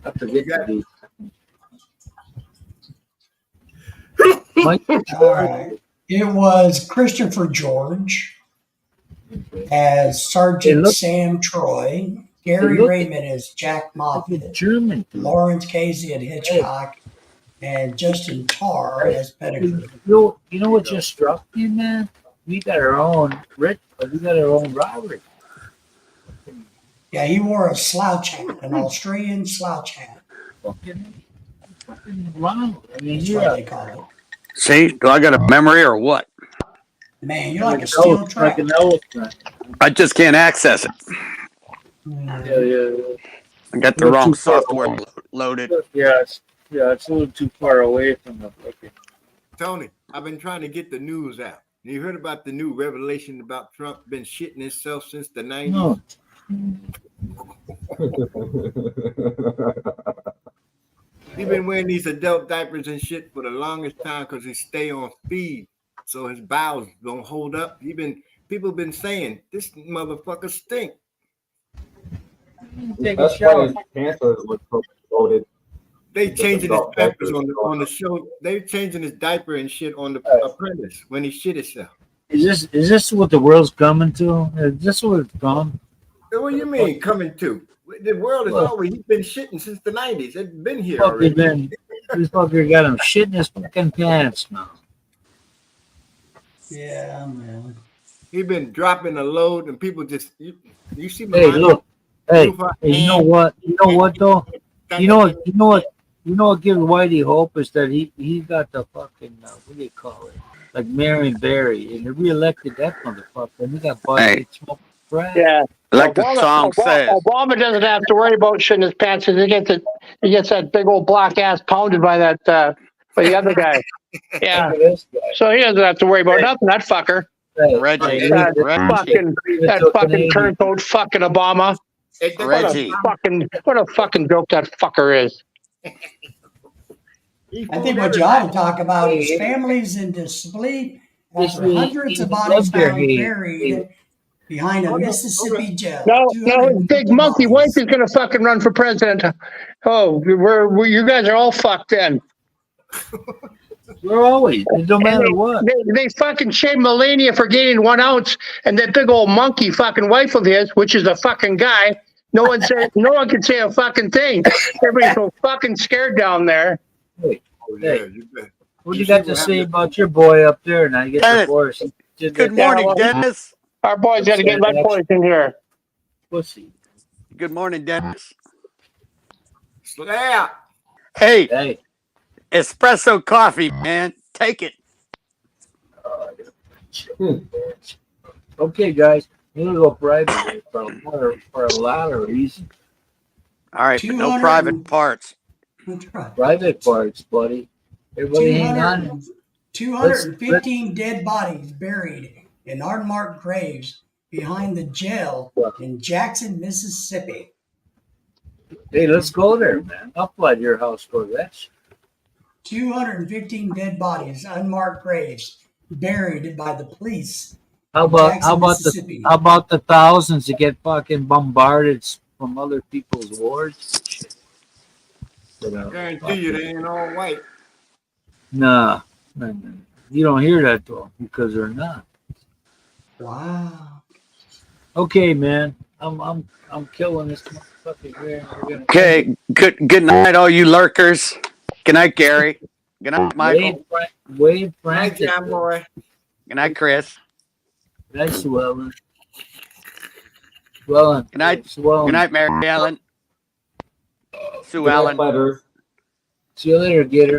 I forget the Michael All right. It was Christopher George as Sergeant Sam Troy, Gary Raymond as Jack Moffitt, German. Lawrence Casey as Hitchcock, and Justin Tarr as Pettigrew. You know what just struck me, man? We got our own Robert. Yeah, he wore a slouch hat, an Australian slouch hat. Fucking Ronald. I mean, That's you're what they call it. See, do I got a memory or what? Man, you're like a steel trap. like an elephant. I just can't access it. Yeah. I got the You're wrong too far software loaded. Yeah, it's a little too far away from the fucking. Tony, I've been trying to get the news out. You heard about the new revelation about Trump been shitting himself since the 90s? No. He's been wearing these adult diapers and shit for the longest time because he stay on feed, so his bowels don't hold up. People been saying this motherfucker stink. Take a That's shower. why his cancer was loaded. They changing his adult diapers diapers. on the show. They changing his diaper and shit on the Apprentice when he shit himself. Is this what the world's coming to? Is this what it's gone? What do you mean coming to? The world is always he's been shitting since the 90s. It's been here Fucking already. man, this fucker got him shitting his fucking pants now. Yeah, man. He's been dropping a load and people just you see Hey, look. Hey, you know what? You know what though? You know what gives Whitey hope is that he got the fucking what do you call it? Like Marion Barry, and they reelected that motherfucker, and he got busted smoking crack. Yeah, Like the song says. Obama doesn't have to worry about shitting his pants because he gets that big old black ass pounded by that by the other guy. Yeah. Look at this guy. So he doesn't have to worry about nothing. That fucker. Hey, Reggie. hey, That Reggie. fucking turncoat fucking Obama. Hey, the- Reggie. What a fucking joke that fucker is. I think what you ought to talk about is families in disbelief after He- hundreds he of bodies lived there. found He- buried behind a Mississippi jail. No, his big 250 monkey wife bodies. is gonna fucking run for president. Oh, you guys are all fucked then. We're always, it don't matter what. They fucking shame Melania for gaining 1 ounce, and that big old monkey fucking wife of his, which is a fucking guy. No one can say a fucking thing. Everybody's so fucking scared down there. Oh, yeah, you bet. What do you got to say about your boy up there? Now you get Dennis. divorced. Did Good that morning, Dennis. Our boys got to get lead boys in here. pussy. Good morning, Dennis. Yeah. Hey, Hey, espresso coffee, man. Take it. okay, guys, we're gonna go private for a lot of reasons. All right, but no 200 private parts. That's right. Private parts, buddy. Everybody hang on. 215 dead bodies buried in unmarked graves behind the jail in Jackson, Mississippi. Hey, let's go there, man. I'll flood your house for that shit. 215 dead bodies, unmarked graves, buried by the police. How about Jackson, the Mississippi. how about the thousands that get fucking bombarded from other people's wards? Shit. You know, Guarantee you they ain't all white. Nah, nah. You don't hear that though because they're not. Wow. Okay, man. I'm killing this motherfucker here. We're gonna Okay, good night, all you lurkers. Good night, Gary. Good night, Michael. Wade Right, Frank. John boy. Good night, Chris. Nice swelling. Swelling. Good night. Swelling. Good night, Mary Ellen. Sue Good night, Ellen. Flat Earth. See you later, Gator.